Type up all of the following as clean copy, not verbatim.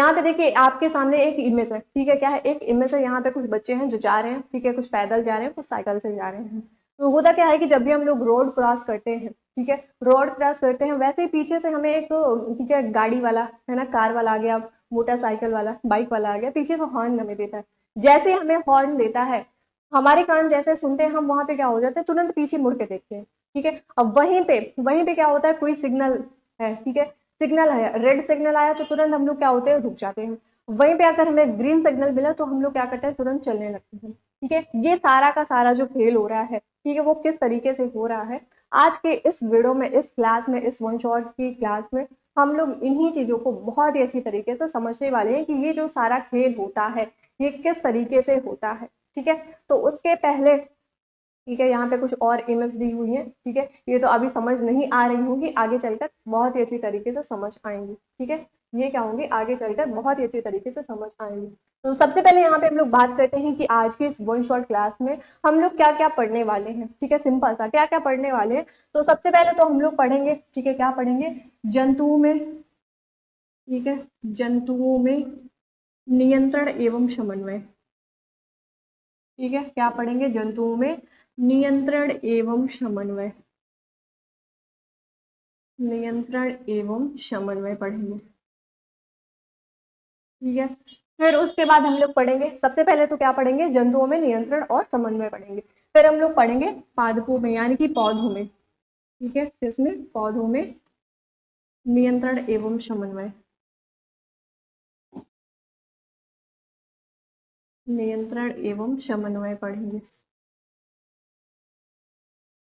यहाँ पे देखिए आपके सामने एक इमेज है, ठीक है, क्या है, एक इमेज है, यहाँ पे कुछ बच्चे हैं जो जा रहे हैं, ठीक है, कुछ पैदल जा रहे हैं, कुछ साइकिल से जा रहे हैं। तो होता क्या है कि जब भी हम लोग रोड क्रॉस करते हैं, ठीक है, रोड क्रॉस करते हैं, वैसे ही पीछे से हमें एक, ठीक है, गाड़ी वाला है ना, कार वाला आ गया, मोटरसाइकिल वाला, बाइक वाला आ गया, पीछे से हॉर्न हमें देता है। जैसे हमें हॉर्न देता है, हमारे कान जैसे सुनते हैं, हम वहां पे क्या हो जाते हैं, तुरंत पीछे मुड़ के देखते हैं, ठीक है। अब वहीं पे क्या होता है, कोई सिग्नल है, ठीक है, सिग्नल है, रेड सिग्नल आया तो तुरंत हम लोग क्या होते हैं, रुक जाते हैं। वहीं पे अगर हमें ग्रीन सिग्नल मिला तो हम लोग क्या करते हैं, तुरंत चलने लगते हैं, ठीक है। ये सारा का सारा जो खेल हो रहा है, ठीक है, वो किस तरीके से हो रहा है, आज के इस वीडियो में, इस क्लास में, इस वन शॉट की क्लास में हम लोग इन्हीं चीजों को बहुत ही अच्छी तरीके से समझने वाले हैं कि ये जो सारा खेल होता है ये किस तरीके से होता है, ठीक है। तो उसके पहले, ठीक है, यहाँ पे कुछ और इमेज दी हुई है, ठीक है, ये तो अभी समझ नहीं आ रही होंगी, आगे चलकर बहुत ही अच्छी तरीके से समझ आएंगी, ठीक है। ये क्या होंगी, आगे चलकर बहुत ही अच्छी तरीके से समझ आएंगी। तो सबसे पहले यहाँ पे हम लोग बात करते हैं कि आज के इस वन शॉट क्लास में हम लोग क्या क्या पढ़ने वाले हैं, ठीक है, सिंपल सा क्या क्या पढ़ने वाले हैं। तो सबसे पहले तो हम लोग पढ़ेंगे, ठीक है, क्या पढ़ेंगे, जंतुओं में, ठीक है, जंतुओं में नियंत्रण एवं समन्वय, ठीक है, क्या पढ़ेंगे, जंतुओं में नियंत्रण एवं समन्वय, नियंत्रण एवं समन्वय पढ़ेंगे, ठीक है। फिर उसके बाद हम लोग पढ़ेंगे, सबसे पहले तो क्या पढ़ेंगे, जंतुओं में नियंत्रण और समन्वय पढ़ेंगे। फिर हम लोग पढ़ेंगे पादपों में, यानी कि पौधों में, ठीक है, किसमें, पौधों में नियंत्रण एवं समन्वय, नियंत्रण एवं समन्वय पढ़ेंगे,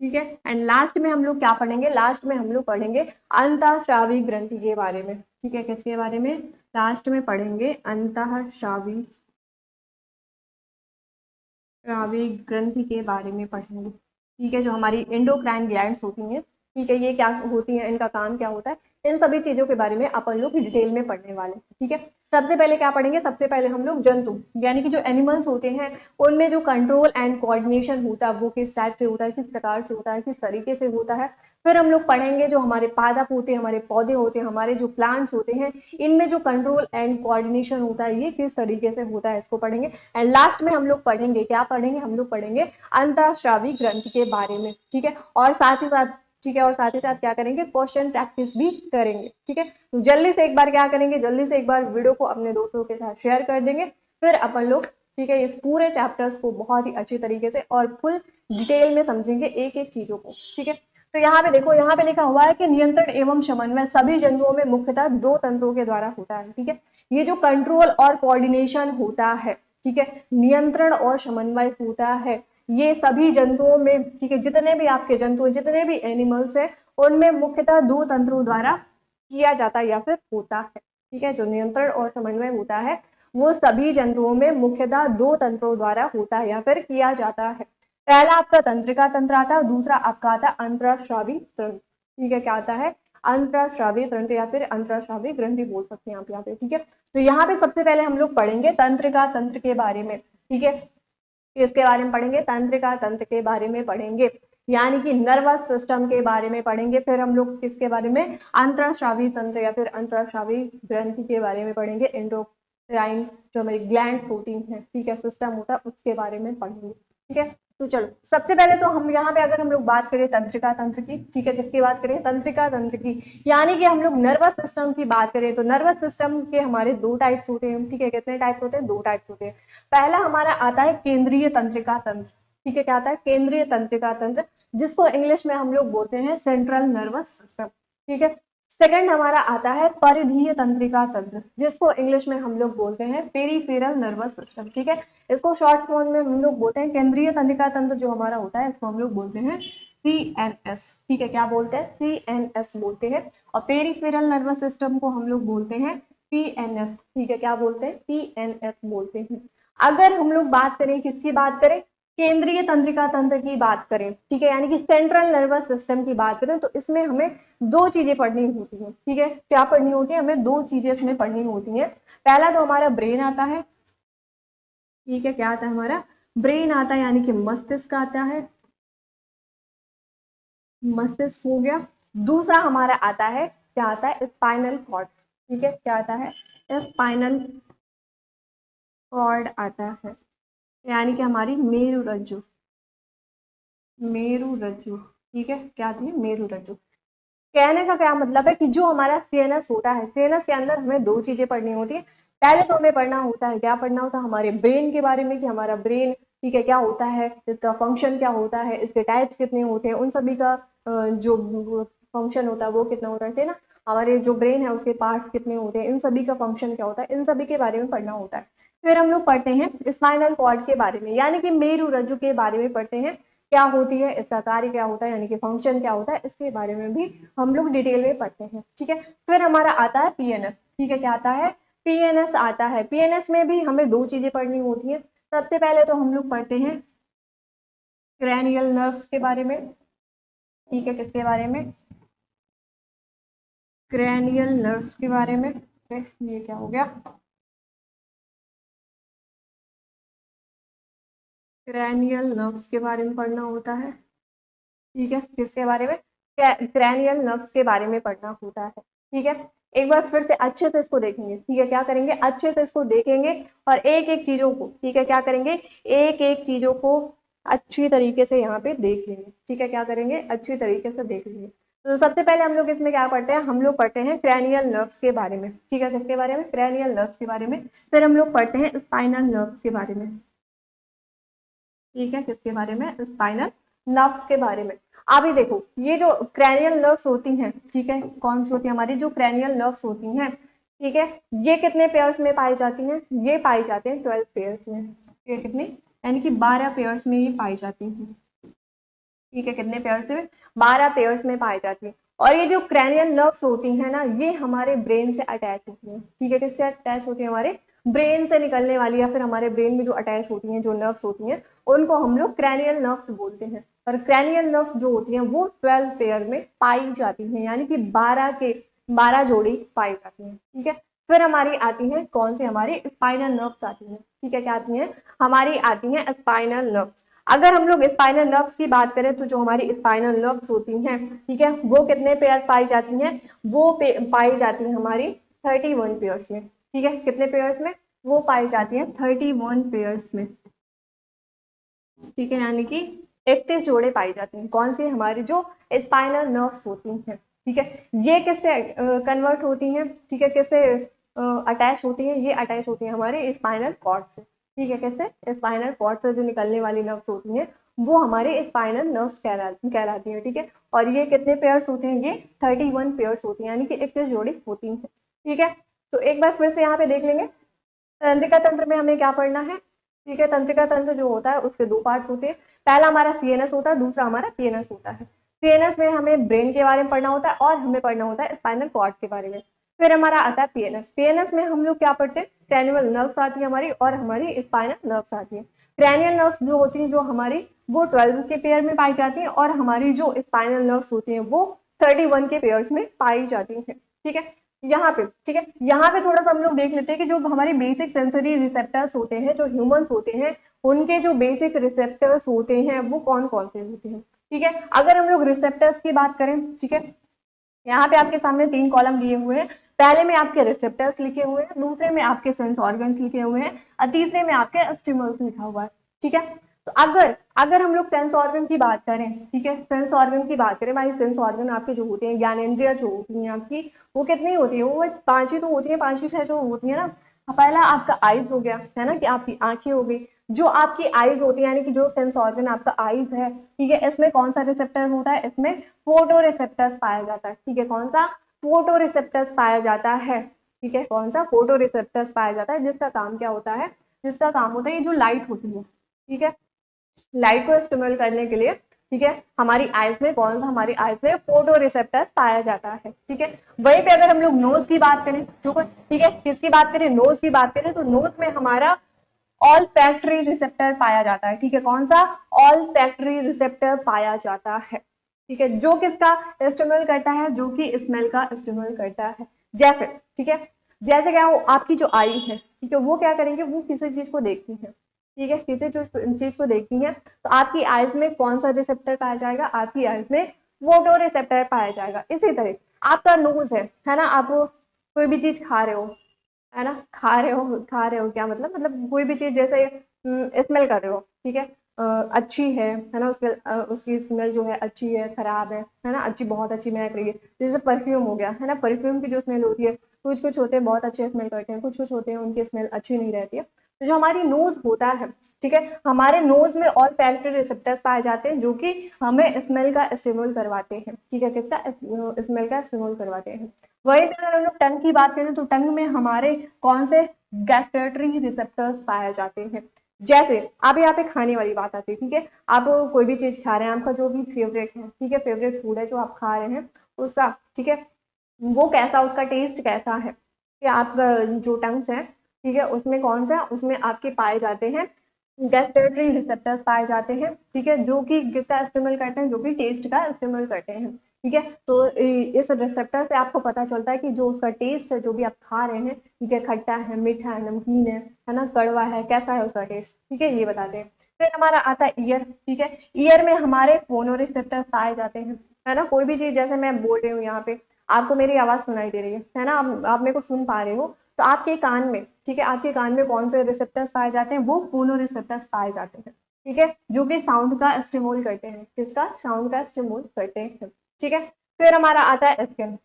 ठीक है। एंड लास्ट में हम लोग क्या पढ़ेंगे, लास्ट में हम लोग पढ़ेंगे अंतःस्रावी ग्रंथि के बारे में, ठीक है, किसके बारे में, लास्ट में पढ़ेंगे अंतःस्रावी श्रावी ग्रंथि के बारे में पढ़ेंगे, ठीक है, जो हमारी एंडोक्राइन ग्लैंड्स होती हैं, ठीक है, ये क्या होती हैं, इनका काम क्या होता है, इन सभी चीजों के बारे में अपन लोग डिटेल में पढ़ने वाले हैं, ठीक है। सबसे पहले क्या पढ़ेंगे, सबसे पहले हम लोग जंतु यानी कि जो एनिमल्स होते हैं उनमें जो कंट्रोल एंड कोऑर्डिनेशन होता है वो किस टाइप से होता है, किस प्रकार से होता है, किस तरीके से होता है। फिर हम लोग पढ़ेंगे जो हमारे पादप होते हैं, हमारे पौधे होते हैं, हमारे जो प्लांट्स होते हैं, इनमें जो कंट्रोल एंड कोऑर्डिनेशन होता है ये किस तरीके से होता है, इसको पढ़ेंगे। एंड लास्ट में हम लोग पढ़ेंगे, क्या पढ़ेंगे, हम लोग पढ़ेंगे अंतःस्रावी ग्रंथि के बारे में, ठीक है। और साथ ही साथ, ठीक है, और साथ ही साथ क्या करेंगे, क्वेश्चन प्रैक्टिस भी करेंगे, ठीक है। तो जल्दी से एक बार क्या करेंगे, जल्दी से एक बार वीडियो को अपने दोस्तों के साथ शेयर कर देंगे, फिर अपन लोग, ठीक है, इस पूरे चैप्टर्स को बहुत ही अच्छी तरीके से और फुल डिटेल में समझेंगे एक एक चीजों को, ठीक है। तो यहाँ पे देखो, यहाँ पे लिखा हुआ है कि नियंत्रण एवं समन्वय सभी जंतुओं में मुख्यतः दो तंत्रों के द्वारा होता है, ठीक है। ये जो कंट्रोल और कोऑर्डिनेशन होता है, ठीक है, नियंत्रण और समन्वय होता है, ये सभी जंतुओं में, ठीक है, जितने भी आपके जंतु, जितने भी एनिमल्स है, उनमें मुख्यतः दो तंत्रों द्वारा किया जाता है या फिर होता है, ठीक है। जो नियंत्रण और समन्वय होता है वो सभी जंतुओं में मुख्यतः दो तंत्रों द्वारा होता है या फिर किया जाता है। पहला आपका तंत्रिका तंत्र आता है, दूसरा आपका आता है अंतःस्रावी तंत्र, ठीक है, क्या आता है, अंतःस्रावी तंत्र या फिर अंतःस्रावी ग्रंथि बोल सकते हैं आप यहाँ पे, ठीक है। तो यहाँ पे सबसे पहले हम लोग पढ़ेंगे तंत्रिका तंत्र के बारे में, ठीक है, किसके बारे में पढ़ेंगे, तंत्रिका तंत्र के बारे में पढ़ेंगे, यानी कि नर्वस सिस्टम के बारे में पढ़ेंगे। फिर हम लोग किसके बारे में, अंतःस्रावी तंत्र या फिर अंतःस्रावी ग्रंथि के बारे में पढ़ेंगे, एंडोक्राइन जो हमारी ग्लैंड्स होती हैं, ठीक है, सिस्टम होता है, उसके बारे में पढ़ेंगे, ठीक है। तो चलो सबसे पहले तो हम यहाँ पे अगर हम लोग बात करें तंत्रिका तंत्र की, ठीक है, किसकी बात करें, तंत्रिका तंत्र की, यानी कि हम लोग नर्वस सिस्टम की बात करें तो नर्वस सिस्टम के हमारे दो टाइप्स होते हैं, ठीक है, कितने टाइप होते हैं, दो टाइप्स होते हैं। पहला हमारा आता है केंद्रीय तंत्रिका तंत्र, ठीक है, क्या आता है, केंद्रीय तंत्रिका तंत्र, जिसको इंग्लिश में हम लोग बोलते हैं सेंट्रल नर्वस सिस्टम, ठीक है। सेकंड हमारा आता है परिधीय तंत्रिका तंत्र, जिसको इंग्लिश में हम लोग बोलते हैं पेरिफेरल नर्वस सिस्टम, ठीक है। इसको शॉर्ट फॉर्म में हम लोग बोलते हैं केंद्रीय तंत्रिका तंत्र जो हमारा होता है इसको हम लोग बोलते हैं CNS, ठीक है, क्या बोलते हैं, CNS बोलते हैं। और पेरिफेरल नर्वस सिस्टम को हम लोग बोलते हैं PNS, ठीक है, क्या बोलते हैं, PNS बोलते हैं। अगर हम लोग बात करें, किसकी बात करें, केंद्रीय तंत्रिका तंत्र की बात करें, ठीक है, यानी कि सेंट्रल नर्वस सिस्टम की बात करें, तो इसमें हमें दो चीजें पढ़नी होती हैं, ठीक है, क्या पढ़नी होती है, हमें दो चीजें इसमें पढ़नी होती हैं। पहला तो हमारा ब्रेन आता है, ठीक है, क्या आता है, हमारा ब्रेन आता है, यानी कि मस्तिष्क आता है, मस्तिष्क हो गया। दूसरा हमारा आता है, क्या आता है, स्पाइनल कॉर्ड, ठीक है, क्या आता है, स्पाइनल कॉर्ड आता है, यानी कि हमारी मेरुरज्जु, मेरुरज्जु, ठीक है, क्या आती है, मेरुरज्जु। कहने का क्या मतलब है कि जो हमारा सीएनएस होता है, सीएनएस के अंदर हमें दो चीजें पढ़नी होती है। पहले तो हमें पढ़ना होता है, क्या पढ़ना होता है, हमारे ब्रेन के बारे में, कि हमारा ब्रेन, ठीक है, क्या होता है, इसका फंक्शन क्या होता है, इसके टाइप्स कितने होते हैं, उन सभी का जो फंक्शन होता है वो कितना होता है ना, हमारे जो ब्रेन है उसके पार्ट्स कितने होते हैं, इन सभी का फंक्शन क्या होता है, इन सभी के बारे में पढ़ना होता है। फिर हम लोग पढ़ते हैं स्पाइनल कॉर्ड के बारे में, यानी कि मेरुरज्जु के बारे में पढ़ते हैं, क्या होती है, इसका कार्य क्या होता है, यानी कि फंक्शन क्या होता है, इसके बारे में भी हम लोग डिटेल में पढ़ते हैं, ठीक है। फिर हमारा आता है पीएनएस, ठीक है, क्या आता है, पीएनएस आता है। पीएनएस में भी हमें दो चीजें पढ़नी होती है। सबसे पहले तो हम लोग पढ़ते हैं क्रैनियल नर्व्स के बारे में, ठीक है, किसके बारे में, क्रैनियल नर्व्स के बारे में। ये क्या हो गया, क्रैनियल नर्व्स के बारे में पढ़ना होता है, ठीक है, किसके बारे में, क्रैनियल नर्व्स के बारे में पढ़ना होता है, ठीक है। एक बार फिर से अच्छे से इसको देखेंगे, ठीक है, क्या करेंगे, अच्छे से इसको देखेंगे और एक एक चीजों को, ठीक है, क्या करेंगे, एक एक चीजों को अच्छी तरीके से यहाँ पे देख लेंगे, ठीक है, क्या करेंगे, अच्छी तरीके से देख लेंगे। तो सबसे पहले हम लोग इसमें क्या पढ़ते हैं, हम लोग पढ़ते हैं क्रैनियल नर्व्स के बारे में, ठीक है, किसके बारे में, क्रैनियल नर्व्स के बारे में। फिर हम लोग पढ़ते हैं स्पाइनल नर्व्स के बारे में, ठीक है, किसके बारे में, स्पाइनल नर्व्स के बारे में। अभी देखो, ये जो क्रैनियल नर्व्स होती हैं, ठीक है, कौन सी होती है, हमारी जो क्रैनियल नर्व्स होती हैं, ठीक है, ये कितने पेयर्स में पाई जाती हैं, ये पाई जाते हैं 12 पेयर्स में, ये कितने, यानी कि 12 पेयर्स में ये पाई जाती हैं, ठीक है, कितने पेयर्स में, 12 पेयर्स में पाई जाती है। और ये जो क्रैनियल नर्व्स होती हैं ना, ये हमारे ब्रेन से अटैच होती हैं, ठीक है, किससे अटैच होती है, हमारे ब्रेन से निकलने वाली, या फिर हमारे ब्रेन में जो अटैच होती हैं, जो नर्व्स होती हैं, उनको हम लोग क्रैनियल नर्व्स बोलते हैं। और क्रैनियल नर्व्स जो होती हैं वो 12 पेयर में पाई जाती हैं, यानी कि 12 जोड़ी पाई जाती हैं, ठीक है। फिर हमारी आती हैं कौन सी, हमारी स्पाइनल नर्व्स आती हैं, ठीक है, क्या आती हैं, हमारी आती हैं स्पाइनल नर्व्स। अगर हम लोग स्पाइनल नर्व्स की बात करें तो जो हमारी स्पाइनल नर्व्स होती हैं, ठीक है, वो कितने पेयर पाई जाती हैं, वो पाई जाती हैं हमारी 31 पेयर्स में, ठीक है, कितने पेयर्स में, वो पाई जाती हैं 31 पेयर्स में, ठीक है, यानी कि 31 जोड़े पाई जाती हैं, कौन सी, हमारी जो स्पाइनल नर्व्स होती हैं, ठीक है। ये किससे कन्वर्ट होती हैं, ठीक है, किससे अटैच होती हैं, ये अटैच होती हैं हमारे स्पाइनल कॉर्ड से, ठीक है, कैसे, स्पाइनल कॉर्ड से जो निकलने वाली नर्व्स होती हैं वो हमारे स्पाइनल नर्व्स कहलाती हैं, ठीक है। और ये कितने पेयर्स होते हैं, ये 31 पेयर्स होती हैं, यानी कि 31 जोड़ी होती हैं, ठीक है। तो एक बार फिर से यहाँ पे देख लेंगे, तंत्रिका तंत्र में हमें क्या पढ़ना है, ठीक है, तंत्रिका तंत्र जो होता है उसके दो पार्ट होते हैं। पहला हमारा सीएनएस होता है, दूसरा हमारा पीएनएस होता है। सीएनएस में हमें ब्रेन के बारे में पढ़ना होता है और हमें पढ़ना होता है स्पाइनल कॉर्ड के बारे में। फिर हमारा आता है पीएनएस। पीएनएस में हम लोग क्या पढ़ते हैं, क्रैनियल नर्व्स आती है हमारी और हमारी स्पाइनल नर्व्स आती है। क्रैनियल नर्व्स जो होती है जो हमारी, वो 12 के पेयर में पाई जाती है और हमारी जो स्पाइनल नर्व्स होती है वो 31 के पेयर्स में पाई जाती है, ठीक है। यहाँ पे, ठीक है, यहाँ पे थोड़ा सा हम लोग देख लेते हैं कि जो हमारे बेसिक सेंसरी रिसेप्टर्स होते हैं, जो ह्यूमंस होते हैं, उनके जो बेसिक रिसेप्टर्स होते हैं वो कौन कौन से होते हैं, ठीक है। अगर हम लोग रिसेप्टर्स की बात करें, ठीक है, यहाँ पे आपके सामने 3 कॉलम दिए हुए हैं। पहले में आपके रिसेप्टर्स लिखे हुए हैं, दूसरे में आपके सेंस ऑर्गन्स लिखे हुए हैं और तीसरे में आपके स्टिमुलस लिखा हुआ है, ठीक है। तो अगर अगर हम लोग सेंस ऑर्गन की बात करें, ठीक है, सेंस ऑर्गन की बात करें भाई, सेंस ऑर्गन आपके जो होते हैं, ज्ञानेंद्रिय जो होती हैं आपकी, वो कितनी होती है, वो 5 ही तो होती है, 5 ही 6 तो होती है ना। पहला आपका आईज हो गया, है ना, कि आपकी आंखें हो गई, जो आपकी आईज होती है, यानी कि जो सेंस ऑर्गन आपका आईज है, ठीक है, इसमें कौन सा रिसेप्टर होता है, इसमें फोटो रिसेप्टर्स पाया जाता है, ठीक है, कौन सा, फोटो रिसेप्टर्स पाया जाता है, ठीक है, कौन सा, फोटो रिसेप्टर्स पाया जाता है, जिसका काम क्या होता है, जिसका काम होता है ये जो लाइट होती है, ठीक है, लाइट को स्टिमुलेट करने के लिए, ठीक है, हमारी आईज में कौन सा, हमारी आईज में फोटो रिसेप्टर पाया जाता है, ठीक है। वहीं पे अगर हम लोग नोज की बात करें, ठीक है, किसकी बात करें, नोज की बात करें, तो नोज में हमारा ऑल फैक्ट्री रिसेप्टर पाया जाता है, ठीक है, कौन सा, ऑल फैक्ट्री रिसेप्टर पाया जाता है, ठीक है, जो किसका स्टिमुलेट करता है, जो कि स्मेल का स्टिमुलेट करता है। जैसे, ठीक है, जैसे क्या हो, आपकी जो आई है, ठीक है, वो क्या करेंगे, वो किसी चीज को देखती है, ठीक है, किसी चीज को देखती है, तो आपकी आईज में कौन सा रिसेप्टर पाया जाएगा, आपकी आईज में फोटो रिसेप्टर पाया जाएगा। इसी तरह आपका नोज है ना, आप कोई भी चीज खा रहे हो, है ना। खा रहे हो क्या मतलब कोई भी चीज जैसे स्मेल कर रहे हो, ठीक है, अच्छी है ना, उसकी स्मेल जो है अच्छी है, खराब है ना, अच्छी, बहुत अच्छी महक रही है, जैसे परफ्यूम हो गया, है ना, परफ्यूम की जो स्मेल होती है, कुछ कुछ होते हैं बहुत अच्छे स्मेल करते हैं, कुछ कुछ होते हैं उनकी स्मेल अच्छी नहीं रहती है। तो जो हमारी नोज होता है, ठीक है, हमारे नोज में ऑल फैक्टरी रिसेप्टर्स पाए जाते हैं जो कि हमें स्मेल का स्टिमुल करवाते हैं, ठीक है, किसका, स्मेल का स्टिमुल करवाते हैं। वहीं पे अगर हम लोग टंग की बात करें तो टंग में हमारे कौन से गैस्ट्रेटरी रिसेप्टर्स पाए जाते हैं। जैसे अब यहाँ पे खाने वाली बात आती है, ठीक है, आप कोई भी चीज खा रहे हैं, आपका जो भी फेवरेट है, ठीक है, फेवरेट फूड है जो आप खा रहे हैं उसका, ठीक है, वो कैसा, उसका टेस्ट कैसा है, कि आपका जो टंग्स है, ठीक है, उसमें कौन सा, उसमें आपके पाए जाते हैं गैस्ट्रेटरी रिसेप्टर्स पाए जाते हैं, ठीक है, जो कि किसका इस्तेमाल करते हैं, जो कि टेस्ट का इस्तेमाल करते हैं, ठीक है। तो इस रिसेप्टर से आपको पता चलता है कि जो उसका टेस्ट है, जो भी आप खा रहे हैं, ठीक है, खट्टा है, मीठा है, नमकीन है ना, कड़वा है, कैसा है उसका टेस्ट, ठीक है, ये बताते हैं। फिर हमारा आता है ईयर, ठीक है, ईयर में हमारे फोनो रिसेप्टर पाए जाते हैं, है ना, कोई भी चीज जैसे मैं बोल रही हूँ यहाँ पे, आपको मेरी आवाज सुनाई दे रही है ना, आप मेरे को सुन पा रहे हो, तो आपके कान में, ठीक है, आपके कान में कौन से रिसेप्टर्स पाए जाते हैं, वो फोनो रिसेप्टर्स पाए जाते हैं, ठीक है, जो कि साउंड का स्टिमुल करते हैं, किसका, साउंड का स्टिमुल करते हैं, ठीक है। फिर हमारा आता है स्किन,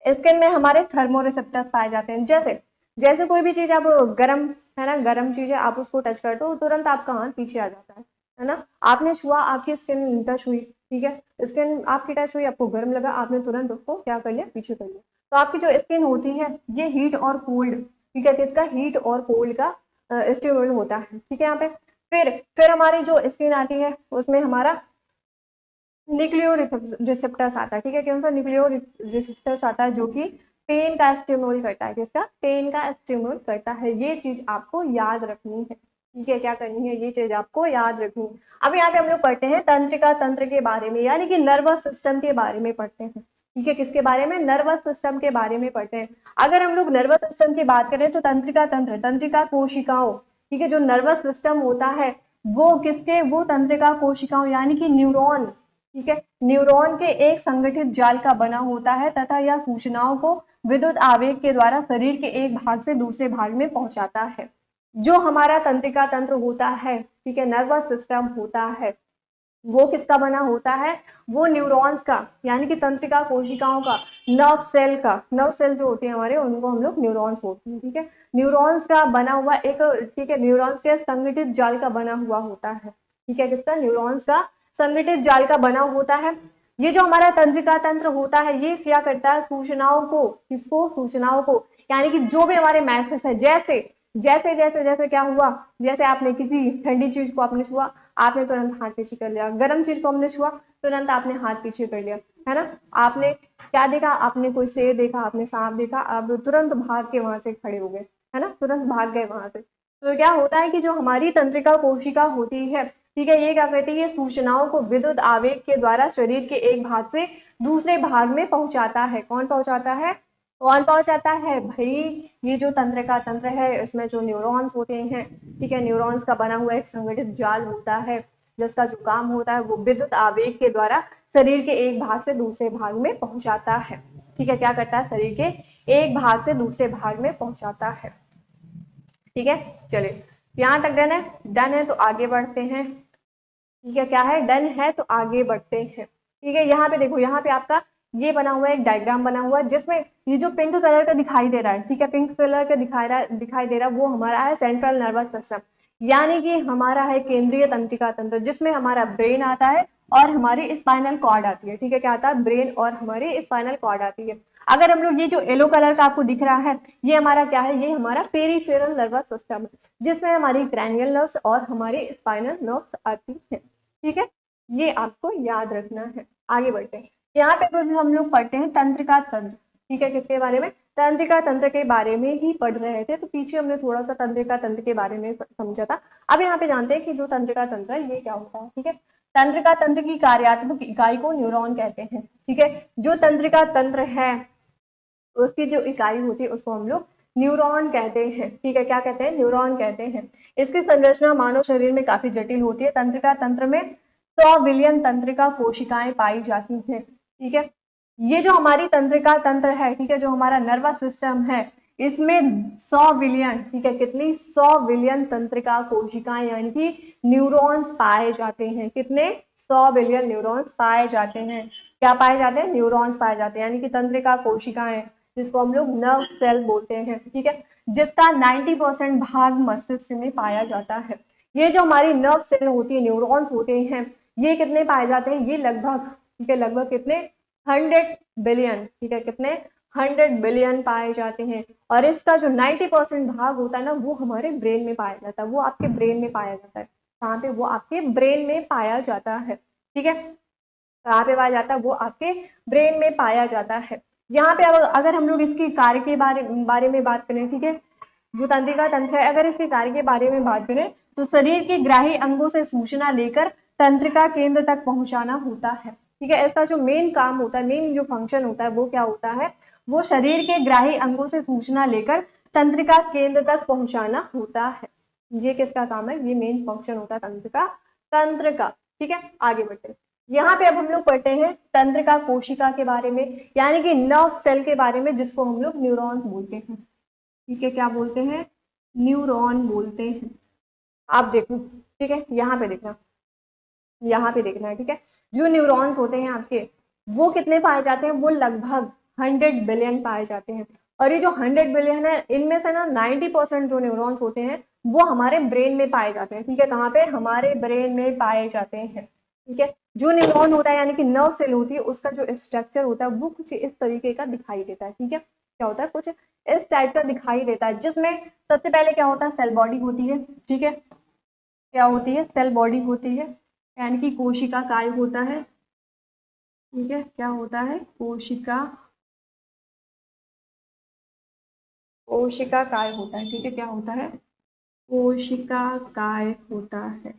स्किन में हमारे थर्मो रिसेप्टर्स पाए जाते हैं, जैसे जैसे कोई भी चीज आप गर्म, है ना, गर्म चीज है, आप उसको टच करते हो तुरंत आपका हाथ पीछे आ जाता है ना, आपने छुआ, आपकी स्किन टच हुई, ठीक है, स्किन आपकी टच हुई, आपको गर्म लगा, आपने तुरंत उसको क्या कर लिया, पीछे कर लिया। तो आपकी जो स्किन होती है ये हीट और कोल्ड, ठीक है, किसका, हीट और कोल्ड का स्टिमुल होता है, ठीक है, यहाँ पे। फिर हमारी जो स्किन आती है उसमें हमारा न्यूक्लियो रिसेप्टर्स आता है, ठीक है, कौन सा, न्यूक्लियो रिसेप्टर्स आता है जो कि पेन का स्टिमुल करता है, किसका, पेन का स्टिमुल करता है, ये चीज आपको याद रखनी है, ठीक है, क्या करनी है, ये चीज आपको याद रखनी है। अब यहाँ पे हम लोग पढ़ते हैं तंत्रिका तंत्र के बारे में, यानी कि नर्वस सिस्टम के बारे में पढ़ते हैं, ठीक है, किसके बारे में, नर्वस सिस्टम के बारे में पढ़ते हैं। अगर हम लोग नर्वस सिस्टम की बात करें तो तंत्रिका तंत्र, तंत्रिका कोशिकाओं, ठीक है, जो नर्वस सिस्टम होता है वो किसके, वो तंत्रिका कोशिकाओं यानी कि न्यूरॉन, ठीक है, न्यूरॉन के एक संगठित जाल का बना होता है तथा यह सूचनाओं को विद्युत आवेग के द्वारा शरीर के एक भाग से दूसरे भाग में पहुंचाता है। जो हमारा तंत्रिका तंत्र होता है, ठीक है, नर्वस सिस्टम होता है, वो किसका बना होता है, वो न्यूरॉन्स का, यानी कि तंत्रिका कोशिकाओं का, नर्व सेल का, नर्व सेल जो होते हैं हमारे उनको हम लोग न्यूरॉन्स बोलते हैं, ठीक है, न्यूरॉन्स का बना हुआ एक, ठीक है, न्यूरॉन्स के संगठित जाल का बना हुआ होता है, ठीक है, किसका, न्यूरॉन्स का संगठित जाल का बना होता है। ये जो हमारा तंत्रिका तंत्र होता है ये क्या करता है, सूचनाओं को, किसको, सूचनाओं को, यानी कि जो भी हमारे मैसेज है, जैसे जैसे जैसे जैसे क्या हुआ, जैसे आपने किसी ठंडी चीज को आपने छुआ, आपने तुरंत हाथ पीछे कर लिया, गर्म चीज को हमने छुआ, तुरंत आपने हाथ पीछे कर लिया, है ना, आपने क्या देखा, आपने कोई शेर देखा, आपने सांप देखा, आप तुरंत भाग के वहां से खड़े हो गए, है ना, तुरंत भाग गए वहां से। तो क्या होता है कि जो हमारी तंत्रिका कोशिका होती है, ठीक है, ये क्या करती है, सूचनाओं को विद्युत आवेग के द्वारा शरीर के एक भाग से दूसरे भाग में पहुंचाता है, कौन पहुंचाता है, कौन पहुंचाता है भाई, ये जो तंत्रिका तंत्र है इसमें जो न्यूरॉन्स होते हैं, ठीक है, न्यूरॉन्स का बना हुआ एक संगठित जाल होता है जिसका जो काम होता है वो विद्युत आवेग के द्वारा शरीर के एक भाग से दूसरे भाग में पहुंचाता है, ठीक है, क्या करता है, शरीर के एक भाग से दूसरे भाग में पहुंचाता है, ठीक है। चलिए यहाँ तक डन है, डन है तो आगे बढ़ते हैं, ठीक है, क्या है, डन है तो आगे बढ़ते हैं, ठीक है। यहाँ पे देखो, यहाँ पे आपका ये बना हुआ है, एक डायग्राम बना हुआ है जिसमें ये जो पिंक कलर का दिखाई दे रहा है, ठीक है, पिंक कलर का दिखाई दे रहा है वो हमारा है सेंट्रल नर्वस सिस्टम, यानी कि हमारा है केंद्रीय तंत्रिका तंत्र, जिसमें हमारा ब्रेन आता है और हमारी स्पाइनल कॉर्ड आती है, ठीक है, क्या आता है, ब्रेन और हमारी स्पाइनल कॉर्ड आती है। अगर हम लोग ये जो येलो कलर का आपको दिख रहा है ये हमारा क्या है, ये हमारा पेरिफेरल नर्वस सिस्टम है, जिसमें हमारी क्रैनियल नर्व्स और हमारी स्पाइनल नर्व्स आती है, ठीक है, ये आपको याद रखना है। आगे बढ़ते हैं, यहाँ पे भी हम लोग पढ़ते हैं तंत्रिका तंत्र, ठीक है, किसके बारे में, तंत्रिका तंत्र के बारे में ही पढ़ रहे थे, तो पीछे हमने थोड़ा सा तंत्रिका तंत्र के बारे में समझा था। अब यहाँ पे जानते हैं कि जो तंत्रिका तंत्र है ये क्या होता है, ठीक है। तंत्रिका तंत्र की कार्यात्मक इकाई को न्यूरॉन कहते हैं, ठीक है, जो तंत्रिका तंत्र है उसकी जो इकाई होती है उसको हम लोग न्यूरॉन कहते हैं, ठीक है, क्या कहते हैं, न्यूरॉन कहते हैं। इसकी संरचना मानव शरीर में काफी जटिल होती है, तंत्रिका तंत्र में 100 बिलियन तंत्रिका कोशिकाएं पाई जाती हैं, ठीक है। ये जो हमारी तंत्रिका तंत्र है, ठीक है, जो हमारा नर्वस सिस्टम है इसमें 100 बिलियन, ठीक है, कितनी 100 बिलियन तंत्रिका कोशिकाएं यानी कि न्यूरॉन्स पाए जाते हैं। कितने 100 बिलियन न्यूरॉन्स पाए जाते हैं। क्या पाए जाते हैं? न्यूरॉन्स पाए जाते हैं यानी कि तंत्रिका कोशिकाएं, जिसको हम लोग नर्व सेल बोलते हैं, ठीक है, जिसका 90% भाग मस्तिष्क में पाया जाता है। ये जो हमारी नर्व सेल होती है, न्यूरॉन्स होते हैं, ये कितने पाए जाते हैं? ये लगभग, ठीक है, लगभग कितने 100 बिलियन, ठीक है, कितने 100 बिलियन पाए जाते हैं। और इसका जो 90% भाग होता है ना, वो हमारे ब्रेन में पाया जाता है। वो आपके ब्रेन में पाया जाता है। कहाँ पे? वो आपके ब्रेन में पाया जाता है, ठीक है, कहाँ पे पाया जाता है? वो आपके ब्रेन में पाया जाता है। यहाँ पे अब अगर हम लोग इसकी कार्य के बारे में बात करें, ठीक है, जो तंत्रिका तंत्र है, अगर इसके कार्य के बारे में बात करें तो शरीर के ग्राही अंगों से सूचना लेकर तंत्रिका केंद्र तक पहुंचाना होता है, ठीक है। इसका जो मेन काम होता है, मेन जो फंक्शन होता है, वो क्या होता है? वो शरीर के ग्राही अंगों से सूचना लेकर तंत्रिका केंद्र तक पहुंचाना होता है। ये किसका काम है? ये मेन फंक्शन होता है तंत्रिका तंत्र का, ठीक है। आगे बढ़ते हैं। यहाँ पे अब हम लोग पढ़ते हैं तंत्रिका कोशिका के बारे में, यानी कि नर्व सेल के बारे में, जिसको हम लोग न्यूरॉन बोलते हैं, ठीक है। क्या बोलते हैं? न्यूरॉन बोलते हैं। आप देखो, ठीक है, यहाँ पे देखना, यहाँ पे देखना है, ठीक है। जो न्यूरॉन्स होते हैं आपके, वो कितने पाए जाते हैं? वो लगभग 100 बिलियन पाए जाते हैं। और ये जो 100 बिलियन है, इनमें से ना 90% जो न्यूरॉन्स होते हैं वो हमारे ब्रेन में पाए जाते हैं, ठीक है। कहाँ पे? हमारे ब्रेन में पाए जाते हैं, ठीक है। जो न्यूरॉन होता है यानी कि नर्व सेल होती है, उसका जो स्ट्रक्चर होता है वो कुछ इस तरीके का दिखाई देता है, ठीक है। क्या होता है? कुछ इस टाइप का दिखाई देता है, जिसमें सबसे पहले क्या होता है? सेल बॉडी होती है, ठीक है। क्या होती है? सेल बॉडी होती है, यानी कि कोशिका काय होता है, ठीक है। क्या होता है? कोशिका काय होता है, ठीक है। क्या होता है? कोशिका काय होता है,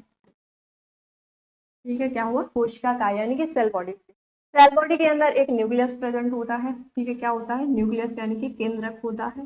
ठीक है। क्या हुआ? कोशिका काय यानी कि सेल बॉडी। सेल बॉडी के अंदर एक न्यूक्लियस प्रेजेंट होता है, ठीक है। क्या होता है? न्यूक्लियस यानी कि केंद्रक होता है,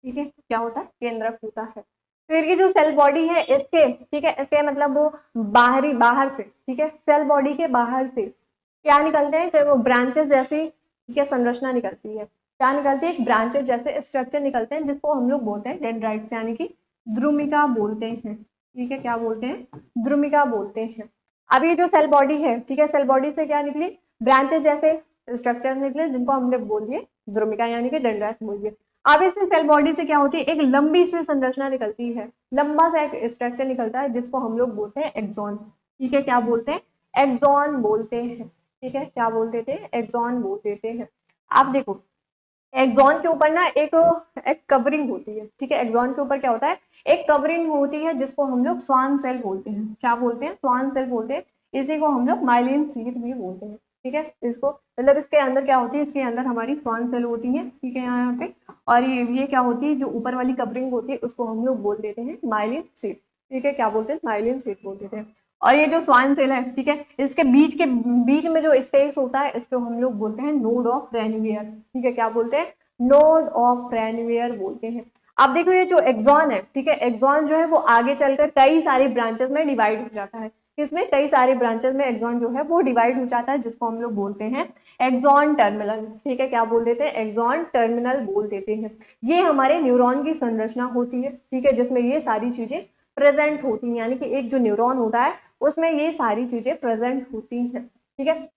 ठीक है। क्या होता है? केंद्रक होता है। फिर ये जो सेल बॉडी है इसके, ठीक है, इसके मतलब वो बाहर से, ठीक है, सेल बॉडी के बाहर से क्या निकलते हैं? फिर वो ब्रांचेस जैसी, ठीक है, संरचना निकलती है। क्या निकलती है? ब्रांचेस जैसे स्ट्रक्चर निकलते हैं, जिसको हम लोग बोलते हैं डेंड्राइट्स यानी कि द्रुमिका बोलते हैं, ठीक है। क्या बोलते हैं? द्रुमिका बोलते हैं। अब ये जो सेल बॉडी है, ठीक है, सेल बॉडी से क्या निकली? ब्रांचेस जैसे स्ट्रक्चर निकले, जिनको हमने बोल दिए द्रुमिका यानी कि डेंड्राइट्स बोल दिए। अब इस सेल बॉडी से क्या होती है? एक लंबी सी संरचना निकलती है, लंबा सा एक स्ट्रक्चर निकलता है, जिसको हम लोग बोलते हैं एक्सॉन, ठीक है। क्या बोलते हैं? एक्सॉन बोलते हैं, ठीक है। क्या बोलते थे? एक्सॉन बोल देते हैं। आप देखो, एक्सॉन के ऊपर ना एक एक कवरिंग होती है, ठीक है। एक्सॉन के ऊपर क्या होता है? एक कवरिंग होती है, जिसको हम लोग स्वान सेल बोलते हैं। क्या बोलते हैं? स्वान सेल बोलते हैं। इसी को हम लोग माइलिन शीथ भी बोलते हैं, ठीक है। इसको मतलब इसके अंदर क्या होती है? इसके अंदर हमारी स्वान सेल होती है, ठीक है, यहाँ पे। और ये क्या होती है? जो ऊपर वाली कवरिंग होती है, उसको हम लोग बोल देते हैं माइलिन शीथ, ठीक है। क्या बोलते हैं? माइलिन शीथ बोल देते हैं। और ये जो स्वान सेल है, ठीक है, इसके बीच में जो स्पेस होता है, इसको हम लोग बोलते हैं नोड ऑफ रेनवियर, ठीक है। क्या बोलते हैं? नोड ऑफ रेनवियर बोलते हैं। अब देखो, ये जो एक्सॉन है, ठीक है, एक्सॉन जो है वो आगे चलकर कई सारी ब्रांचेस में डिवाइड हो जाता है। किसमें? कई सारे ब्रांचेस में एक्सॉन जो है वो डिवाइड हो जाता है, जिसको हम लोग बोलते हैं एक्सॉन टर्मिनल, ठीक है। क्या बोल देते हैं? एक्सॉन टर्मिनल बोल देते हैं। ये हमारे न्यूरॉन की संरचना होती है, ठीक है, जिसमें ये सारी चीजें प्रेजेंट होती हैं, यानी कि एक जो न्यूरॉन होता है उसमें ये सारी चीजें प्रेजेंट होती हैं, ठीक है।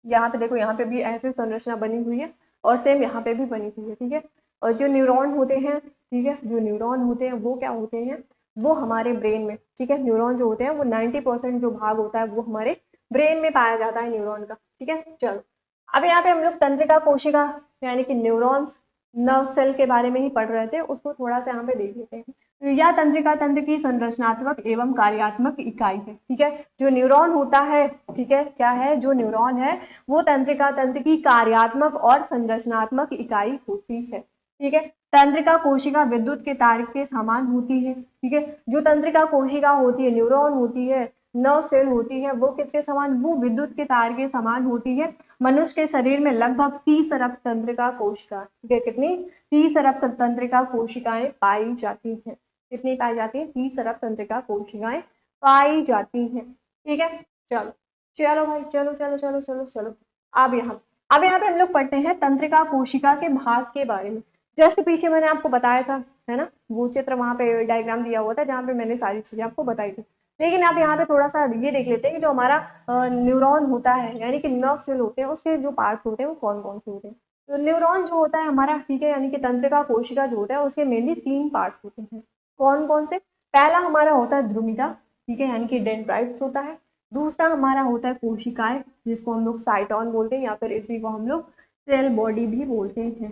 यहाँ पे देखो, यहाँ पे भी ऐसे संरचना बनी हुई है, और सेम यहाँ पे भी बनी हुई है, ठीक है। और जो न्यूरॉन होते हैं, ठीक है, जो न्यूरॉन होते हैं वो क्या होते हैं? वो हमारे ब्रेन में, ठीक है, न्यूरॉन जो होते हैं वो 90% जो भाग होता है वो हमारे ब्रेन में पाया जाता है न्यूरॉन का, ठीक है। चलो, अब यहाँ पे हम लोग तंत्रिका कोशिका यानी कि न्यूरॉन्स, नर्व सेल के बारे में ही पढ़ रहे थे, उसको थोड़ा सा यहाँ पे देख लेते हैं। तो यह तंत्रिका तंत्र की संरचनात्मक एवं कार्यात्मक इकाई है, ठीक है। जो न्यूरॉन होता है, ठीक है, क्या है? जो न्यूरॉन है वो तंत्रिका तंत्र की कार्यात्मक और संरचनात्मक इकाई होती है, ठीक है। तंत्रिका कोशिका विद्युत के तार के समान होती है, ठीक है। जो तंत्रिका कोशिका होती है, न्यूरॉन होती है, नर्व सेल होती है, वो किसके समान? वो विद्युत के तार के समान होती है। मनुष्य के शरीर में लगभग 30 अरब तंत्रिका कोशिका, ठीक है, कितनी? 30 अरब तंत्रिका कोशिकाएं पाई जाती हैं। कितनी पाई जाती है? 30 अरब तंत्रिका कोशिकाएं पाई जाती हैं, ठीक है। चलो चलो भाई, चलो चलो चलो चलो चलो। अब यहाँ पे हम लोग पढ़ते हैं तंत्रिका कोशिका के भाग के बारे में। जस्ट पीछे मैंने आपको बताया था, है ना, वो चित्र वहां पे डायग्राम दिया हुआ था जहाँ पे मैंने सारी चीजें आपको बताई थी। लेकिन आप यहाँ पे थोड़ा सा ये देख लेते हैं कि जो हमारा न्यूरॉन होता है, यानी कि नर्व सेल होते हैं, उसके जो पार्ट्स होते हैं वो कौन कौन से होते हैं। तो न्यूरॉन जो होता है हमारा, ठीक है, यानी कि तंत्रिका कोशिका जो होता है उसके मेनली 3 पार्ट्स होते हैं। कौन कौन से? पहला हमारा होता है ध्रुमिका, ठीक है, यानी कि डेंड्राइट्स होता है। दूसरा हमारा होता है कोशिकाएं, जिसको हम लोग साइटोन बोलते हैं, या फिर इसी को हम लोग सेल बॉडी भी बोलते हैं,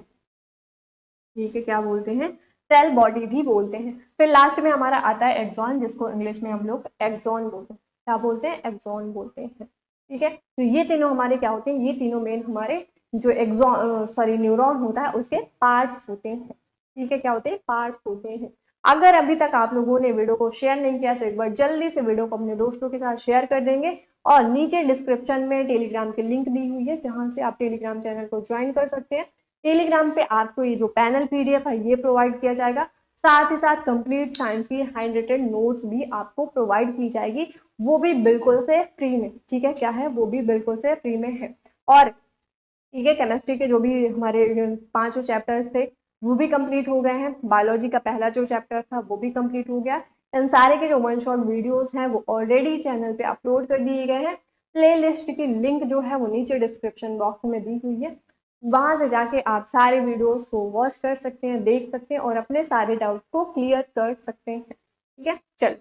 ठीक है, क्या बोलते हैं, सेल बॉडी भी बोलते हैं। फिर लास्ट में हमारा आता है एक्सॉन, जिसको इंग्लिश में हम लोग एक्सॉन बोलते हैं। क्या बोलते हैं? एक्सॉन बोलते हैं, ठीक है। तो ये तीनों हमारे क्या होते हैं, ये तीनों मेन हमारे जो एक्सॉन सॉरी न्यूरॉन होता है उसके पार्ट्स होते हैं, ठीक है, क्या होते हैं, पार्ट्स होते हैं। अगर अभी तक आप लोगों ने वीडियो को शेयर नहीं किया तो एक बार जल्दी से वीडियो को अपने दोस्तों के साथ शेयर कर देंगे, और नीचे डिस्क्रिप्शन में टेलीग्राम की लिंक दी हुई है जहां से आप टेलीग्राम चैनल को ज्वाइन कर सकते हैं। टेलीग्राम पे आपको ये जो पैनल पीडीएफ है ये प्रोवाइड किया जाएगा, साथ ही साथ कंप्लीट साइंस की हैंड रिटन नोट्स भी आपको प्रोवाइड की जाएगी, वो भी बिल्कुल से फ्री में, ठीक है, क्या है, वो भी बिल्कुल से फ्री में है। और ठीक है, केमिस्ट्री के जो भी हमारे 5 चैप्टर्स थे वो भी कंप्लीट हो गए हैं। बायोलॉजी का पहला जो चैप्टर था वो भी कंप्लीट हो गया। इन सारे के जो वन शॉट वीडियोस हैं वो ऑलरेडी चैनल पे अपलोड कर दिए गए हैं। प्ले लिस्ट की लिंक जो है वो नीचे डिस्क्रिप्शन बॉक्स में दी हुई है, वहां से जाके आप सारे वीडियोस को वॉच कर सकते हैं, देख सकते हैं और अपने सारे डाउट को क्लियर कर सकते हैं, ठीक है। चलो,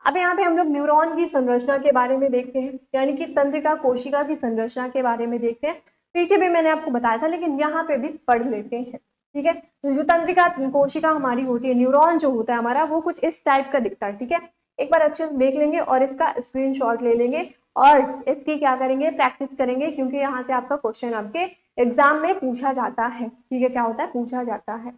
अब यहाँ पे हम लोग न्यूरॉन की संरचना के बारे में देखते हैं, यानी कि तंत्रिका कोशिका की संरचना के बारे में देखते हैं। पीछे भी मैंने आपको बताया था, लेकिन यहाँ पे भी पढ़ लेते हैं, ठीक है। तो जो तंत्रिका कोशिका हमारी होती है, न्यूरॉन जो होता है हमारा, वो कुछ इस टाइप का दिखता है, ठीक है। एक बार अच्छे से देख लेंगे और इसका स्क्रीनशॉट ले लेंगे और इसकी क्या करेंगे, प्रैक्टिस करेंगे, क्योंकि यहाँ से आपका क्वेश्चन आपके एग्जाम में पूछा जाता है, ठीक है, क्या होता है, पूछा जाता है।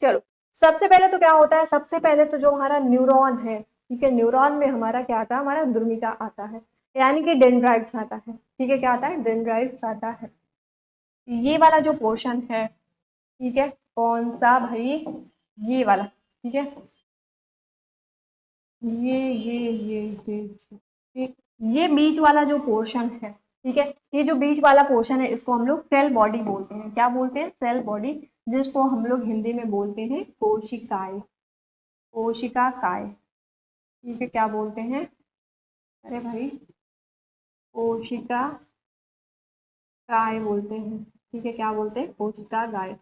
चलो, सबसे पहले तो क्या होता है, सबसे पहले तो जो हमारा न्यूरॉन है, ठीक है, न्यूरॉन में हमारा क्या आता है, हमारा ध्रुमिका आता है, यानी कि डेंड्राइट्स आता है, ठीक है, क्या आता है, डेंड्राइट्स आता है। ये वाला जो पोर्शन है, ठीक है, कौन सा भाई, ये वाला, ठीक है, ये ये बीच वाला जो पोर्शन है, ठीक है, ये जो बीच वाला पोर्शन है इसको हम लोग सेल बॉडी बोलते हैं। क्या बोलते हैं? सेल बॉडी, जिसको हम लोग हिंदी में बोलते हैं कोशिकाएं, कोशिका काय, ठीक है, क्या बोलते हैं, अरे भाई, कोशिका काय बोलते हैं, ठीक है, क्या बोलते हैं, कोशिका गाय,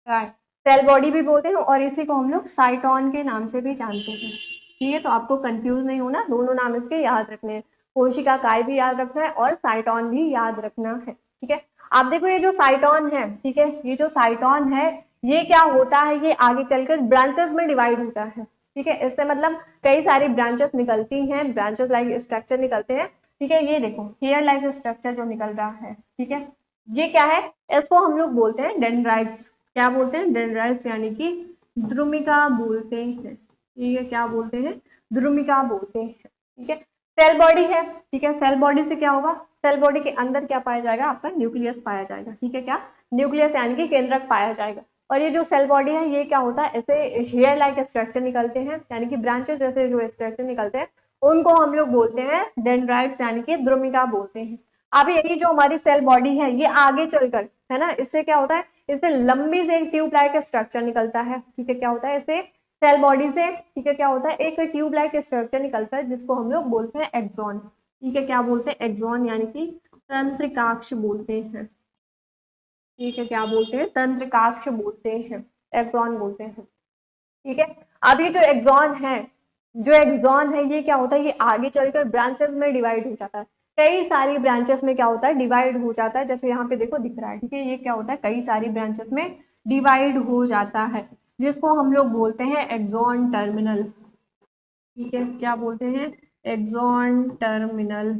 काय, सेल बॉडी भी बोलते हैं, और इसी को हम लोग साइटोन के नाम से भी जानते हैं, ठीक है। तो आपको कंफ्यूज नहीं होना, दोनों नाम इसके याद रखने हैं, कोशिका काय भी याद रखना है और साइटोन भी याद रखना है, ठीक है। आप देखो ये जो साइटोन है, ठीक है, ये जो साइटोन है ये क्या होता है, ये आगे चलकर ब्रांचेस में डिवाइड होता है, ठीक है, इससे मतलब कई सारी ब्रांचेस निकलती हैं, ब्रांचेस लाइक स्ट्रक्चर निकलते हैं, ठीक है। ये देखो हेयर लाइक स्ट्रक्चर जो निकल रहा है, ठीक है, ये क्या है, इसको हम लोग बोलते हैं डेंड्राइट्स। क्या बोलते हैं? डेंड्राइट्स, यानी कि द्रुमिका बोलते हैं, ठीक है, क्या बोलते हैं, द्रुमिका बोलते हैं, ठीक है। सेल बॉडी है, ठीक है, सेल बॉडी से क्या होगा, सेल बॉडी के अंदर क्या पाया जाएगा, आपका न्यूक्लियस पाया जाएगा, ठीक है, क्या, न्यूक्लियस यानी कि केंद्रक पाया जाएगा। और ये जो सेल बॉडी है ये क्या होता है, ऐसे हेयर लाइक स्ट्रक्चर निकलते हैं, यानी कि ब्रांचेस जैसे जो स्ट्रक्चर निकलते हैं उनको हम लोग बोलते हैं डेंड्राइट्स, यानी कि द्रुमिका बोलते हैं। अब यही जो हमारी सेल बॉडी है ये आगे चलकर, है ना, इससे क्या होता है, इससे लंबी से एक ट्यूब लाइक स्ट्रक्चर निकलता है, ठीक है, क्या होता है, इससे सेल बॉडी से, ठीक है, क्या होता है, एक ट्यूब लाइक स्ट्रक्चर निकलता है जिसको हम लोग बोलते हैं एक्सॉन, ठीक है, क्या बोलते हैं, एक्सॉन, यानी कि तंत्रिकाक्ष बोलते हैं, ठीक है, क्या बोलते हैं, तंत्रिकाक्ष बोलते हैं, एक्सॉन बोलते हैं, ठीक है। अब ये जो एक्सॉन है, जो एक्सॉन है ये क्या होता है, ये आगे चलकर ब्रांचेस में डिवाइड हो जाता है, कई सारी ब्रांचेस में क्या होता है, डिवाइड हो जाता है, जैसे यहाँ पे देखो दिख रहा है, ठीक है, ये क्या होता है, कई सारी ब्रांचेस में डिवाइड हो जाता है, जिसको हम लोग बोलते हैं एक्सॉन टर्मिनल, ठीक है, क्या बोलते हैं, एक्सॉन टर्मिनल,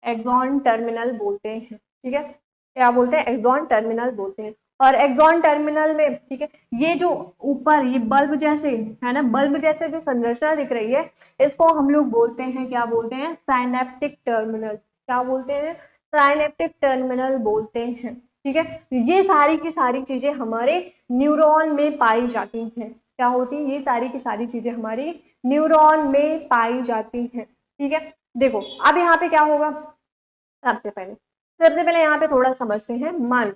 एक्सॉन टर्मिनल बोलते हैं, ठीक है, क्या बोलते हैं, एक्सॉन टर्मिनल बोलते हैं। और एक्सॉन टर्मिनल में, ठीक है, ये जो ऊपर ये बल्ब जैसे, है ना, बल्ब जैसे जो संरचना दिख रही है इसको हम लोग बोलते हैं, क्या बोलते हैं, साइनेप्टिक टर्मिनल, क्या बोलते हैं, साइनेप्टिक टर्मिनल बोलते हैं, ठीक है। ये सारी की सारी चीजें हमारे न्यूरॉन में पाई जाती हैं, क्या होती है, ये सारी की सारी चीजें हमारी न्यूरॉन में पाई जाती हैं, ठीक है। देखो अब यहाँ पे क्या होगा, सबसे पहले यहाँ पे थोड़ा समझते हैं मन,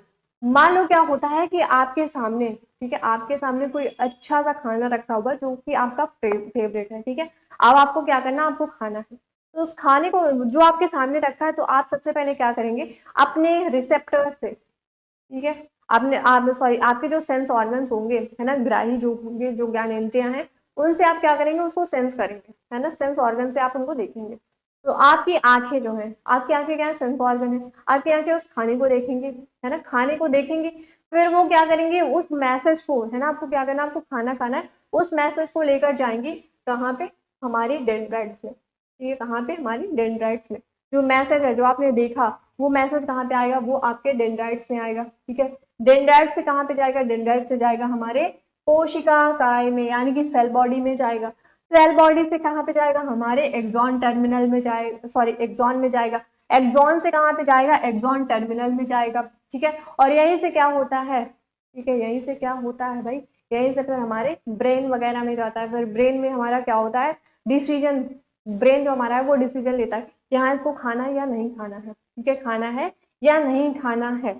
मान लो क्या होता है कि आपके सामने, ठीक है, आपके सामने कोई अच्छा सा खाना रखा हुआ जो कि आपका फेवरेट है, ठीक है। अब आपको क्या करना, आपको खाना है, तो उस खाने को जो आपके सामने रखा है, तो आप सबसे पहले क्या करेंगे, अपने रिसेप्टर से, ठीक है, आपने आप सॉरी आपके जो सेंस ऑर्गन्स होंगे, है ना, ग्राही जो होंगे, जो ज्ञानेंद्रियां हैं, उनसे आप क्या करेंगे, उसको सेंस करेंगे, है ना, सेंस ऑर्गन से आप उनको देखेंगे। तो आपकी आंखें जो है, आपकी आंखें क्या है, सेंस ऑर्गन है, आपकी आंखें उस खाने को देखेंगे, है ना, खाने को देखेंगे, फिर वो क्या करेंगे, उस मैसेज को, है ना, आपको क्या करना, आपको खाना खाना है, उस मैसेज को लेकर जाएंगे कहाँ पे, हमारी डेंड्राइट्स में, ठीक है, कहाँ पे, हमारी डेंड्राइट्स में। जो मैसेज है, जो आपने देखा, वो मैसेज कहाँ पे आएगा, वो आपके डेंड्राइट्स में आएगा, ठीक है। डेंड्राइट से कहाँ पे जाएगा, डेंड्राइट से जाएगा हमारे कोशिका काय में, यानी कि सेल बॉडी में जाएगा। सेल बॉडी से कहाँ पे जाएगा, हमारे एक्सॉन टर्मिनल में जाएगा, सॉरी एक्सॉन में जाएगा। एक्सॉन से कहाँ पे जाएगा, एक्सॉन टर्मिनल में जाएगा, ठीक है। और यहीं से क्या होता है, ठीक है, यहीं से क्या होता है भाई, यहीं से फिर हमारे ब्रेन वगैरह में जाता है। फिर ब्रेन में हमारा क्या होता है, डिसीजन, ब्रेन जो हमारा है वो डिसीजन लेता है कि हाँ इसको खाना है या नहीं खाना है, ठीक है, खाना है या नहीं खाना है।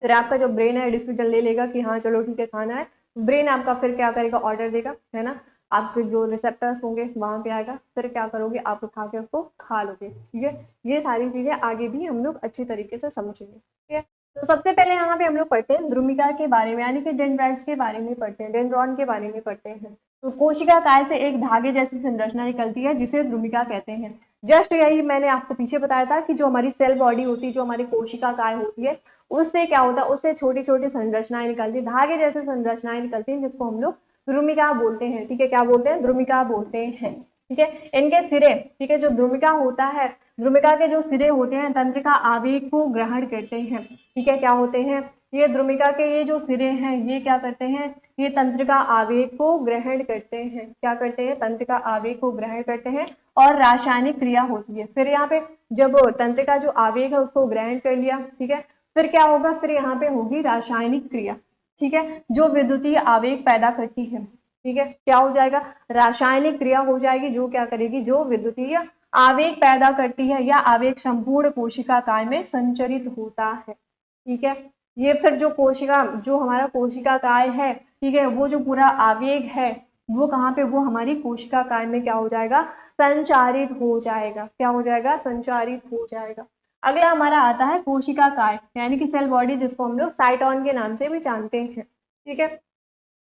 फिर आपका जो ब्रेन है डिसीजन ले लेगा कि हाँ चलो ठीक है खाना है। ब्रेन आपका फिर क्या करेगा, ऑर्डर देगा, है ना, आपके जो रिसेप्टर्स होंगे वहां पे आएगा, फिर क्या करोगे, आप उठा के उसको खा लोगे, ठीक है। ये सारी चीजें आगे भी हम लोग अच्छी तरीके से समझेंगे, ठीक है। तो सबसे पहले यहाँ पे हम लोग पढ़ते हैं द्रुमिका के बारे में, यानी कि डेंड्राइट्स के बारे में पढ़ते हैं, डेंड्रॉन के बारे में पढ़ते हैं। तो कोशिका काय से एक धागे जैसी संरचना निकलती है जिसे द्रुमिका कहते हैं। जस्ट यही मैंने आपको पीछे बताया था कि जो हमारी सेल बॉडी होती है, जो हमारी कोशिका काय होती है, उससे क्या होता है, उससे छोटी छोटी संरचनाएं निकलती है, धागे जैसे संरचनाएं निकलती हैं जिसको हम लोग द्रुमिका बोलते हैं, ठीक है, क्या बोलते हैं, द्रुमिका बोलते हैं, ठीक है। इनके सिरे, ठीक है, जो द्रुमिका होता है, द्रुमिका के जो सिरे होते हैं तंत्रिका आवेग को ग्रहण करते हैं, ठीक है, क्या होते हैं, ये द्रुमिका के ये जो सिरे हैं ये क्या करते हैं, ये तंत्रिका आवेग को ग्रहण करते हैं, क्या करते हैं, तंत्रिका आवेग को ग्रहण करते हैं और रासायनिक क्रिया होती है। फिर यहाँ पे जब तंत्रिका जो आवेग है उसको ग्रहण कर लिया, ठीक है, फिर क्या होगा, फिर यहाँ पे होगी रासायनिक क्रिया, ठीक है, जो विद्युतीय आवेग पैदा करती है, ठीक है, क्या हो जाएगा, रासायनिक क्रिया हो जाएगी जो क्या करेगी, जो विद्युतीय आवेग पैदा करती है या आवेग संपूर्ण कोशिका काय में संचरित होता है, ठीक है। ये फिर जो कोशिका, जो हमारा कोशिका काय है, ठीक है, वो जो पूरा आवेग है वो कहाँ पे, वो हमारी कोशिका काय में क्या हो जाएगा, संचारित हो जाएगा, क्या हो जाएगा, संचारित हो जाएगा। अगला हमारा आता है कोशिका काय, यानी कि सेल बॉडी, जिसको हम लोग साइटोन के नाम से भी जानते हैं, ठीक है।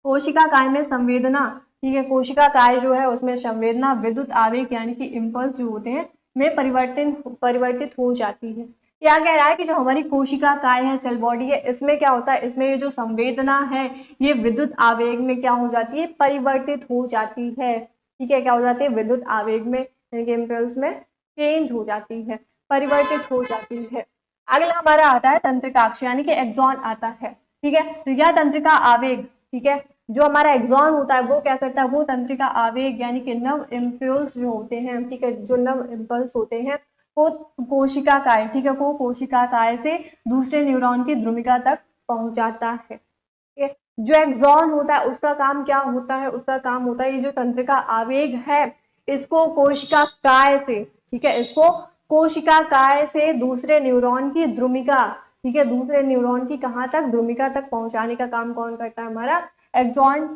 कोशिका काय में संवेदना, ठीक है, कोशिका काय जो है उसमें संवेदना, विद्युत आवेग यानी कि इम्पल्स जो होते हैं में परिवर्तित हो जाती है। क्या कह रहा है कि जो हमारी कोशिका काय है, सेल बॉडी है, इसमें क्या होता है, इसमें ये जो संवेदना है ये विद्युत आवेग में क्या हो जाती है, परिवर्तित हो जाती है, ठीक है, क्या हो जाती है, विद्युत आवेग में, इम्पल्स में चेंज हो जाती है, परिवर्तित हो जाती है। अगला हमारा आता है तंत्रिकाक्ष, यानी कि एक्सॉन आता है, ठीक है। तो यह तंत्रिका आवेग, ठीक है, जो हमारा एक्सॉन होता है वो क्या करता है, वो तंत्रिका आवेग यानी कि नव इम्पल्स जो होते हैं, ठीक है, जो नव इम्पल्स होते हैं वो कोशिका काय, ठीक है, वो कोशिका काय से दूसरे न्यूरॉन की द्रुमिका तक पहुंचाता है, ठीक है। जो एक्सॉन होता है उसका काम क्या होता है, उसका काम होता है ये जो तंत्रिका आवेग है इसको कोशिका काय से, ठीक है, इसको कोशिका काय से दूसरे न्यूरॉन की द्रुमिका, ठीक है, दूसरे न्यूरॉन की कहाँ तक, द्रुमिका तक पहुंचाने का काम कौन करता है, हमारा एक्सॉन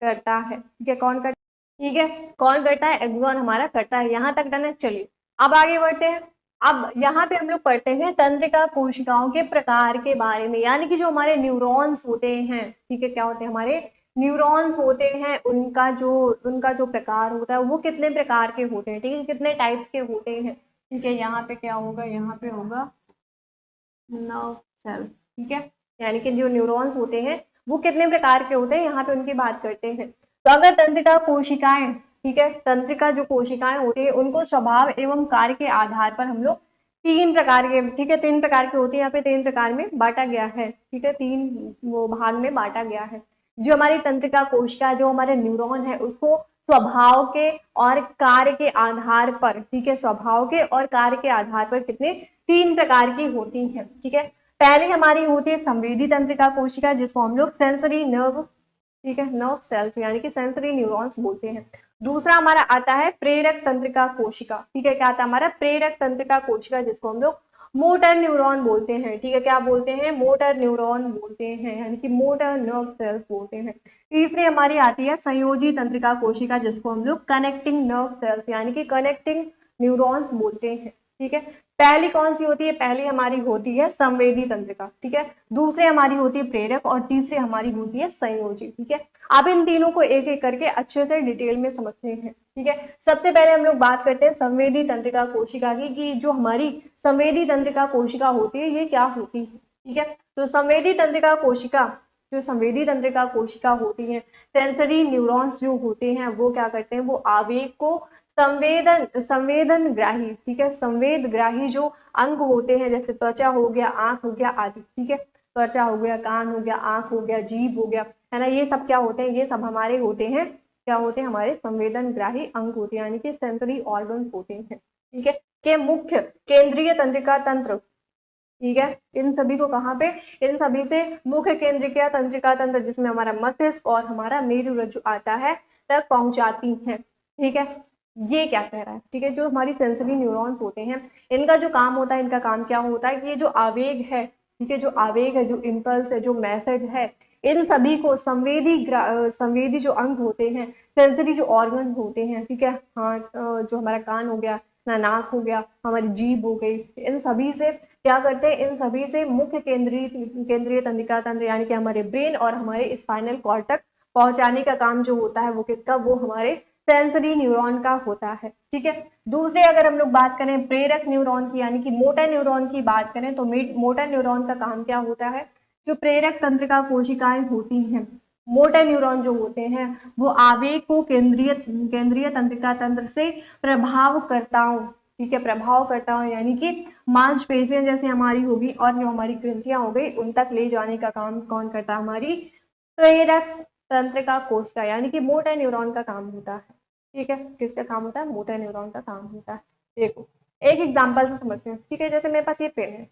करता है, ठीक है, कौन करता है, ठीक है, कौन करता है, एक्सॉन हमारा करता है। यहाँ तक डन है। चलिए अब आगे बढ़ते हैं। अब यहाँ पे हम लोग पढ़ते हैं तंत्रिका कोशिकाओं के प्रकार के बारे में, यानी कि जो हमारे न्यूरॉन्स होते हैं, ठीक है, क्या होते हैं, हमारे न्यूरॉन्स होते हैं, उनका जो प्रकार होता है वो कितने प्रकार के होते हैं, ठीक है, कितने टाइप्स के होते हैं, ठीक है। यहाँ पे क्या होगा, यहाँ पे होगा नर्व सेल्स, ठीक है, यानी कि जो न्यूरॉन्स होते हैं वो कितने प्रकार के होते हैं, यहाँ पे उनकी बात करते हैं। तो अगर तंत्रिका कोशिकाएं, ठीक है, तंत्रिका जो कोशिकाएं होती है उनको स्वभाव एवं कार्य के आधार पर हम लोग तीन प्रकार के, ठीक है, तीन प्रकार के होती है, यहाँ पे तीन प्रकार में बांटा गया है, ठीक है, तीन वो भाग में बांटा गया है। जो हमारी तंत्रिका कोशिका, जो हमारे न्यूरॉन है, उसको स्वभाव के और कार्य के आधार पर, ठीक है, स्वभाव के और कार्य के आधार पर कितने, तीन प्रकार की होती है, ठीक है। पहली हमारी होती है संवेदी तंत्रिका कोशिका, जिसको हम लोग सेंसरी नर्व, ठीक है, नर्व सेल्स यानी कि सेंसरी न्यूरॉन्स बोलते हैं। दूसरा हमारा आता है प्रेरक तंत्रिका कोशिका, ठीक है, क्या आता है हमारा, प्रेरक तंत्रिका कोशिका, जिसको हम लोग मोटर न्यूरॉन बोलते हैं, ठीक है, क्या बोलते हैं, मोटर न्यूरॉन बोलते हैं, यानी कि मोटर नर्व सेल्स बोलते हैं। तीसरी हमारी आती है संयोजी तंत्रिका कोशिका, जिसको हम लोग कनेक्टिंग नर्व सेल्स यानी कि कनेक्टिंग न्यूरॉन्स बोलते हैं, ठीक है। पहली कौन सी होती है, पहली हमारी होती है संवेदी तंत्रिका, ठीक है, दूसरी हमारी होती है प्रेरक और तीसरी हमारी होती है संयोजी, ठीक है। अब इन तीनों को एक एक करके अच्छे से डिटेल में समझते हैं, ठीक है। सबसे पहले हम लोग बात करते हैं संवेदी तंत्रिका कोशिका की, कि जो हमारी संवेदी तंत्रिका कोशिका होती है ये क्या होती है, ठीक है। तो संवेदी तंत्रिका कोशिका, जो संवेदी तंत्रिका कोशिका होती है, सेंसरी न्यूरॉन्स जो होते हैं वो क्या करते हैं, वो आवेग को संवेदनग्राही, ठीक है, संवेदग्राही जो अंग होते हैं, जैसे त्वचा हो गया, आंख हो गया आदि, ठीक है, त्वचा हो गया, कान हो गया, आंख हो गया, जीभ हो गया, है ना, ये सब क्या होते हैं, ये सब हमारे होते हैं, क्या होते हैं, हमारे संवेदनग्राही अंग होते हैं, यानी कि सेंसरी ऑर्गन्स होते हैं, ठीक है। के मुख्य केंद्रीय तंत्रिका तंत्र, ठीक है, इन सभी को कहाँ पे, इन सभी से मुख्य केंद्रीय तंत्रिका तंत्र, जिसमें हमारा मस्तिष्क और हमारा मेरुरज्जु आता है, तक पहुंचाती है, ठीक है। ये क्या कह रहा है, ठीक है, जो हमारी सेंसरी न्यूरॉन्स होते हैं, इनका जो काम होता है, इनका काम क्या होता है कि ये जो आवेग है, ठीक है, जो आवेग है, जो इम्पल्स है, जो मैसेज है, इन सभी को संवेदी जो अंग होते हैं, सेंसरी जो ऑर्गन होते हैं, ठीक है, हाँ, जो हमारा कान हो गया, नाक हो गया, हमारी जीभ हो गई, इन सभी से क्या करते हैं, इन सभी से मुख्य केंद्रीय तंत्रिका तंत्र यानी कि हमारे ब्रेन और हमारे स्पाइनल कॉर्ड तक पहुंचाने का काम जो होता है वो किसका, वो हमारे सेंसरी न्यूरॉन का होता है, ठीक है। दूसरे अगर हम लोग बात करें प्रेरक न्यूरॉन की, यानी कि मोटर न्यूरॉन की बात करें, तो मोटर न्यूरॉन का काम क्या होता है, जो प्रेरक तंत्रिका कोशिकाएं होती हैं, मोटर न्यूरॉन जो होते हैं, वो आवेग को केंद्रीय तंत्रिका तंत्र से प्रभावकर्ताओं, ठीक है, प्रभावकर्ताओं यानी कि मांसपेशियां जैसे हमारी होगी और जो हमारी ग्रंथियां हो गई उन तक ले जाने का काम कौन करता है, हमारी प्रेरक तंत्रिका कोशिका यानी कि मोटर न्यूरॉन का काम होता है, ठीक है। किसका काम होता है, मोटर न्यूरॉन का काम होता है। देखो एक एग्जांपल से समझते हैं, ठीक है, जैसे मेरे पास ये पेन है,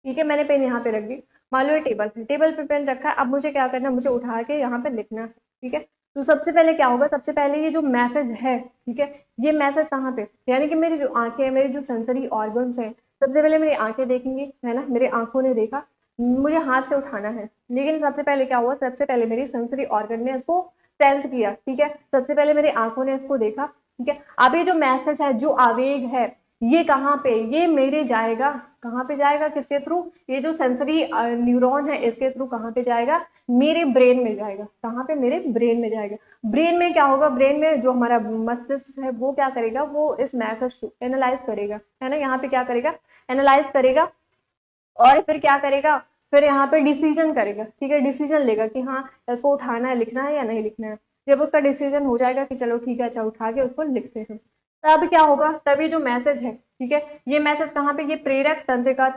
ठीक है, मैंने पेन यहाँ पे रख दी, मान लो ये टेबल पे पेन रखा है, अब मुझे क्या करना है, मुझे उठा के यहाँ पे लिखना है, ठीक है। तो सबसे पहले क्या होगा, सबसे पहले ये जो मैसेज है, ठीक है, ये मैसेज कहाँ पे, यानी कि मेरी जो आंखें हैं, मेरी जो सेंसरी ऑर्गन्स हैं, सबसे पहले मेरी आंखें देखेंगी, है ना, मेरे आंखों ने देखा, मुझे हाथ से उठाना है, लेकिन सबसे पहले क्या हुआ, सबसे पहले मेरी सेंसरी ऑर्गन ने इसको सेंस किया, ठीक है, सबसे पहले मेरी आंखों ने इसको देखा, ठीक है। अब ये जो मैसेज है, जो आवेग है, ये कहाँ पे, ये मेरे जाएगा, कहाँ पे जाएगा, किसके थ्रू, ये जो सेंसरी न्यूरॉन है इसके थ्रू कहाँ पे जाएगा, मेरे ब्रेन में जाएगा, कहाँ पे, मेरे ब्रेन में जाएगा। ब्रेन में क्या होगा, ब्रेन में जो हमारा मस्तिष्क है वो क्या करेगा, वो इस मैसेज को एनालाइज करेगा, है ना, यहाँ पे क्या करेगा, एनालाइज करेगा, और फिर क्या करेगा, फिर यहाँ पे डिसीजन करेगा, ठीक है, डिसीजन लेगा कि हाँ इसको उठाना है, लिखना है या नहीं लिखना है। जब उसका डिसीजन हो जाएगा कि चलो ठीक है, अच्छा उठा के उसको लिखते हैं, तब क्या होगा, तभी जो मैसेज है, ठीक है, ये मैसेज कहाँ पे, ये प्रेरक तंत्रिका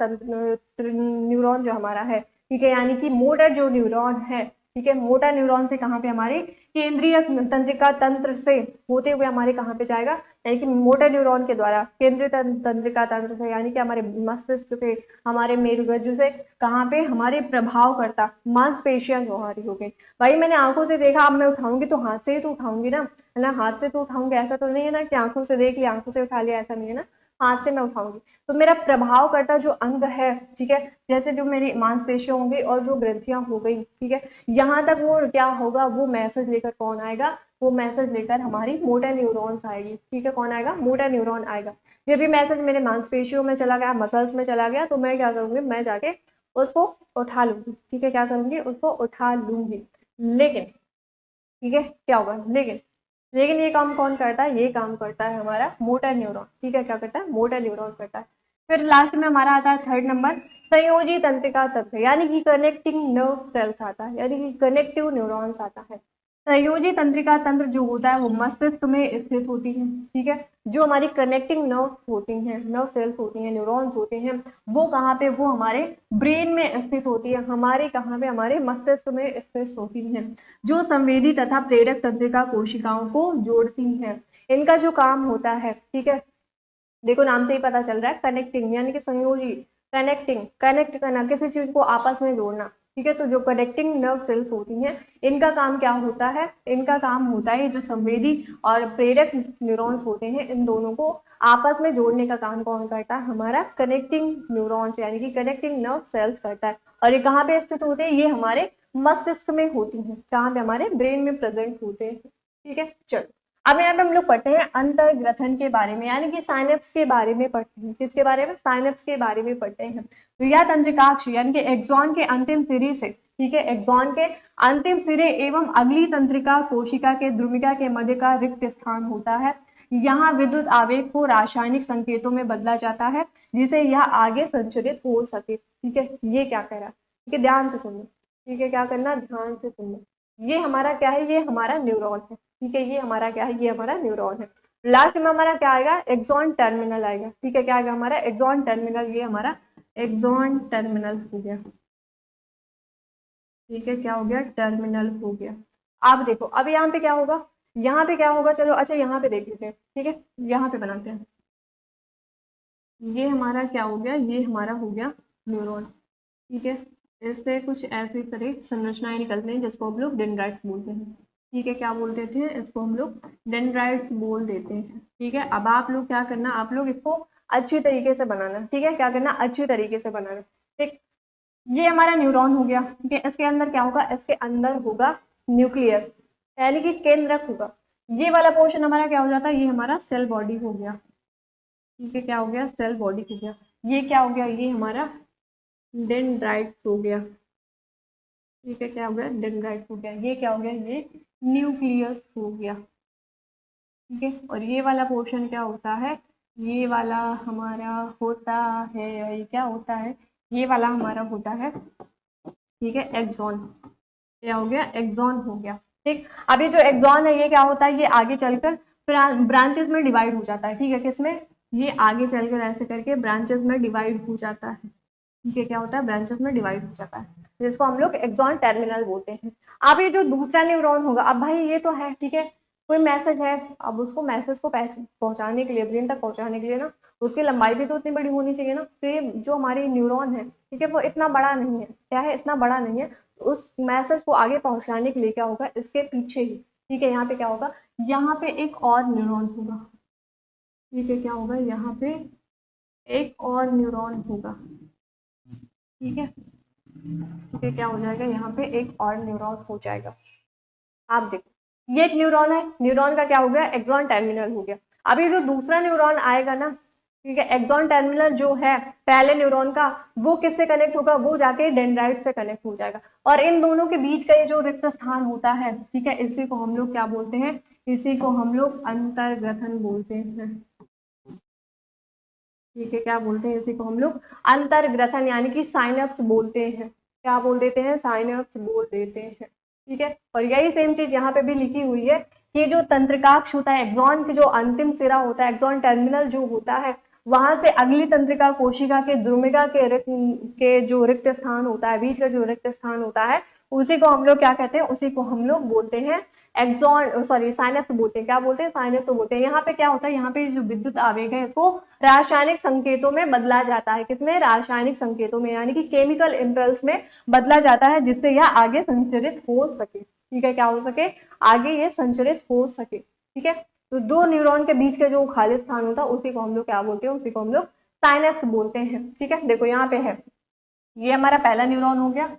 न्यूरॉन जो हमारा है, ठीक है, यानी कि मोटर जो न्यूरॉन है, ठीक है, मोटर न्यूरॉन से कहाँ पे, हमारे केंद्रीय तंत्रिका तंत्र से होते हुए हमारे कहाँ पे जाएगा, यानी कि मोटर न्यूरॉन के द्वारा केंद्रीय तंत्रिका तंत्र से, यानी कि हमारे मस्तिष्क से, हमारे मेरुरज्जु से कहाँ पे, हमारे प्रभावकर्ता मांसपेशियां जो हमारी हो गई। भाई मैंने आंखों से देखा, अब मैं उठाऊंगी तो हाथ से ही तो उठाऊंगी ना, है ना, हाथ से तो उठाऊंगी, ऐसा तो नहीं है ना कि आंखों से देख लिया आंखों से उठा लिया, ऐसा नहीं है ना, हाथ से मैं उठाऊंगी। तो मेरा प्रभावकर्ता जो अंग है, ठीक है, जैसे जो मेरी मांसपेशियां हो गई और जो ग्रंथियां हो गई, ठीक है, यहाँ तक वो क्या होगा, वो मैसेज लेकर कौन आएगा, वो मैसेज लेकर हमारी मोटर न्यूरॉन्स आएगी, ठीक है, कौन आएगा, मोटर न्यूरॉन आएगा। जब भी मैसेज मेरे मांसपेशियों में चला गया, मसल्स में चला गया, तो मैं क्या करूंगी, मैं जाके उसको उठा लूंगी, ठीक है, क्या करूंगी, उसको उठा लूंगी। लेकिन ठीक है, क्या होगा, लेकिन लेकिन ये काम कौन करता है, ये काम करता है हमारा मोटर न्यूरॉन, ठीक है, क्या करता है, मोटर न्यूरॉन करता है। फिर लास्ट में हमारा आता है थर्ड नंबर, संयोजी तंत्रिका तंत्र यानी कि कनेक्टिंग नर्व सेल्स आता है, यानी कि कनेक्टिव न्यूरॉन्स आता है। संयोजी तंत्रिका तंत्र जो होता है वो मस्तिष्क में स्थित होती है, ठीक है, जो हमारी कनेक्टिंग नर्व होती हैं, नर्व सेल्स होती हैं, न्यूरॉन्स होते हैं, वो कहाँ पे, वो हमारे ब्रेन में स्थित होती है, हमारे कहाँ पे, हमारे मस्तिष्क में स्थित होती हैं, जो संवेदी तथा प्रेरक तंत्रिका कोशिकाओं को जोड़ती हैं। इनका जो काम होता है, ठीक है, देखो नाम से ही पता चल रहा है, कनेक्टिंग यानी कि संयोजी, कनेक्टिंग, कनेक्ट करना, किसी चीज को आपस में जोड़ना, ठीक है। तो जो कनेक्टिंग नर्व सेल्स होती हैं, इनका काम क्या होता है, इनका काम होता है जो संवेदी और प्रेरक न्यूरॉन्स होते हैं, इन दोनों को आपस में जोड़ने का काम कौन करता है, हमारा कनेक्टिंग न्यूरॉन्स यानी कि कनेक्टिंग नर्व सेल्स करता है। और ये कहाँ पे स्थित होते हैं, ये हमारे मस्तिष्क में होती हैं, कहाँ पे, हमारे ब्रेन में प्रेजेंट होते हैं। ठीक है, चलो अब यहाँ पे हम लोग पढ़ते हैं अंतर्ग्रथन के बारे में, यानी कि साइनेप्स के बारे में पढ़ते हैं। किसके बारे में, साइनेप्स के बारे में पढ़ते हैं। तो यह तंत्रिकाक्ष यानी कि एक्सॉन के अंतिम सिरे से, ठीक है, एक्सॉन के अंतिम सिरे एवं अगली तंत्रिका कोशिका के द्रुमिका के मध्य का रिक्त स्थान होता है। यहाँ विद्युत आवेग को रासायनिक संकेतों में बदला जाता है जिसे यह आगे संचरित हो सके। ठीक है, ये क्या कह रहा है, ठीक है, ध्यान से सुनना। ठीक है, क्या करना, ध्यान से सुनना। ये हमारा क्या है, ये हमारा न्यूरॉन है। ठीक है, ये हमारा क्या है, ये हमारा न्यूरॉन है। लास्ट में हमारा क्या आएगा, एक्सॉन टर्मिनल आएगा। ठीक है, क्या आएगा हमारा, एक्सॉन टर्मिनल, ये हमारा एक्सॉन टर्मिनल हो गया। ठीक है, क्या हो गया, टर्मिनल हो गया। अब देखो, अब यहाँ पे क्या होगा, यहाँ पे क्या होगा, चलो अच्छा यहाँ पे देख लेते हैं। ठीक है, यहाँ पे बनाते हैं। ये हमारा क्या हो गया, ये हमारा हो गया न्यूरॉन। ठीक है, इससे कुछ ऐसी तरह संरचनाएं निकलते हैं जिसको हम लोग डेंड्राइट्स बोलते हैं। ठीक है, क्या बोलते थे, इसको हम लोग डेंड्राइट्स बोल देते हैं। ठीक है, अब आप लोग क्या करना, आप लोग इसको अच्छी तरीके से बनाना। ठीक है, क्या करना, अच्छी तरीके से बनाना। ठीक, ये हमारा न्यूरॉन हो गया। ठीक है, इसके अंदर क्या होगा, इसके अंदर होगा न्यूक्लियस यानी कि केंद्रक होगा। ये वाला पोर्शन हमारा क्या हो जाता है, ये हमारा सेल बॉडी हो गया। ठीक है, क्या हो गया, सेल बॉडी हो गया। ये क्या हो गया, ये हमारा डेंड्राइट्स हो गया। ठीक है, क्या हो गया, डेंड्राइट्स हो गया। ये क्या हो गया, ये न्यूक्लियस हो गया। ठीक है, और ये वाला पोर्शन क्या होता है, ये वाला हमारा होता है, ये क्या होता है, ये वाला हमारा होता है, ठीक है, एक्सॉन। क्या हो गया, एक्सॉन हो गया। ठीक, अभी जो एक्सॉन है ये क्या होता है, ये आगे चलकर ब्रांचेस में डिवाइड हो जाता है। ठीक है, किसमें, ये आगे चलकर ऐसे करके ब्रांचेस में डिवाइड हो जाता है। ठीक है, क्या होता है, ब्रांचेस में डिवाइड हो जाता है, जिसको हम लोग एक्सॉन टर्मिनल बोलते हैं। अब ये जो दूसरा न्यूरॉन होगा, अब भाई ये तो है, ठीक है, कोई मैसेज है, अब उसको मैसेज को पहुंचाने के लिए, ब्रेन तक पहुंचाने के लिए ना, उसकी लंबाई भी तो उतनी बड़ी होनी चाहिए ना। तो ये जो हमारी न्यूरॉन है, ठीक है, वो इतना बड़ा नहीं है, क्या है, इतना बड़ा नहीं है। उस मैसेज को आगे पहुंचाने के लिए क्या होगा, इसके पीछे ही, ठीक है, यहाँ पे क्या होगा, यहाँ पे एक और न्यूरॉन होगा। ठीक है, क्या होगा, यहाँ पे एक और न्यूरॉन होगा। ठीक है, ठीक है, क्या हो जाएगा, यहाँ पे एक और न्यूरॉन हो जाएगा। आप देखो, ये एक न्यूरॉन है, न्यूरॉन का क्या हो गया, एक्सॉन टर्मिनल हो गया। अब ये जो दूसरा न्यूरॉन आएगा ना, ठीक है, एक्सॉन टर्मिनल जो है पहले न्यूरॉन का, वो किससे कनेक्ट होगा, वो जाके डेंड्राइट से कनेक्ट हो जाएगा। और इन दोनों के बीच का ये जो रिक्त स्थान होता है, ठीक है, इसी को हम लोग क्या बोलते हैं, इसी को हम लोग अंतर्ग्रथन बोलते हैं। ठीक है, क्या बोलते हैं, इसी को हम लोग अंतर्ग्रथन यानी कि साइनप्स बोलते हैं। क्या बोल देते हैं, साइनप्स बोल देते हैं। ठीक है, और यही सेम चीज यहाँ पे भी लिखी हुई है कि जो तंत्रिकाक्ष होता है, एक्सॉन की जो अंतिम सिरा होता है, एक्सॉन टर्मिनल जो होता है, वहां से अगली तंत्रिका कोशिका के द्रुमिका के जो रिक्त स्थान होता है, बीच का जो रिक्त स्थान होता है, उसी को हम लोग क्या कहते हैं, उसी को हम लोग बोलते हैं एक्सॉन, सॉरी साइनेप्स बोलते हैं। क्या बोलते हैं, साइनेप्स बोलते हैं। यहाँ पे क्या होता है, यहाँ पे जो विद्युत आवेग है इसको रासायनिक संकेतों में बदला जाता है। किसमें, रासायनिक संकेतों में, यानी कि केमिकल इम्पल्स में बदला जाता है, जिससे यह आगे संचरित हो सके। ठीक है, क्या हो सके, आगे ये संचरित हो सके। ठीक है, तो दो न्यूरॉन के बीच का जो खाली स्थान होता है, उसी को हम लोग क्या बोलते हैं, उसी को हम लोग साइनेप्स बोलते हैं। ठीक है, देखो यहाँ पे है, ये हमारा पहला न्यूरॉन हो गया।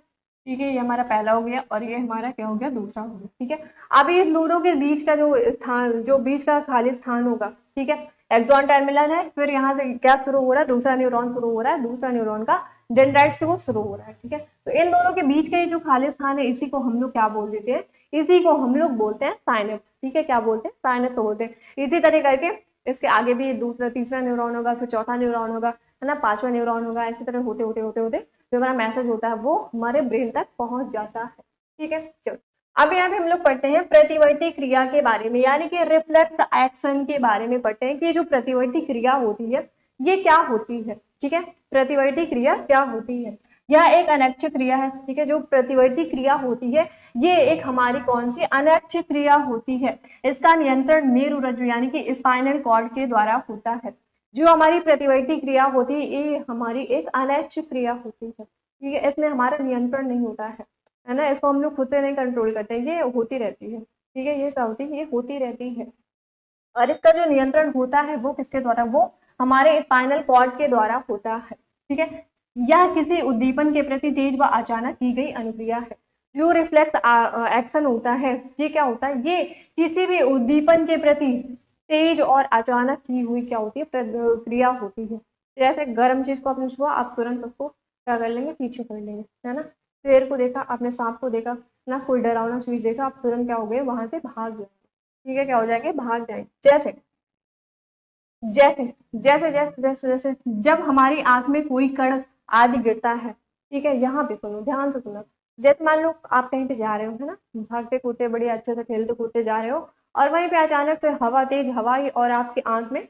ठीक है, ये हमारा पहला हो गया, और ये हमारा क्या हो गया, दूसरा हो गया। ठीक है, अब इन दोनों के बीच का जो स्थान, जो बीच का खाली स्थान होगा, ठीक है, एक्सॉन टर्मिनल है, फिर यहाँ से क्या शुरू हो रहा है, दूसरा न्यूरॉन शुरू हो रहा है, दूसरा न्यूरॉन का डेंड्राइट से वो शुरू हो रहा है। ठीक है, तो इन दोनों के बीच का ये जो खाली स्थान है, इसी को हम लोग क्या बोल देते हैं, इसी को हम लोग बोलते हैं साइनेप्स। ठीक है, क्या बोलते हैं, साइनेप्स बोलते हैं। इसी तरह करके इसके आगे भी दूसरा तीसरा न्यूरॉन होगा, फिर चौथा न्यूरॉन होगा, है ना, पांचवा न्यूरॉन होगा, इसी तरह होते होते होते होते जो हमारा मैसेज होता है वो हमारे ब्रेन तक पहुंच जाता है। ठीक है, चलो अब यहाँ पे हम लोग पढ़ते हैं प्रतिवर्ती क्रिया के बारे में, यानी कि रिफ्लेक्स एक्शन के बारे में पढ़ते हैं कि जो प्रतिवर्ती क्रिया होती है ये क्या होती है। ठीक है, प्रतिवर्ती क्रिया क्या होती है, यह एक अनैच्छिक क्रिया है। ठीक है, जो प्रतिवर्ती क्रिया होती है ये एक हमारी कौन सी अनैच्छिक क्रिया होती है। इसका नियंत्रण मेरुरज्जु यानी कि स्पाइनल कॉर्ड के द्वारा होता है। जो हमारी प्रतिवर्ती क्रिया होती है ये हमारी एक अनैच्छिक क्रिया होती है। ठीक है, इसमें हमारा नियंत्रण नहीं होता है ना, इसको हम लोग खुद से नहीं कंट्रोल करते, ये होती रहती है। ठीक है, ये क्या होती है, ये होती रहती है। और इसका जो नियंत्रण होता है वो किसके द्वारा, वो हमारे स्पाइनल कॉर्ड के द्वारा होता है। ठीक है, यह किसी उद्दीपन के प्रति तेज व अचानक की गई अनुक्रिया है। जो रिफ्लेक्स एक्शन होता है, ये क्या होता है, ये किसी भी उद्दीपन के प्रति तेज और अचानक की हुई क्या होती है, क्रिया होती है। जैसे गर्म चीज को आपने छुआ, आप तुरंत उसको क्या कर लेंगे, पीछे कर लेंगे, है ना। शेर को देखा आपने, सांप को देखा ना, कोई डरावना चीज देखा, आप तुरंत क्या हो गए, वहां से भाग गए। ठीक है, क्या हो जाएंगे, भाग जाएंगे। जैसे जैसे जैसे जैसे जैसे जैसे जब हमारी आंख में कोई कण आदि गिरता है, ठीक है, यहाँ पे सुनो, ध्यान से सुनो। जैसे मान लो आप कहीं पे जा रहे हो, है ना, भागते कूदते बड़े अच्छे से खेलते कूदते जा रहे हो, और वहीं पे अचानक से हवा, तेज हवा आई और आपकी आंख में,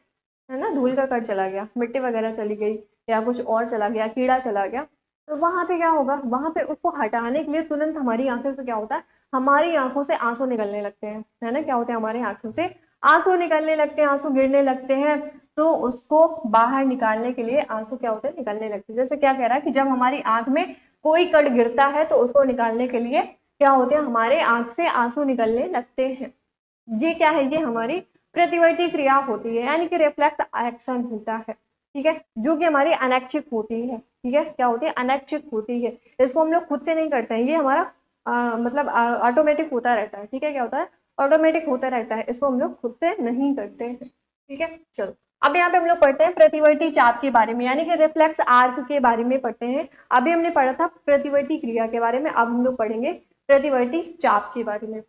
है ना, धूल का कण चला गया, मिट्टी वगैरह चली गई, या कुछ और चला गया, कीड़ा चला गया, तो वहां पे क्या होगा, वहां पे उसको हटाने के लिए तुरंत हमारी आंखों से क्या होता है, हमारी आंखों से आंसू निकलने लगते हैं, है ना, क्या होते हैं, हमारी आंखों से आंसू निकलने लगते हैं, आंसू गिरने लगते हैं। तो उसको बाहर निकालने के लिए आंसू क्या होते हैं, निकलने लगते हैं। जैसे क्या कह रहा है कि जब हमारी आंख में कोई कण गिरता है तो उसको निकालने के लिए क्या होते हैं, हमारे आंख से आंसू निकलने लगते हैं। ये क्या है, ये हमारी प्रतिवर्ती क्रिया होती है, यानी कि रिफ्लेक्स एक्शन होता है। ठीक है, जो कि हमारी अनैच्छिक होती है। ठीक है, क्या होती है, अनैच्छिक होती है। इसको हम लोग खुद से नहीं करते हैं, ये हमारा मतलब ऑटोमेटिक होता रहता है। ठीक है, क्या होता है, ऑटोमेटिक होता रहता है, इसको हम लोग खुद से नहीं करते हैं। ठीक है, चलो अब यहाँ पे हम लोग पढ़ते हैं प्रतिवर्ती चाप के बारे में, यानी कि रिफ्लेक्स आर्क के बारे में पढ़ते हैं। अभी हमने पढ़ा था प्रतिवर्ती क्रिया के बारे में, अब हम लोग पढ़ेंगे प्रतिवर्ती चाप के बारे में।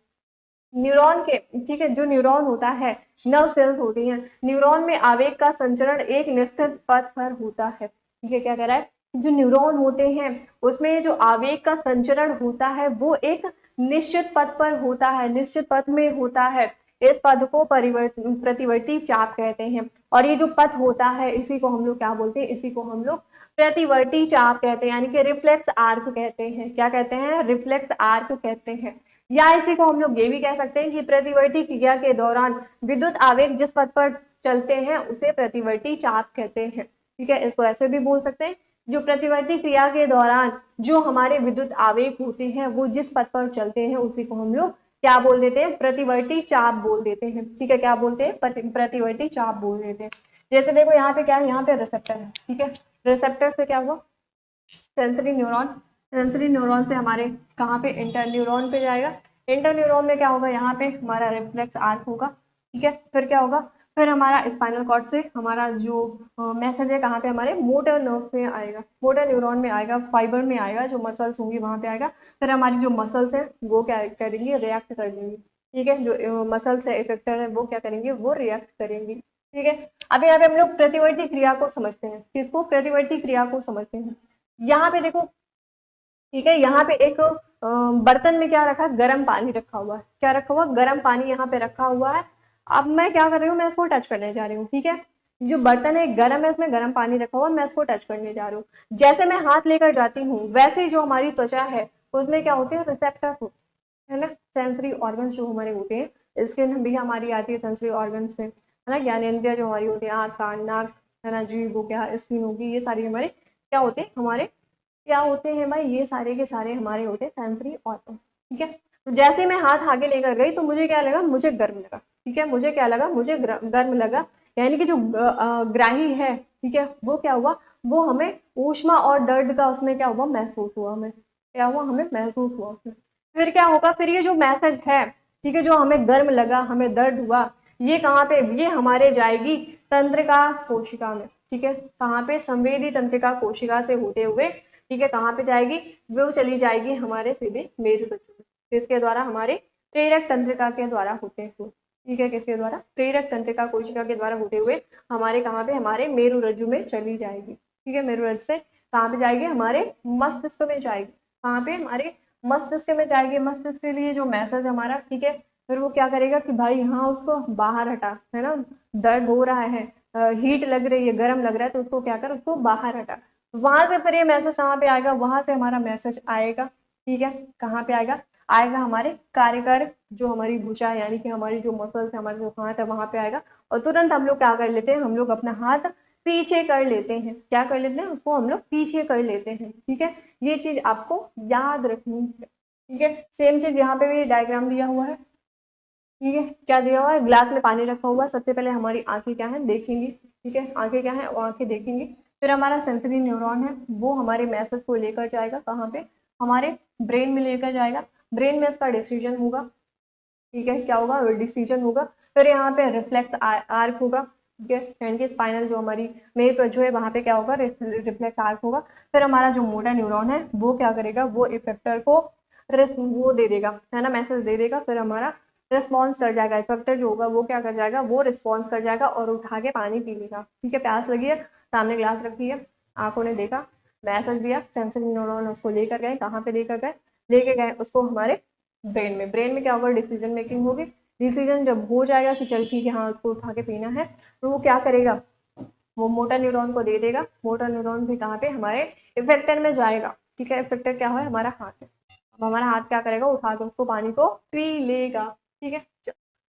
न्यूरॉन के, ठीक है, जो न्यूरॉन होता है, नर्व सेल्स होती हैं, न्यूरॉन में आवेग का संचरण एक निश्चित पथ पर होता है। ठीक है, क्या कह रहा है, जो न्यूरॉन होते हैं उसमें जो आवेग का संचरण होता है वो एक निश्चित पथ पर होता है, निश्चित पथ में होता है। इस पद को प्रतिवर्ती चाप कहते हैं। और ये जो पथ होता है इसी को हम लोग क्या बोलते हैं, इसी को हम लोग प्रतिवर्ती चाप कहते हैं, यानी कि रिफ्लेक्स आर्क कहते हैं। क्या कहते हैं, रिफ्लेक्स आर्क कहते हैं। या इसी को हम लोग ये भी कह सकते हैं कि प्रतिवर्ती क्रिया के दौरान विद्युत आवेग जिस पथ पर चलते हैं उसे प्रतिवर्ती चाप कहते हैं। ठीक है, इसको ऐसे भी बोल सकते हैं, जो प्रतिवर्ती क्रिया के दौरान जो हमारे विद्युत आवेग होते हैं वो जिस पथ पर चलते हैं उसी को हम लोग क्या बोल देते हैं, प्रतिवर्ती चाप बोल देते हैं। ठीक है, क्या बोलते हैं, प्रतिवर्ती चाप बोल देते हैं। जैसे देखो यहाँ पे क्या है, यहाँ पे रिसेप्टर है। ठीक है, रिसेप्टर से क्या हुआ, सेंसरी न्यूरॉन, सेंसरी न्यूरॉन से हमारे कहाँ पे, इंटर न्यूरॉन पे जाएगा। इंटर न्यूरॉन में क्या होगा, यहाँ पे हमारा रिफ्लेक्स आर्क होगा। ठीक है, फिर क्या होगा, फिर हमारा स्पाइनल कॉर्ड से हमारा जो मैसेज है कहाँ पे, हमारे मोटर नर्व में आएगा, मोटर न्यूरॉन में आएगा, फाइबर में आएगा, जो मसल्स होंगी वहां पे आएगा। फिर हमारी जो मसल्स है वो क्या करेंगी, रिएक्ट कर देंगी। ठीक है, जो मसल्स है, इफेक्टर है, वो क्या करेंगे, वो रिएक्ट करेंगी। ठीक है, अब यहाँ पे हम लोग प्रतिवर्ती क्रिया को समझते हैं, किसको, प्रतिवर्ती क्रिया को समझते हैं। यहाँ पे देखो, ठीक है, यहाँ पे एक बर्तन में क्या रखा है, गर्म पानी रखा हुआ है। क्या रखा हुआ, गर्म पानी यहाँ पे रखा हुआ है। अब मैं क्या कर रही हूँ, मैं इसको टच करने जा रही हूँ। ठीक है, जो बर्तन है गर्म है, उसमें गर्म पानी रखा हुआ है, मैं इसको टच करने जा रही हूँ। जैसे मैं हाथ लेकर जाती हूँ वैसे ही जो हमारी त्वचा है उसमें क्या होते हैं, रिसेप्टर्स होते हैं, है ना, सेंसरी ऑर्गन्स जो हमारे होते हैं। स्किन भी हमारी आती है सेंसरी ऑर्गन से, है ना, ज्ञानेंद्रिय जो हमारी होती है, आँख कान नाक, है ना, जीभ हो गया, स्किन होगी, ये सारी हमारे क्या होते हैं, हमारे क्या होते हैं भाई, ये सारे के सारे हमारे होते हैं सेंसरी ऑर्गन। ठीक है, तो जैसे मैं हाथ आगे लेकर गई तो मुझे क्या लगा, मुझे गर्म लगा। ठीक है, मुझे क्या लगा, मुझे गर्म लगा, यानी कि जो ग्राही है, ठीक है, वो क्या हुआ, वो हमें ऊष्मा और दर्द का उसमें क्या हुआ, महसूस हुआ, हमें क्या हुआ, हमें महसूस हुआ उसमें। फिर क्या होगा, फिर ये जो मैसेज है, ठीक है, जो हमें गर्म लगा, हमें दर्द हुआ, ये कहाँ पे, ये हमारे जाएगी तंत्रिका कोशिका में। ठीक है, कहाँ पे, संवेदी तंत्रिका कोशिका से होते हुए, ठीक है, कहाँ पे जाएगी, वो चली जाएगी हमारे सीधे मेरुरज्जु में, किसके द्वारा, हमारे प्रेरक तंत्रिका के द्वारा होते हुए। ठीक है, किसके द्वारा, प्रेरक तंत्रिका कोशिका के द्वारा होते हुए हमारे कहाँ पे, हमारे मेरुरज्जु में चली जाएगी। ठीक है, मेरुरज्जु से कहाँ पे जाएगी, हमारे मस्तिष्क में जाएगी। कहाँ पे, हमारे मस्तिष्क में जाएगी। मस्तिष्क के लिए जो मैसेज हमारा, ठीक है, फिर वो क्या करेगा कि भाई हाँ उसको बाहर हटा, है ना, दर्द हो रहा है, हीट लग रही है, गर्म लग रहा है, तो उसको क्या कर, उसको बाहर हटा। वहां से फिर ये मैसेज कहाँ पे आएगा, वहां से हमारा मैसेज आएगा। ठीक है, कहाँ पे आएगा, आएगा हमारे कार्यकर, जो हमारी भुजा यानी कि हमारी जो मसल्स है, हमारे जो हाथ है वहां पे आएगा। और तुरंत हम लोग क्या कर लेते हैं, हम लोग अपना हाथ पीछे कर लेते हैं। क्या कर लेते हैं? उसको हम लोग पीछे कर लेते हैं। ठीक है, ये चीज आपको याद रखनी है। ठीक है, सेम चीज यहाँ पे भी डायग्राम दिया हुआ है। ठीक है, क्या दिया हुआ है? ग्लास में पानी रखा हुआ है। सबसे पहले हमारी आंखें क्या है? देखेंगी। ठीक है, आंखें क्या है? वो आंखें देखेंगी। फिर हमारा सेंसरी न्यूरॉन है, वो हमारे मैसेज को लेकर जाएगा कहाँ पे? हमारे ब्रेन में लेकर जाएगा। ब्रेन में इसका डिसीजन होगा। ठीक है, क्या होगा? डिसीजन होगा। फिर यहाँ पे रिफ्लेक्स आर्क होगा। ठीक है, हैंड की स्पाइनल जो हमारी मेन जो है वहां पे क्या होगा? रिफ्लेक्स आर्क होगा। फिर हमारा जो मोटा न्यूरॉन है वो क्या करेगा? वो इफेक्टर को वो दे देगा, है ना, मैसेज दे देगा। फिर हमारा रिस्पॉन्स कर जाएगा। इफेक्टर जो होगा वो क्या कर जाएगा? वो रिस्पॉन्स कर जाएगा और उठा के पानी पी लेगा। ठीक है, प्यास लगी है, सामने ग्लास रखी है, आंखों ने देखा, मैसेज दिया, सेंसरी न्यूरॉन उसको लेकर गए। कहाँ पे लेकर गए? लेके गए उसको हमारे ब्रेन में। ब्रेन में क्या होगा? डिसीजन मेकिंग होगी। डिसीजन जब हो जाएगा कि चल ठीक है, हाँ उसको उठा के पीना है, तो वो क्या करेगा? वो मोटर न्यूरॉन को दे देगा। मोटर न्यूरॉन भी कहाँ पे? हमारे इफेक्टर में जाएगा। ठीक है, इफेक्टर क्या है? हमारा हाथ है। अब हमारा हाथ क्या करेगा? उठा के उसको पानी को पी लेगा। ठीक है,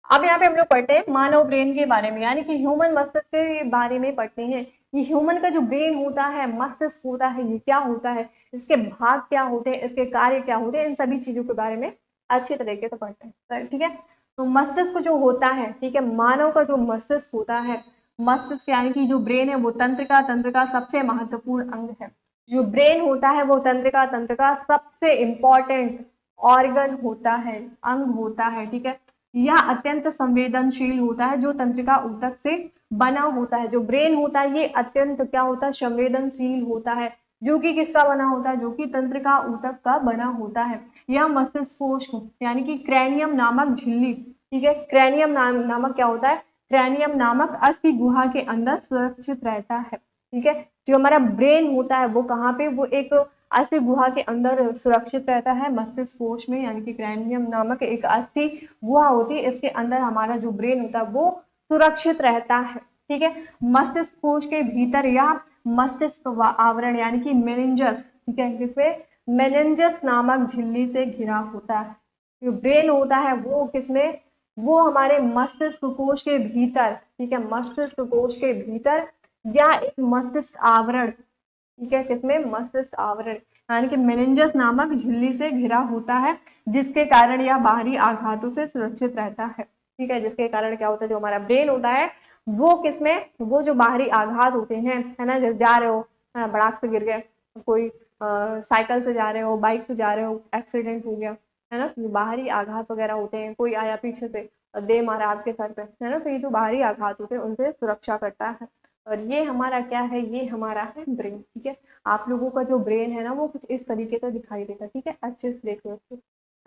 अब यहाँ पे हम लोग पढ़ते हैं मानव ब्रेन के बारे में, यानी कि ह्यूमन मस्तिष्क के बारे में पढ़ते हैं। ये ह्यूमन का जो ब्रेन होता है, मस्तिष्क होता है, ये क्या होता है, इसके भाग क्या होते हैं, इसके कार्य क्या होते हैं, इन सभी चीजों के बारे में अच्छी तरीके से पढ़ते हैं। ठीक है, तो मस्तिष्क जो होता है, ठीक है, मानव का जो मस्तिष्क होता है, मस्तिष्क यानी कि जो ब्रेन है वो तंत्र का सबसे महत्वपूर्ण अंग है। जो ब्रेन होता है वो तंत्र का सबसे इंपॉर्टेंट ऑर्गन होता है, अंग होता है। ठीक है, यह अत्यंत संवेदनशील होता है, जो तंत्रिका ऊतक से बना होता है। जो ब्रेन होता है ये अत्यंत क्या होता है? संवेदनशील होता है, जो कि किसका बना होता है? जो कि तंत्रिका ऊतक का बना होता है। यह मस्तिष्क कोश यानी कि क्रैनियम नामक झिल्ली, ठीक है, क्रैनियम नामक क्या होता है? क्रैनियम नामक अस्थि गुहा के अंदर सुरक्षित रहता है। ठीक है, जो हमारा ब्रेन होता है वो कहाँ पे? वो एक अस्थि गुहा के अंदर सुरक्षित रहता है, मस्तिष्क कोश में, यानी कि क्रैनियम नामक एक अस्थि गुहा होती है, इसके अंदर हमारा जो ब्रेन होता है वो सुरक्षित रहता है। ठीक है, मस्तिष्क कोश के भीतर या मस्तिष्क आवरण यानी कि मेनिंजस, ठीक है, किससे? मेनिंजस नामक झिल्ली से घिरा होता है। जो ब्रेन होता है वो किसमें? वो हमारे मस्तिष्क कोश के भीतर, ठीक है, मस्तिष्क कोश के भीतर या एक मस्तिष्क आवरण, ठीक है, किसमें? मस्तिष्क आवरण यानी कि मेनिंजस नामक झिल्ली से घिरा होता है, जिसके कारण यह बाहरी आघातों से सुरक्षित रहता है। ठीक है, जिसके कारण क्या होता है? जो हमारा ब्रेन होता है वो किसमें? वो जो बाहरी आघात होते हैं, है ना, जब जा रहे हो, बड़ाक से गिर गए, कोई साइकिल से जा रहे हो, बाइक से जा रहे हो, एक्सीडेंट हो गया, है ना, तो बाहरी आघात वगैरह होते हैं, कोई आया पीछे से दे मारा आपके सर पे, है ना, तो ये जो बाहरी आघात होते हैं उनसे सुरक्षा करता है। और ये हमारा क्या है? ये हमारा है ब्रेन। ठीक है, आप लोगों का जो ब्रेन है ना वो कुछ इस तरीके से दिखाई देता है। ठीक है, अच्छे से देख लो इसको,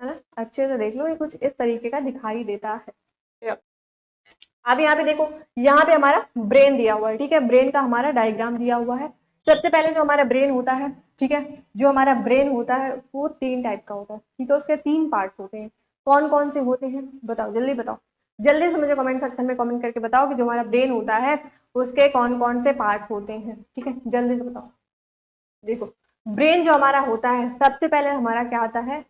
है ना, अच्छे से देख लो, ये कुछ इस तरीके का दिखाई देता है। अब यहाँ पे देखो, यहाँ पे हमारा ब्रेन दिया हुआ है। ठीक है, ब्रेन का हमारा डायग्राम दिया हुआ है। सबसे पहले जो हमारा ब्रेन होता है, ठीक है, जो हमारा ब्रेन होता है वो 3 टाइप का होता है। ठीक है, उसके 3 पार्ट होते हैं। कौन कौन से होते हैं? बताओ, जल्दी बताओ, जल्दी से मुझे कमेंट सेक्शन में कमेंट करके बताओ कि जो हमारा ब्रेन होता है उसके कौन कौन से पार्ट होते हैं। ठीक है, जल्दी से बताओ। देखो, ब्रेन जो हमारा होता है, सबसे पहले हमारा क्या आता है?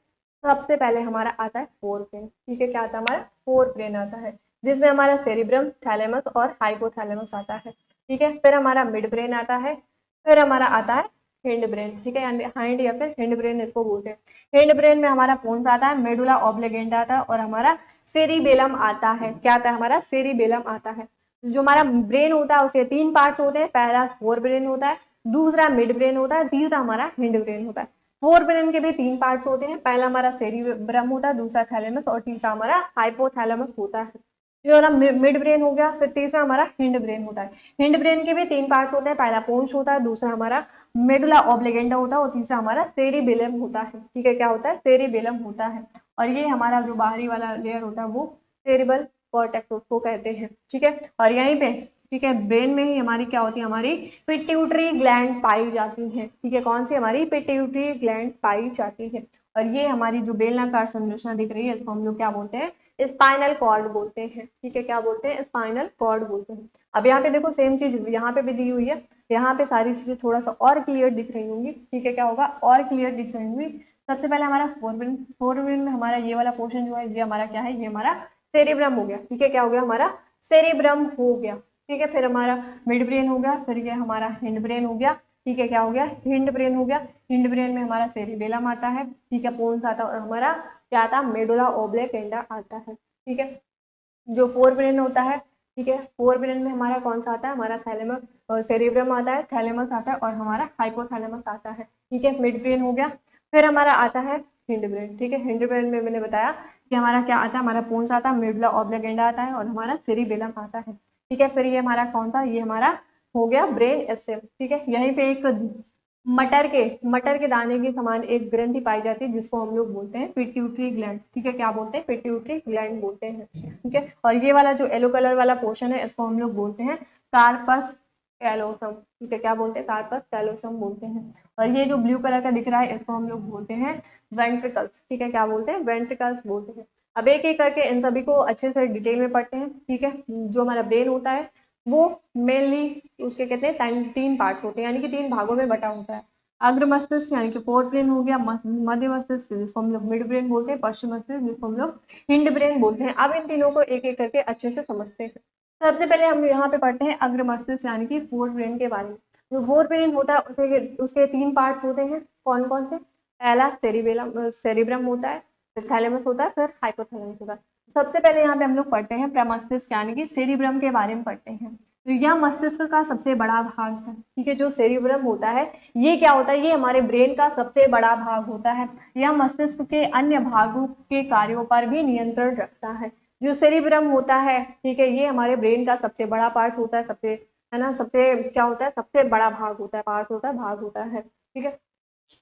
सबसे पहले हमारा आता है फोर ब्रेन। ठीक है, क्या आता है? हमारा फोर ब्रेन आता है, जिसमें हमारा सेरिब्रम, थैलेमस और हाइपोथैलेमस आता है। ठीक है, फिर हमारा मिड ब्रेन आता है, फिर हमारा आता है हिंड ब्रेन। ठीक है, यानी हाइंड या फिर हिंड ब्रेन इसको बोलते हैं। हिंड ब्रेन में हमारा पोन्स आता है, मेडुला ऑब्लिगेंडा आता है और हमारा सेरिबेलम आता है। क्या आता है? हमारा सेरिबेलम आता है। जो हमारा ब्रेन होता है उसके 3 पार्ट्स होते हैं। पहला फोर ब्रेन होता है, दूसरा मिड ब्रेन होता है, तीसरा हमारा हिंड ब्रेन होता है। फोर ब्रेन के भी 3 पार्ट्स होते हैं। पहला हमारा सेरिब्रम होता है, दूसरा थैलेमस और तीसरा हमारा हाइपोथैलेमस होता है। जो हमारा मिड ब्रेन हो गया, फिर तीसरा हमारा हिंड ब्रेन होता है। हिंड ब्रेन के भी 3 पार्ट्स होते हैं। पहला पोन्स होता है, दूसरा हमारा मेडुला ऑब्लिगेंडा होता है और तीसरा हमारा सेरिबेलम होता है। ठीक है, क्या होता है? सेरिबेलम होता है। और ये हमारा जो बाहरी वाला लेयर होता है वो सेरिबल कॉर्टेक्स उसको कहते हैं। ठीक है, और यहीं पे, ठीक है, ब्रेन में ही हमारी क्या होती है? हमारी पिट्यूटरी ग्लैंड पाई जाती है। ठीक है, कौन सी? हमारी पिट्यूटरी ग्लैंड पाई जाती है। और ये हमारी जो बेलनाकार संरचना दिख रही है इसको हम लोग क्या बोलते हैं? स्पाइनल कॉर्ड बोलते हैं। ठीक है, क्या बोलते हैं? स्पाइनल कॉर्ड बोलते हैं। अब यहाँ पे देखो, सेम चीज यहाँ पे भी दी हुई है। यहाँ पे सारी चीजें थोड़ा सा और क्लियर दिख रही होंगी। ठीक है, क्या होगा? और क्लियर दिख रही होंगी। सबसे पहले हमारा फोरब्रेन में हमारा ये वाला पोर्शन जो है ये हमारा क्या है? ये हमारा सेरिब्रम हो गया। ठीक है, क्या हो गया? हमारा सेरिब्रम हो गया। ठीक है। फिर हमारा मिड ब्रेन हो गया, फिर ये हमारा हिंड ब्रेन हो गया, ठीक है। क्या हो गया? हिंड ब्रेन हो गया। हिंड ब्रेन में हमारा सेरिबेलम आता है, ठीक है, पोन्स आता है, और हमारा क्या आता है? मेडुला ओब्लिंगुएटा आता है, ठीक है। जो फोर ब्रेन होता है, ठीक है, फोर ब्रेन में हमारा कौन सा आता है? हमारा थैलेमस सेरिब्रम आता है, थैलेमस आता है, और हमारा हाइपोथैलेमस आता है, ठीक है। मिड ब्रेन हो गया। फिर हमारा आता है हिंड ब्रेन, ठीक है। हिंड ब्रेन में मैंने बताया कि हमारा क्या आता है? हमारा पोन्स आता है, मेडुला ओब्लिंगुएटा आता है, और हमारा सेरिबेलम आता है, ठीक है। फिर ये हमारा कौन सा? ये हमारा हो गया ब्रेन स्टेम, ठीक है। यहीं पे एक मटर के दाने के समान एक ग्रंथि पाई जाती है जिसको हम लोग बोलते हैं पिट्यूटरी ग्लैंड, ठीक है। क्या बोलते हैं? पिट्यूटरी ग्लैंड बोलते हैं, ठीक है। और ये वाला जो येलो कलर वाला पोर्शन है इसको हम लोग बोलते हैं कार्पस कैलोसम, ठीक है। क्या बोलते हैं? कार्पस कैलोसम बोलते हैं। और ये जो ब्लू कलर का दिख रहा है इसको हम लोग बोलते हैं वेंट्रिकल्स, ठीक है। क्या बोलते हैं? वेंट्रिकल्स बोलते हैं। अब एक एक करके इन सभी को अच्छे से डिटेल में पढ़ते हैं, ठीक है। जो हमारा ब्रेन होता है वो मेनली उसके कहते हैं तीन पार्ट होते हैं, यानी कि तीन भागों में बटा होता है। अग्र मस्तिष्क यानी कि फोर्थ ब्रेन हो गया, मध्य मस्तिष्क जिसको हम लोग मिड ब्रेन बोलते हैं, पश्चिम मस्तिष्क जिसको हम लोग हिंड ब्रेन बोलते हैं। अब इन तीनों को एक एक करके अच्छे से समझते हैं। सबसे पहले हम यहाँ पे पढ़ते हैं अग्र मस्तिष्क यानी कि फोर्थ ब्रेन के बारे में। जो फोर्थ ब्रेन होता है उसके तीन पार्ट होते हैं। कौन कौन से? पहला सेरिब्रम होता है, फिर थैलेमस होता है, फिर हाइपोथैलेमस होता है। सबसे पहले यहाँ पे हम लोग पढ़ते हैं प्रमस्तिष्क यानी कि सेरिब्रम के बारे में पढ़ते हैं। तो यह मस्तिष्क का सबसे बड़ा भाग है, ठीक है। जो सेरिब्रम होता है ये क्या होता है? ये हमारे ब्रेन का सबसे बड़ा भाग होता है। यह मस्तिष्क के अन्य भागों के कार्यों पर भी नियंत्रण रखता है। जो सेरिब्रम होता है, ठीक है, ये हमारे ब्रेन का सबसे बड़ा पार्ट होता है, सबसे, है ना, सबसे क्या होता है? सबसे बड़ा भाग होता है, पार्ट होता है, भाग होता है, ठीक है।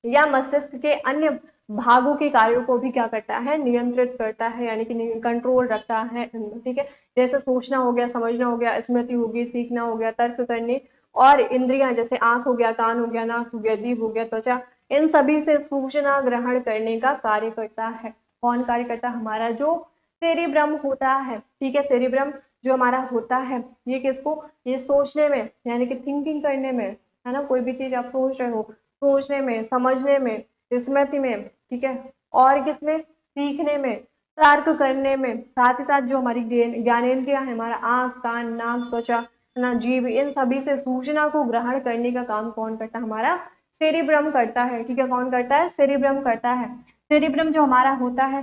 या मस्तिष्क के अन्य भागों के कार्यों को भी क्या करता है? नियंत्रित करता है, यानी कि कंट्रोल रखता है, ठीक है। जैसे सोचना हो गया, समझना हो गया, स्मृति होगी, सीखना हो गया, तर्क करने, और इंद्रियां जैसे आंख हो गया, कान हो गया, नाक हो गया, जीभ हो गया, त्वचा, इन सभी से सूचना ग्रहण करने का कार्य करता है। कौन कार्य करता है? हमारा जो सेरिब्रम होता है, ठीक है। सेरिब्रम जो हमारा होता है ये किसको? ये सोचने में, यानी कि थिंकिंग करने में, है ना, कोई भी चीज आप सोच रहे हो, सोचने में, समझने में, स्मृति में, ठीक है, और किसमें? सीखने में, तर्क करने में, साथ ही साथ जो हमारी ज्ञानेंद्रियां है, हमारा आंख, कान, नाक, त्वचा, है ना, जीभ, इन सभी से सूचना को ग्रहण करने का काम कौन करता है? हमारा सेरिब्रम करता है, ठीक है। कौन करता है? सेरिब्रम करता है। सेरिब्रम जो हमारा होता है,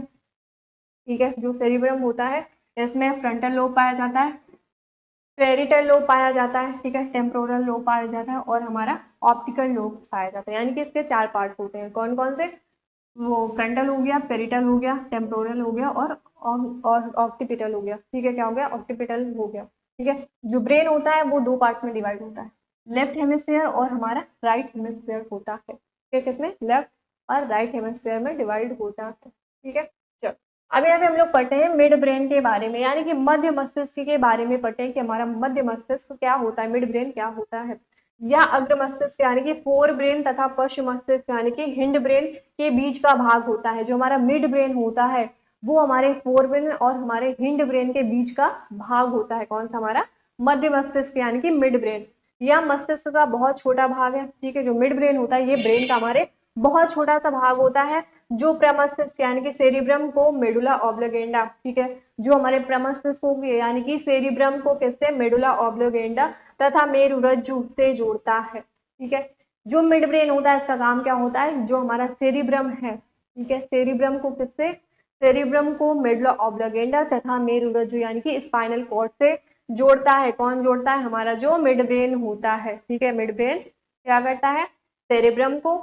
ठीक है, जो सेरिब्रम होता है इसमें फ्रंटल लोब पाया जाता है, पेरिटल लोब पाया जाता है, ठीक है, टेम्पोरल लोब पाया जाता है, और हमारा ऑप्टिकल लोब पाया जाता है। यानी कि इसके चार पार्ट होते हैं। कौन कौन से? वो फ्रंटल हो गया, पेरिटल हो गया, टेम्पोरल हो गया, और ऑक्टिपिटल हो गया, ठीक है। क्या हो गया? ऑक्टिपिटल हो गया, ठीक है। जो ब्रेन होता है वो दो पार्ट में डिवाइड होता है, लेफ्ट हेमिस्फीयर और हमारा राइट हेमिस्फीयर होता है, ठीक है। किसमें? लेफ्ट और राइट हेमिस्फीयर में डिवाइड होता है, ठीक है। चलो अब यहाँ पे हम लोग पढ़ते हैं मिड ब्रेन के बारे में, यानी कि मध्य मस्तिष्क के बारे में पढ़ते हैं कि हमारा मध्य मस्तिष्क क्या होता है, मिड ब्रेन क्या होता है। या अग्र मस्तिष्क यानी कि फोर ब्रेन तथा पश्चिम मस्तिष्क यानी कि हिंड ब्रेन के बीच का भाग होता है। जो हमारा मिड ब्रेन होता है वो हमारे फोर ब्रेन और हमारे हिंड ब्रेन के बीच का भाग होता है। कौन सा? हमारा मध्य मस्तिष्क यानी कि मिड ब्रेन। यह मस्तिष्क का बहुत छोटा भाग है, ठीक है। जो मिड ब्रेन होता है ये ब्रेन का हमारे बहुत छोटा सा भाग होता है, जो प्रमस्तिष्क यानी कि सेरिब्रम को मेडुला ऑब्लिगेंडा, ठीक है, जो हमारे प्रमस्तिष्क को यानी कि सेरिब्रम को किससे? मेडुला ऑब्लिगेंडा तथा मेरुरज्जु से जोड़ता है, ठीक है। जो मिड ब्रेन होता है इसका काम क्या होता है? जो हमारा सेरिब्रम है, ठीक है, सेरिब्रम को किससे? सेरिब्रम को मेडुला ऑब्लिगेंडा तथा मेरुरज्जु यानी कि स्पाइनल कॉर्ड से जोड़ता है। कौन जोड़ता है? हमारा जो मिड ब्रेन होता है, ठीक है। मिड ब्रेन क्या करता है? सेरिब्रम को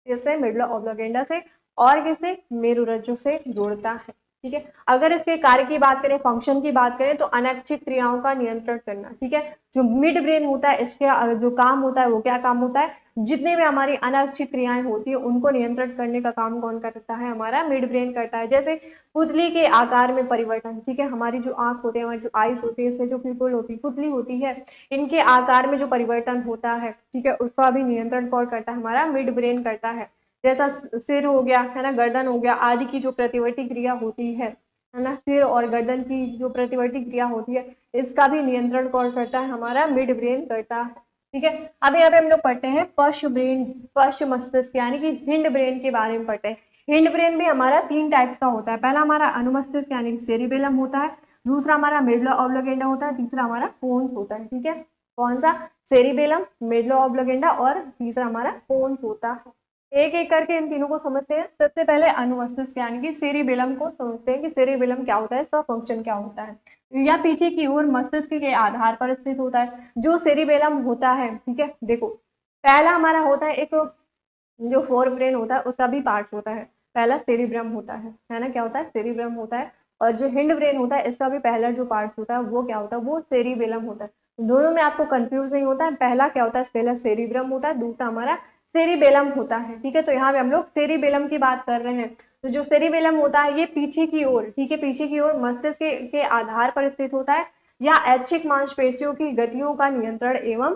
किससे? मेडुला ऑब्लिगेंडा से, और किससे? मेरुरज्जु से जोड़ता है, ठीक है। अगर इसके कार्य की बात करें, फंक्शन की बात करें, तो अनैच्छिक क्रियाओं का नियंत्रण करना, ठीक है। जो मिड ब्रेन होता है इसके जो काम होता है वो क्या काम होता है? जितने भी हमारी अनैच्छिक क्रियाएं होती है उनको नियंत्रण करने का काम कौन करता है? हमारा मिड ब्रेन करता है। जैसे पुतली के आकार में परिवर्तन, ठीक है, हमारी जो आंख होती है, हमारी जो आईज होती है, इसमें जो पिपल होती है, पुतली होती है, इनके आकार में जो परिवर्तन होता है, ठीक है, उसका भी नियंत्रण कौन करता है? हमारा मिड ब्रेन करता है। जैसा सिर हो गया, है ना, गर्दन हो गया, आदि की जो प्रतिवर्ती क्रिया होती है ना, सिर और गर्दन की जो प्रतिवर्ती क्रिया होती है इसका भी नियंत्रण कौन करता है? हमारा मिड ब्रेन करता है, ठीक है। अब यहाँ पे हम लोग पढ़ते हैं पश्च मस्तिष्क यानी कि हिंड ब्रेन के बारे में पढ़ते हैं। हिंड ब्रेन भी हमारा तीन टाइप्स का होता है। पहला हमारा अनुमस्तिष्क यानी कि सेरिबेलम होता है, दूसरा हमारा मेडुला ऑब्लिगेंडा होता है, तीसरा हमारा पोन्स होता है। ठीक है, कौन सा? सेरिबेलम, मेडुला ऑब्लिगेंडा और तीसरा हमारा पोन्स होता है। एक एक करके इन तीनों को समझते हैं। सबसे पहले अनुमस्तिष्क यानी कि सेरिबेलम को समझते हैं कि सेरिबेलम क्या होता है, इसका फंक्शन क्या होता है। या पीछे की ओर मस्तिष्क के आधार पर स्थित होता है जो सेरिबेलम होता है। ठीक है, देखो पहला हमारा होता है एक जो फोर ब्रेन होता है उसका भी पार्ट होता है। पहला सेरिब्रम होता है ना, क्या होता है? सेरिब्रम होता है। और जो हिंड ब्रेन होता है इसका भी पहला जो पार्ट होता है वो क्या होता है? वो सेरिबेलम होता है। दोनों में आपको कंफ्यूज नहीं होता है, पहला क्या होता है? पहला सेरिब्रम होता है, दूसरा हमारा सेरिबेलम होता है। ठीक है, तो यहाँ पे हम लोग सेरिबेलम की बात कर रहे हैं। तो जो सेरिबेलम होता है ये पीछे की ओर, ठीक है, पीछे की ओर मस्तिष्क के आधार पर स्थित होता है या ऐच्छिक मांसपेशियों की गतियों का नियंत्रण एवं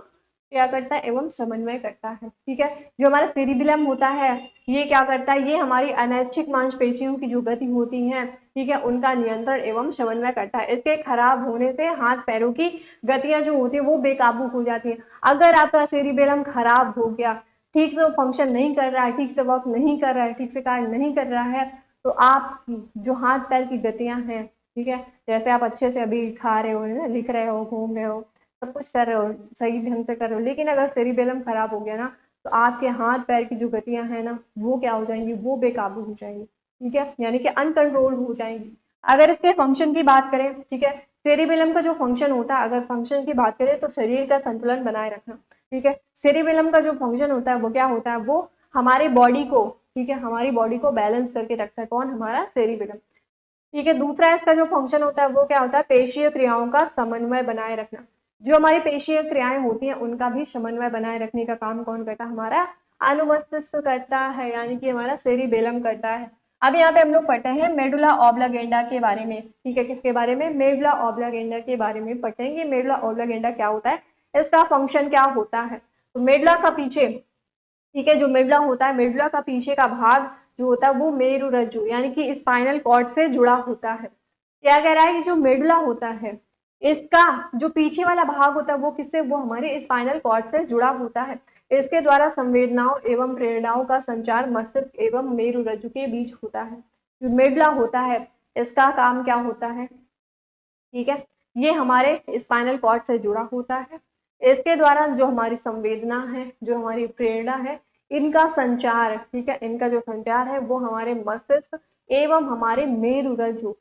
क्या करता है एवं समन्वय करता है। ठीक है, जो हमारा सेरिबेलम होता है ये क्या करता है? ये हमारी अनैच्छिक मांसपेशियों की जो गति होती है, ठीक है, उनका नियंत्रण एवं समन्वय करता है। इसके खराब होने से हाथ पैरों की गतियां जो होती है वो बेकाबू हो जाती है। अगर आपका सेरिबेलम खराब हो गया, ठीक से वो फंक्शन नहीं कर रहा है, ठीक से वर्क नहीं कर रहा है, ठीक से कार्य नहीं कर रहा है, तो आप जो हाथ पैर की गतियां हैं, ठीक है, जैसे आप अच्छे से अभी खा रहे हो ना, लिख रहे हो, घूम रहे हो, सब कुछ कर रहे हो, सही ढंग से कर रहे हो, लेकिन अगर सेरिबेलम खराब हो गया ना तो आपके हाथ पैर की जो गतियां हैं ना वो क्या हो जाएंगी? वो बेकाबू हो जाएंगी। ठीक है, यानी कि अनकंट्रोल हो जाएंगी। अगर इसके फंक्शन की बात करें, ठीक है, सेरिबेलम का जो फंक्शन होता है, अगर फंक्शन की बात करें तो शरीर का संतुलन बनाए रखना। ठीक है, सेरिबेलम का जो फंक्शन होता है वो क्या होता है? वो हमारे बॉडी को, ठीक है, हमारी बॉडी को बैलेंस करके रखता है। कौन? हमारा सेरिबेलम। ठीक है, दूसरा इसका जो फंक्शन होता है वो क्या होता है? पेशीय क्रियाओं का समन्वय बनाए रखना। जो हमारी पेशीय क्रियाएं होती हैं उनका भी समन्वय बनाए रखने का काम कौन करता है? हमारा अनुमस्तिष्क करता है, यानी कि हमारा सेरिबेलम करता है। अब यहाँ पे हम लोग पढ़ते हैं मेडुला ऑब्लिगेंडा के बारे में। ठीक है, किसके बारे में? मेडुला ऑब्लिगेंडा के बारे में पढ़ेंगे। मेडुला ऑब्लिगेंडा क्या होता है, इसका फंक्शन क्या होता है। तो मेडुला का पीछे, ठीक है, जो मेडुला होता है, मेडुला का पीछे का भाग जो होता है वो मेरुरज्जु यानी कि स्पाइनल कॉर्ड से जुड़ा होता है। क्या कह रहा है कि जो मेडुला होता है इसका जो पीछे वाला भाग होता है वो किससे? वो हमारे स्पाइनल कॉर्ड से जुड़ा होता है। इसके द्वारा संवेदनाओं एवं प्रेरणाओं का संचार मस्तिष्क एवं मेरुरज्जु के बीच होता है। जो मेडुला होता है इसका काम क्या होता है? ठीक है, ये हमारे स्पाइनल कॉर्ड से जुड़ा होता है। इसके द्वारा जो हमारी संवेदना है, जो हमारी प्रेरणा है, इनका संचार, ठीक है, इनका जो संचार है वो हमारे मस्तिष्क एवं हमारे मेरुरज्जु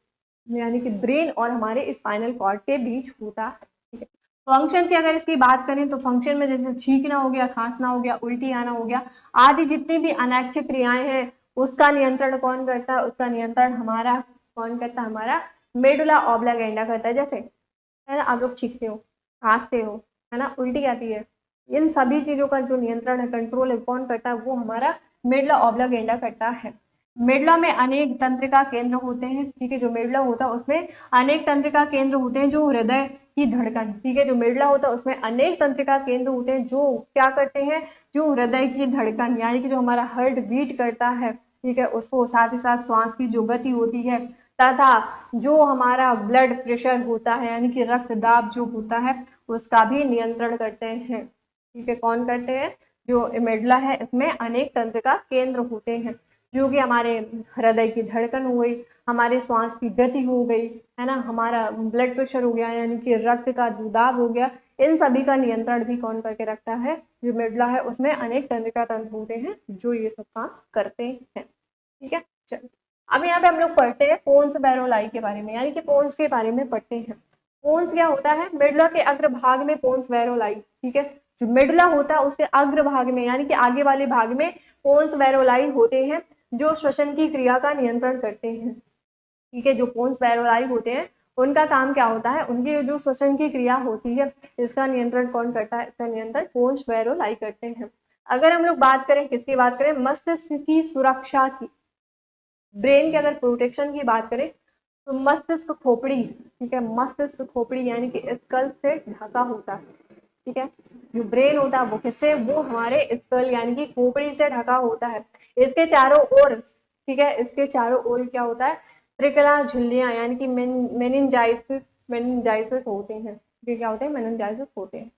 यानी कि ब्रेन और हमारे स्पाइनल कॉर्ड के बीच होता है। ठीक है, फंक्शन की अगर इसकी बात करें तो फंक्शन में जैसे छींकना हो गया, खांसना हो गया, उल्टी आना हो गया, आदि जितनी भी अनैच्छिक क्रियाएं हैं उसका नियंत्रण कौन करता है? उसका नियंत्रण हमारा कौन करता है? हमारा मेडुला ऑब्लिगेंडा करता है। जैसे है ना, आप लोग छींकते हो, खांसते हो, है ना, उल्टी आती है, इन सभी चीजों का जो नियंत्रण है, कंट्रोल है, कौन करता है? वो हमारा मेडुला ऑब्लिगेंडा करता है। मेडुला में अनेक तंत्रिका केंद्र होते हैं। ठीक है, जो मेडुला होता है उसमें अनेक तंत्रिका केंद्र होते हैं जो हृदय की धड़कन, ठीक है, जो मेडुला होता है उसमें अनेक तंत्रिका केंद्र होते हैं जो क्या करते हैं? जो हृदय की धड़कन यानी कि जो हमारा हार्ट बीट करता है, ठीक है, उसको, साथ ही साथ श्वास की जो गति होती है तथा जो हमारा ब्लड प्रेशर होता है यानी कि रक्तदाब जो होता है उसका भी नियंत्रण करते हैं। ठीक है, कौन करते हैं? जो मेडुला है इसमें अनेक तंत्रिका केंद्र होते हैं जो कि हमारे हृदय की धड़कन हो गई, हमारे श्वास की गति हो गई, है ना, हमारा ब्लड प्रेशर हो गया यानी कि रक्त का दाब हो गया, इन सभी का नियंत्रण भी कौन करके रखता है? जो मेडुला है उसमें अनेक तंत्रिका तंत्र होते हैं जो ये सब काम करते हैं। ठीक है, चलो अब यहाँ पे हम लोग पढ़ते हैं पोन्स बैरोलाई के बारे में, यानी कि पोन्स के बारे में पढ़ते हैं। पोन्स क्या होता है? मेडुला के अग्रभाग में पोन्स बैरोलाई, ठीक है, जो मेडुला होता है उसके अग्रभाग में यानी कि आगे वाले भाग में पोन्स बैरोलाई होते हैं जो श्वसन की क्रिया का नियंत्रण करते हैं। ठीक है, जो पोन्स बैरोलाई होते हैं उनका काम क्या होता है? उनकी जो श्वसन की क्रिया होती है इसका नियंत्रण कौन करता है? इसका नियंत्रण पोन्स बैरोलाई करते हैं। अगर हम लोग बात करें, किसकी बात करें? मस्तिष्क की सुरक्षा की, ब्रेन के अगर प्रोटेक्शन की बात करें तो मस्तिष्क खोपड़ी, ठीक है, मस्तिष्क खोपड़ी यानी कि स्कल से ढका होता है। ठीक है, जो ब्रेन होता है वो किससे? वो हमारे स्कल यानी कि खोपड़ी से ढका होता है। इसके चारों ओर, ठीक है, इसके चारों ओर क्या होता है? त्रिकला झिल्लियां यानी कि मेनिंजाइसिस मेनिंजाइसिस होते हैं। ये क्या होते हैं? मेनिंजाइसिस होते हैं।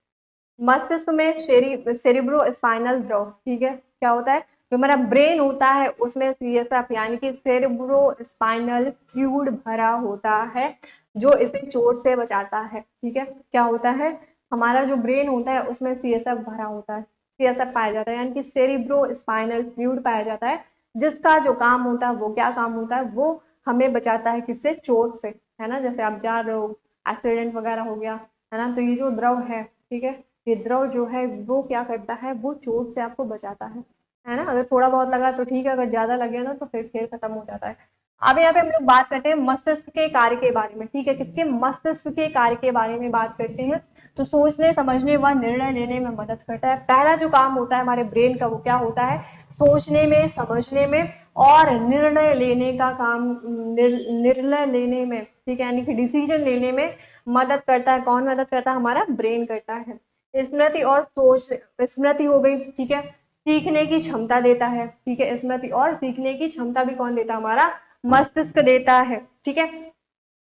मस्तिष्क में सेरिब्रो स्पाइनल द्रव, ठीक है, क्या होता है? जो हमारा ब्रेन होता है उसमें सीएसएफ यानी कि सेरिब्रो स्पाइनल फ्लूइड भरा होता है जो इसे चोट से बचाता है। ठीक है, क्या होता है, हमारा जो ब्रेन होता है उसमें सीएसएफ भरा होता है, सीएसएफ पाया जाता है, यानी कि सेरिब्रो स्पाइनल फ्लूइड पाया जाता है, जिसका जो काम होता है वो क्या काम होता है, वो हमें बचाता है किससे, चोट से, है ना। जैसे आप जा रहे हो, एक्सीडेंट वगैरह हो गया, है ना, तो ये जो द्रव है, ठीक है, ये द्रव जो है वो क्या करता है, वो चोट से आपको बचाता है ना। अगर थोड़ा बहुत लगा तो ठीक है, अगर ज्यादा लग गया ना तो फिर खेल खत्म हो जाता है। अब यहाँ पे हम लोग बात करते हैं मस्तिष्क के कार्य के बारे में। ठीक है, किसके, मस्तिष्क के कार्य के बारे में बात करते हैं। तो सोचने समझने व निर्णय लेने में मदद करता है। पहला जो काम होता है हमारे ब्रेन का वो क्या होता है, सोचने में, समझने में और निर्णय लेने का काम, निर्णय लेने में, ठीक है, यानी कि डिसीजन लेने में मदद करता है। कौन मदद करता है, हमारा ब्रेन करता है। स्मृति और सोच, स्मृति हो गई, ठीक है, सीखने की क्षमता देता है। ठीक है, स्मृति और सीखने की क्षमता भी कौन देता है, हमारा मस्तिष्क देता है। ठीक है,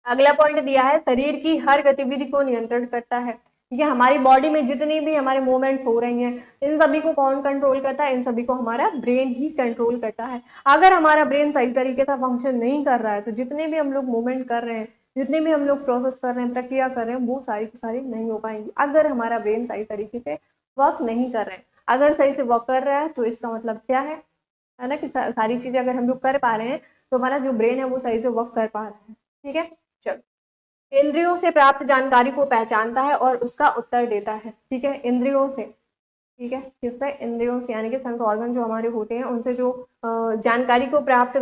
अगला पॉइंट दिया है, शरीर की हर गतिविधि को नियंत्रण करता है। ठीक है, हमारी बॉडी में जितनी भी हमारे मूवमेंट्स हो रही हैं, इन सभी को कौन कंट्रोल करता है, इन सभी को हमारा ब्रेन ही कंट्रोल करता है। अगर हमारा ब्रेन सही तरीके से फंक्शन नहीं कर रहा है तो जितने भी हम लोग मूवमेंट कर रहे हैं, जितने भी हम लोग प्रोसेस कर रहे हैं, प्रक्रिया कर रहे हैं, वो सारी की सारी नहीं हो पाएंगी अगर हमारा ब्रेन सही तरीके से वर्क नहीं कर रहे हैं। अगर सही से वर्क कर रहा है तो इसका मतलब क्या है ना, कि सारी चीजें अगर हम लोग कर पा रहे हैं तो हमारा जो ब्रेन है वो सही से वर्क कर पा रहा है। ठीक है, चलो, इंद्रियों से प्राप्त जानकारी को पहचानता है और उसका उत्तर देता है। ठीक है, इंद्रियों से, ठीक है, किससे, इंद्रियों से, यानी कि सेंस ऑर्गन जो हमारे होते हैं उनसे जो जानकारी को प्राप्त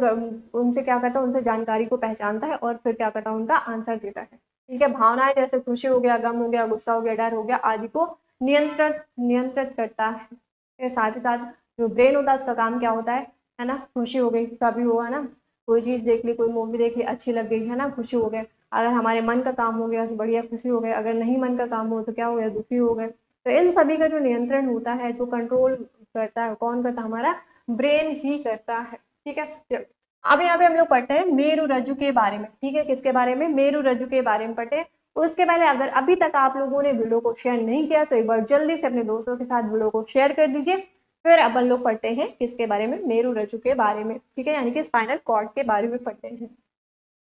उनसे क्या करता है, उनसे जानकारी को पहचानता है और फिर क्या करता है, उनका आंसर देता है। ठीक है, भावनाएं जैसे खुशी हो गया, गम हो गया, गुस्सा हो गया, डर हो गया आदि को नियंत्रित नियंत्रित करता है। साथ ही साथ जो ब्रेन होता है उसका काम क्या होता है ना, खुशी हो गई, कभी हुआ ना, कोई चीज देख ली, कोई मूवी देख ली, अच्छी लग गई, है ना, खुशी हो गए। अगर हमारे मन का काम हो गया तो बढ़िया खुशी हो गए, अगर नहीं मन का काम हो तो क्या हो गया, दुखी हो गए। तो इन सभी का जो नियंत्रण होता है, जो कंट्रोल करता है, कौन करता है, हमारा ब्रेन ही करता है। ठीक है, चलो, अब यहाँ पे हम लोग पढ़ते हैं मेरु रज्जु के बारे में। ठीक है, किसके बारे में, मेरु रज्जु के बारे में पढ़ते हैं। उसके पहले अगर अभी तक आप लोगों ने वीडियो को शेयर नहीं किया तो एक बार जल्दी से अपने दोस्तों के साथ वीडियो को शेयर कर दीजिए। फिर अपन लोग पढ़ते हैं किसके बारे में, मेरु रज्जु के बारे में। ठीक है, यानी कि स्पाइनल कॉर्ड के बारे में पढ़ते हैं।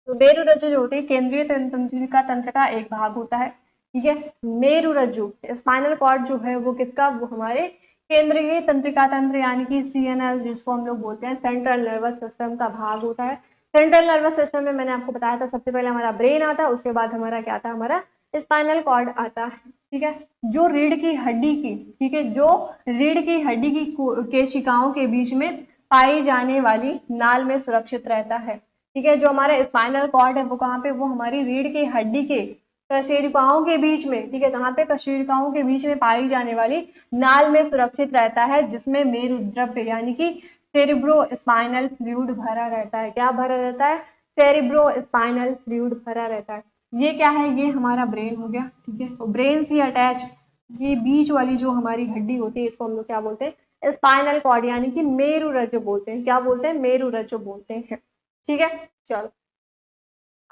तो मेरु रज्जु जो होती है केंद्रीय तंत्रिका तंत्र का एक भाग होता है। ठीक है, मेरु रज्जु, स्पाइनल कॉर्ड जो है वो किसका, वो हमारे केंद्रीय तंत्रिका तंत्र यानी कि सीएनएस, जिसको हम लोग बोलते हैं सेंट्रल नर्वस सिस्टम का भाग होता है। सेंट्रल नर्वस सिस्टम में मैंने आपको बताया था सबसे पहले हमारा ब्रेन आता है, उसके बाद हमारा क्या आता है, हमारा स्पाइनल कॉर्ड आता है। ठीक है, जो रीढ़ की हड्डी की, ठीक है, जो रीढ़ की हड्डी की केशिकाओं के बीच में पाई जाने वाली नाल में सुरक्षित रहता है। ठीक है, जो हमारा स्पाइनल कॉर्ड है वो कहाँ पे, वो हमारी रीढ़ की हड्डी के कशेरुकाओं के बीच में, ठीक है, कहाँ पे, कशेरुकाओं के बीच में पाई जाने वाली नाल में सुरक्षित रहता है, जिसमें मेरुद्रव्य यानी कि सेरिब्रो स्पाइनल फ्लूइड भरा रहता है। क्या भरा रहता है, सेरिब्रो स्पाइनल फ्लूइड भरा रहता है। ये क्या है, ये हमारा ब्रेन हो गया। ठीक है, तो ब्रेन से अटैच ये बीच वाली जो हमारी हड्डी होती है इसको हम लोग क्या बोलते हैं, स्पाइनल कॉर्ड यानी कि मेरु रज्जु बोलते हैं। क्या बोलते हैं, मेरु रज्जु बोलते हैं। ठीक है, चलो,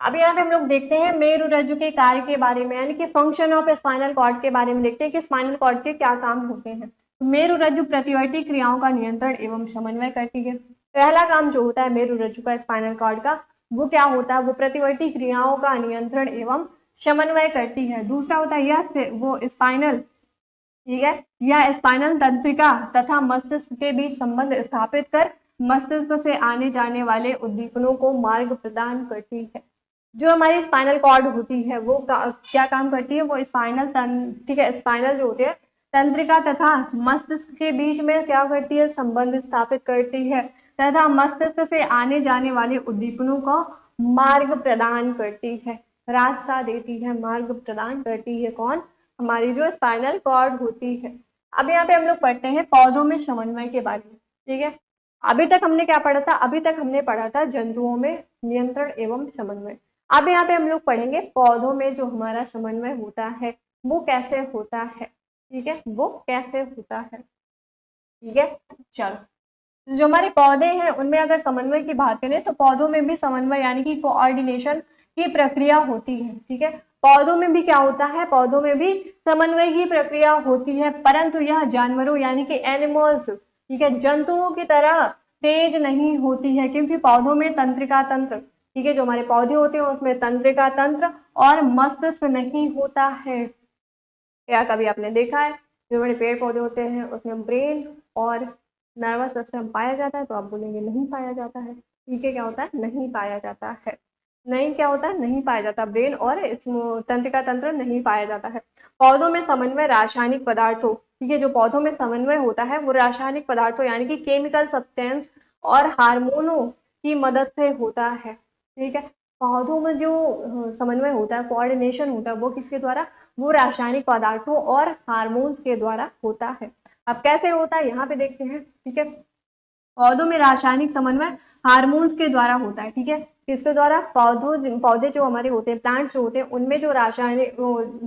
अब यहाँ पे हम लोग देखते हैं मेरु रज्जु के कार्य के बारे में, यानी कि फंक्शन ऑफ स्पाइनल कॉर्ड के बारे में देखते हैं कि स्पाइनल कॉर्ड के क्या काम होते हैं। मेरु रज्जु प्रतिवर्ती क्रियाओं का नियंत्रण एवं समन्वय करती है। पहला काम जो होता है मेरु रज्जु का, स्पाइनल कॉर्ड का, वो क्या होता है, वो प्रतिवर्ती क्रियाओं का नियंत्रण एवं समन्वय करती है। दूसरा होता है यह वो स्पाइनल, ठीक है, यह स्पाइनल तंत्रिका तथा मस्तिष्क के बीच संबंध स्थापित कर मस्तिष्क से आने जाने वाले उद्दीपनों को मार्ग प्रदान करती है। जो हमारी स्पाइनल कॉर्ड होती है वो क्या काम करती है, वो स्पाइनल ठीक है, स्पाइनल जो होती है तंत्रिका तथा मस्तिष्क के बीच में क्या करती है, संबंध स्थापित करती है तथा मस्तिष्क से आने जाने वाले उद्दीपनों को मार्ग प्रदान करती है, रास्ता देती है, मार्ग प्रदान करती है। कौन, हमारी जो स्पाइनल कॉर्ड होती है। अब यहाँ पे हम लोग पढ़ते हैं पौधों में समन्वय के बारे में। ठीक है, अभी तक हमने क्या पढ़ा था, अभी तक हमने पढ़ा था जंतुओं में नियंत्रण एवं समन्वय। अब यहाँ पे हम लोग पढ़ेंगे पौधों में जो हमारा समन्वय होता है वो कैसे होता है। ठीक है, वो कैसे होता है। ठीक है, चलो, जो हमारे पौधे हैं उनमें अगर समन्वय की बात करें तो पौधों में भी समन्वय यानी कि कोऑर्डिनेशन की प्रक्रिया होती है। ठीक है, पौधों में भी क्या होता है, पौधों में भी समन्वय की प्रक्रिया होती है, परंतु यह जानवरों यानी कि एनिमल्स, ठीक है, जंतुओं की तरह तेज नहीं होती है, क्योंकि पौधों में तंत्रिका तंत्र, ठीक है, जो हमारे पौधे होते हैं उसमें तंत्रिका तंत्र और मस्तिष्क नहीं होता है। क्या कभी आपने देखा है जो बड़े पेड़ पौधे होते हैं उसमें ब्रेन और नर्वस सिस्टम पाया जाता है? तो आप बोलेंगे नहीं पाया जाता है। ठीक है, क्या होता है? नहीं पाया जाता है। नहीं, क्या होता है? नहीं पाया जाता। ब्रेन और तंत्रिका तंत्र नहीं पाया जाता है। पौधों में समन्वय रासायनिक पदार्थों, ठीक है, जो पौधों में समन्वय होता है वो रासायनिक पदार्थों यानी कि केमिकल सब्सटेंस और हार्मोनों की मदद से होता है। ठीक है, पौधों में जो समन्वय होता है, कोऑर्डिनेशन होता है, वो किसके द्वारा? वो रासायनिक पदार्थों और हार्मोन्स के द्वारा होता है। अब कैसे होता है यहाँ पे देखते हैं। ठीक है, पौधों में रासायनिक समन्वय हार्मोन्स के द्वारा होता है। ठीक है, किसके द्वारा? पौधे जो हमारे होते हैं, प्लांट्स जो होते हैं, उनमें जो रासायनिक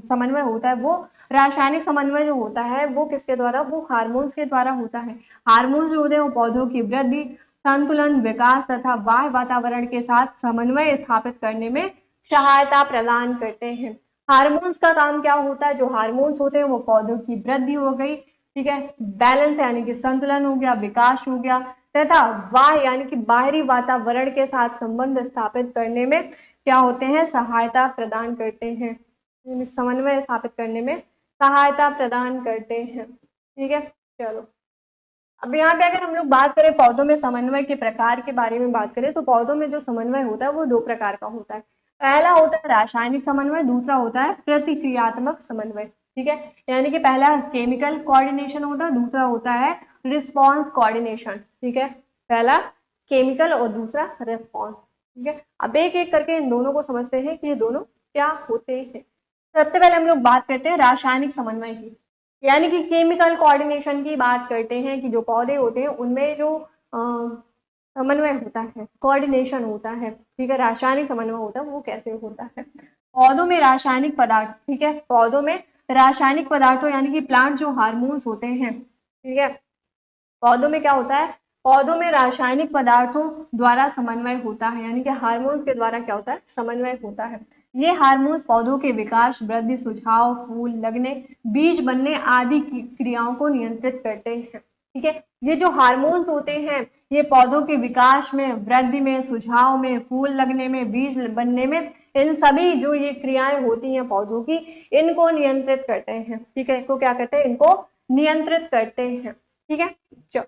समन्वय होता है, वो रासायनिक समन्वय जो होता है वो किसके द्वारा? वो हार्मोन्स के द्वारा होता है। हार्मोन्स जो होते हैं वो पौधों की वृद्धि, संतुलन, विकास तथा बाह्य वातावरण के साथ समन्वय स्थापित करने में सहायता प्रदान करते हैं। हार्मोन्स का काम क्या होता है? जो हार्मोन्स होते हैं वो पौधों की वृद्धि हो गई, ठीक है, बैलेंस यानी कि संतुलन हो गया, विकास हो गया, तथा बाह्य यानी कि बाहरी वातावरण के साथ संबंध स्थापित करने में क्या होते हैं? सहायता प्रदान करते हैं। समन्वय स्थापित करने में सहायता प्रदान करते हैं। ठीक है, चलो अब यहाँ पे अगर हम लोग बात करें पौधों में समन्वय के प्रकार के बारे में बात करें तो पौधों में जो समन्वय होता है वो दो प्रकार का होता है। पहला होता है रासायनिक समन्वय, दूसरा होता है प्रतिक्रियात्मक समन्वय। ठीक है, यानी कि पहला केमिकल कोऑर्डिनेशन होता है, दूसरा होता है रिस्पॉन्स कोऑर्डिनेशन। ठीक है, पहला केमिकल और दूसरा रिस्पॉन्स। ठीक है, अब एक एक करके इन दोनों को समझते हैं कि ये दोनों क्या होते हैं। सबसे पहले हम लोग बात करते हैं रासायनिक समन्वय की, यानी कि केमिकल कोऑर्डिनेशन की बात करते हैं कि जो पौधे होते हैं उनमें जो समन्वय होता है, कोऑर्डिनेशन होता है, ठीक है, रासायनिक समन्वय होता है, वो कैसे होता है। पौधों में रासायनिक पदार्थ, ठीक है, पौधों में रासायनिक पदार्थों यानी कि प्लांट जो हार्मोन्स होते हैं, ठीक है, पौधों में क्या होता है? पौधों में रासायनिक पदार्थों द्वारा समन्वय होता है, यानी कि हार्मोन्स के द्वारा क्या होता है? समन्वय होता है। ये हार्मोन्स पौधों के विकास, वृद्धि, सुझाव, फूल लगने, बीज बनने आदि की क्रियाओं को नियंत्रित करते हैं। ठीक है, ये जो हार्मोन्स होते हैं ये पौधों के विकास में, वृद्धि में, सुझाव में, फूल लगने में, बीज बनने में, इन सभी जो ये क्रियाएं होती हैं पौधों की, इनको नियंत्रित करते हैं। ठीक है, इनको क्या करते हैं? इनको नियंत्रित करते हैं। ठीक है, चलो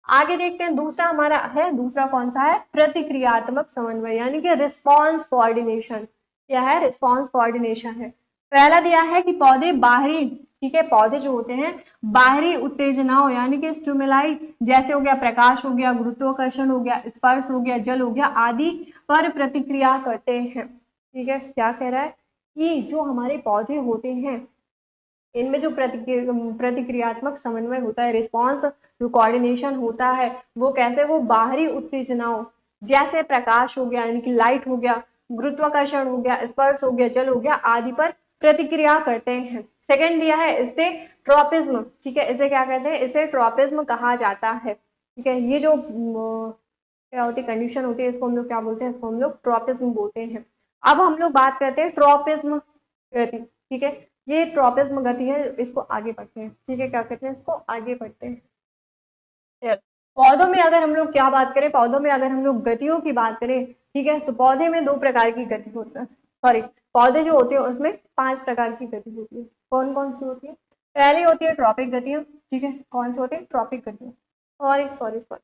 आगे देखते हैं। दूसरा हमारा है, दूसरा कौन सा है? प्रतिक्रियात्मक समन्वय यानी कि रिस्पॉन्स कोऑर्डिनेशन। क्या है? रिस्पॉन्स कोऑर्डिनेशन है। पहला दिया है कि पौधे बाहरी, ठीक है, पौधे जो होते हैं बाहरी उत्तेजनाओं यानी कि स्टिमुलाई, जैसे हो गया प्रकाश, हो गया गुरुत्वाकर्षण, हो गया स्पर्श, हो गया जल, हो गया आदि पर प्रतिक्रिया करते हैं। ठीक है, क्या कह रहा है कि जो हमारे पौधे होते हैं इनमें जो प्रतिक्रियात्मक समन्वय होता है, रिस्पॉन्स जो कोऑर्डिनेशन होता है, वो कैसे? वो बाहरी उत्तेजनाओं जैसे प्रकाश हो गया यानी कि लाइट हो गया, गुरुत्वाकर्षण हो गया, स्पर्श हो गया, जल हो गया आदि पर प्रतिक्रिया करते हैं। सेकंड दिया है इसे ट्रॉपिज्म। ठीक है, इसे क्या कहते हैं? इसे ट्रॉपिज्म कहा जाता है। ठीक है, ये जो क्या होती है कंडीशन होती है इसको हम लोग क्या बोलते हैं? इसको हम लोग ट्रॉपिज्म बोलते हैं। अब हम लोग बात करते हैं ट्रॉपिज्म गति। ठीक है, ये ट्रॉपिज्म गति है, इसको आगे पढ़ते हैं। ठीक है, क्या कहते हैं? इसको आगे पढ़ते हैं। पौधों में अगर हम लोग क्या बात करें, पौधों में अगर हम लोग गतियों की बात करें, ठीक है, तो पौधे में दो प्रकार की गति होती है, सॉरी, पौधे जो होते हैं उसमें 5 प्रकार की गति होती है। कौन कौन सी होती है? पहली होती है ट्रॉपिक गतियां। ठीक है, कौन सी होती है? ट्रॉपिक गतियां। सॉरी सॉरी सॉरी,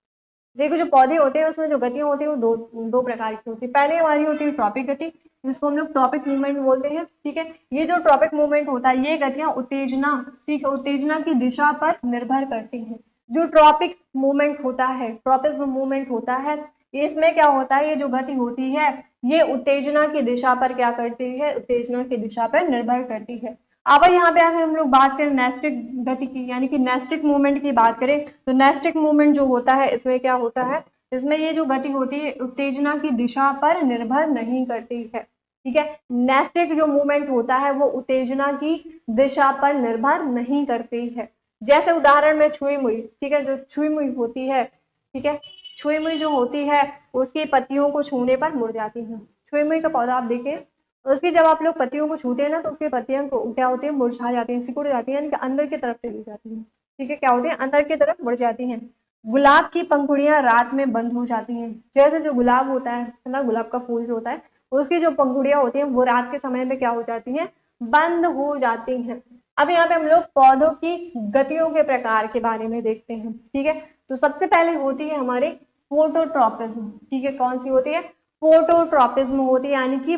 देखो जो पौधे होते हैं उसमें जो गतियां होती है वो दो प्रकार की होती है। पहले हमारी होती है ट्रॉपिक गति, जिसको हम लोग ट्रॉपिक मूवमेंट बोलते हैं। ठीक है, ये जो ट्रॉपिक मूवमेंट होता है ये गतियां उत्तेजना, ठीक है, उत्तेजना की दिशा पर निर्भर करती हैं। जो ट्रॉपिक मूवमेंट होता है, ट्रॉपिक मूवमेंट होता है, इसमें क्या होता है? ये जो गति होती है ये उत्तेजना की दिशा पर क्या करती है? उत्तेजना की दिशा पर निर्भर करती है। अब यहाँ पे अगर हम लोग बात करें नैस्टिक गति की, यानी कि नैस्टिक मूवमेंट की बात करें, तो नैस्टिक मूवमेंट जो होता है इसमें क्या होता है? इसमें ये जो गति होती है उत्तेजना की दिशा पर निर्भर नहीं करती है। ठीक है, नैस्टिक जो मूवमेंट होता है वो उत्तेजना की दिशा पर निर्भर नहीं करती है। जैसे उदाहरण में छुई मुई, ठीक है, जो छुई मुई होती है, ठीक है, छुई मुई जो होती है उसकी पत्तियों को छूने पर मुरझाती है। छुई मुई का पौधा आप देखिए, उसकी जब आप लोग पत्तियों को छूते हैं ना तो उसकी पत्तियां क्या होती है? मुरझा जाती हैं, सिकुड़ जाती हैं, यानी कि अंदर की तरफ चली जाती हैं। ठीक है, क्या होती है? अंदर की तरफ मुड़ जाती हैं। गुलाब की पंखुड़ियां रात में बंद हो जाती हैं। जैसे जो गुलाब होता है ना, गुलाब का फूल जो होता है उसकी जो पंखुड़ियां होती हैं वो रात के समय में क्या हो जाती हैं, बंद हो जाती हैं। अब यहाँ पे हम लोग पौधों की गतियों के प्रकार के बारे में देखते हैं, ठीक है। तो सबसे पहले होती है हमारी फोटोट्रॉपिज्म, ठीक है। कौन सी होती है, फोटोट्रॉपिज्म होती है, यानी कि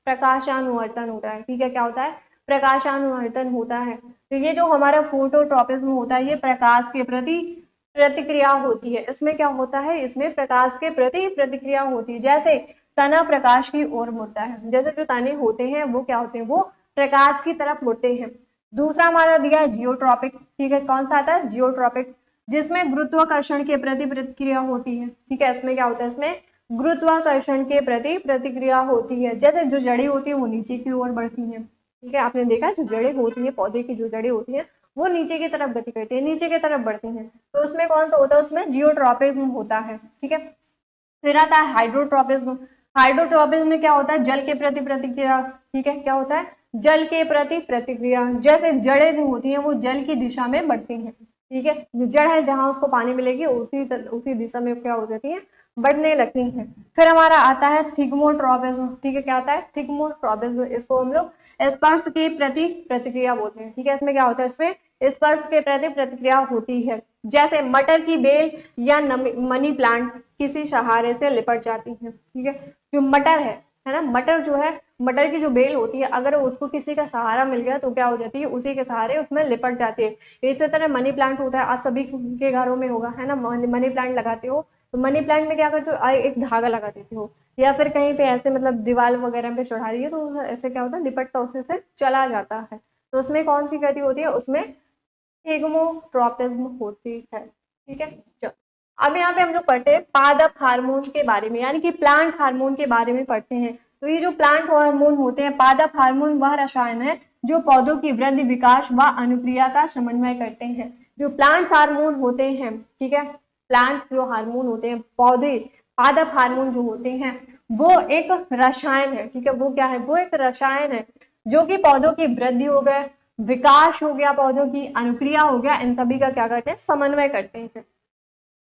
प्रकाशानुवर्तन होता है, ठीक है। क्या होता है, प्रकाशानुवर्तन होता है। तो ये जो हमारा फोटोट्रॉपिज्म होता है ये प्रकाश के प्रति प्रतिक्रिया होती है। इसमें क्या होता है, इसमें प्रकाश के प्रति प्रतिक्रिया होती है। जैसे तना प्रकाश की ओर मुड़ता है, जैसे जो तने होते हैं वो क्या होते हैं, वो प्रकाश की तरफ मुड़ते हैं। दूसरा हमारा दिया है जियोट्रॉपिक, ठीक है। कौन सा आता है, जियोट्रॉपिक, जिसमें गुरुत्वाकर्षण के प्रति प्रतिक्रिया होती है, ठीक है। इसमें क्या होता है, इसमें गुरुत्वाकर्षण के प्रति प्रतिक्रिया होती है। जैसे जो जड़ें होती है वो नीचे की ओर बढ़ती है, ठीक है। आपने देखा जो जड़ें होती है, पौधे की जो जड़ें होती है वो नीचे की तरफ गति करती है, नीचे की तरफ बढ़ती हैं। तो उसमें कौन सा होता है, उसमें जियोट्रॉपिज्म होता है, ठीक है। फिर आता है हाइड्रोट्रॉपिज्म। हाइड्रोट्रॉपिज्म में क्या होता है, जल के प्रति प्रतिक्रिया, ठीक है। क्या होता है, जल के प्रति प्रतिक्रिया। जैसे जड़ें जो होती हैं वो जल की दिशा में बढ़ती हैं, ठीक है। जो जड़ है जहां उसको पानी मिलेगी उसी दिशा में क्या हो जाती है, बढ़ने लगती हैं। फिर हमारा आता है थिग्मोट्रॉपिज्म, ठीक है। क्या आता है, थिग्मोट्रॉपिज्म, इसको हम लोग स्पर्श के प्रति प्रतिक्रिया बोलते हैं, ठीक है। इसमें क्या होता है, इसमें स्पर्श के प्रति प्रतिक्रिया होती है। जैसे मटर की बेल या मनी प्लांट किसी सहारे से लिपट जाती है, ठीक है। जो मटर है ना, मटर जो है, मटर की जो बेल होती है अगर उसको किसी का सहारा मिल गया तो क्या हो जाती है, उसी के सहारे उसमें लिपट जाती है। इसी तरह मनी प्लांट होता है, आप सभी के घरों में होगा, है ना। मनी प्लांट लगाते हो तो मनी प्लांट में क्या करते हो, एक धागा लगा देते हो, या फिर कहीं पे ऐसे मतलब दीवार वगैरह पे चढ़ा रही है तो ऐसे क्या होता है, लिपटता उसी से चला जाता है। तो उसमें कौन सी गति होती है, उसमें थिग्मोट्रॉपिज्म होती है, ठीक है। चलो अब यहाँ पे हम लोग पढ़ते हैं पादप हार्मोन के बारे में, यानी कि प्लांट हार्मोन के बारे में पढ़ते हैं। तो ये जो प्लांट हार्मोन होते हैं, पादप हार्मोन वह रसायन है जो पौधों की वृद्धि, विकास व अनुक्रिया का समन्वय करते हैं। जो प्लांट हार्मोन होते हैं, ठीक है, प्लांट जो हार्मोन होते हैं, पौधे पादप हार्मोन जो होते हैं वो एक रसायन है, ठीक है। वो क्या है, वो एक रसायन है जो कि पौधों की वृद्धि हो गए, विकास हो गया, पौधों की अनुक्रिया हो गया, इन सभी का क्या करते हैं, समन्वय करते हैं।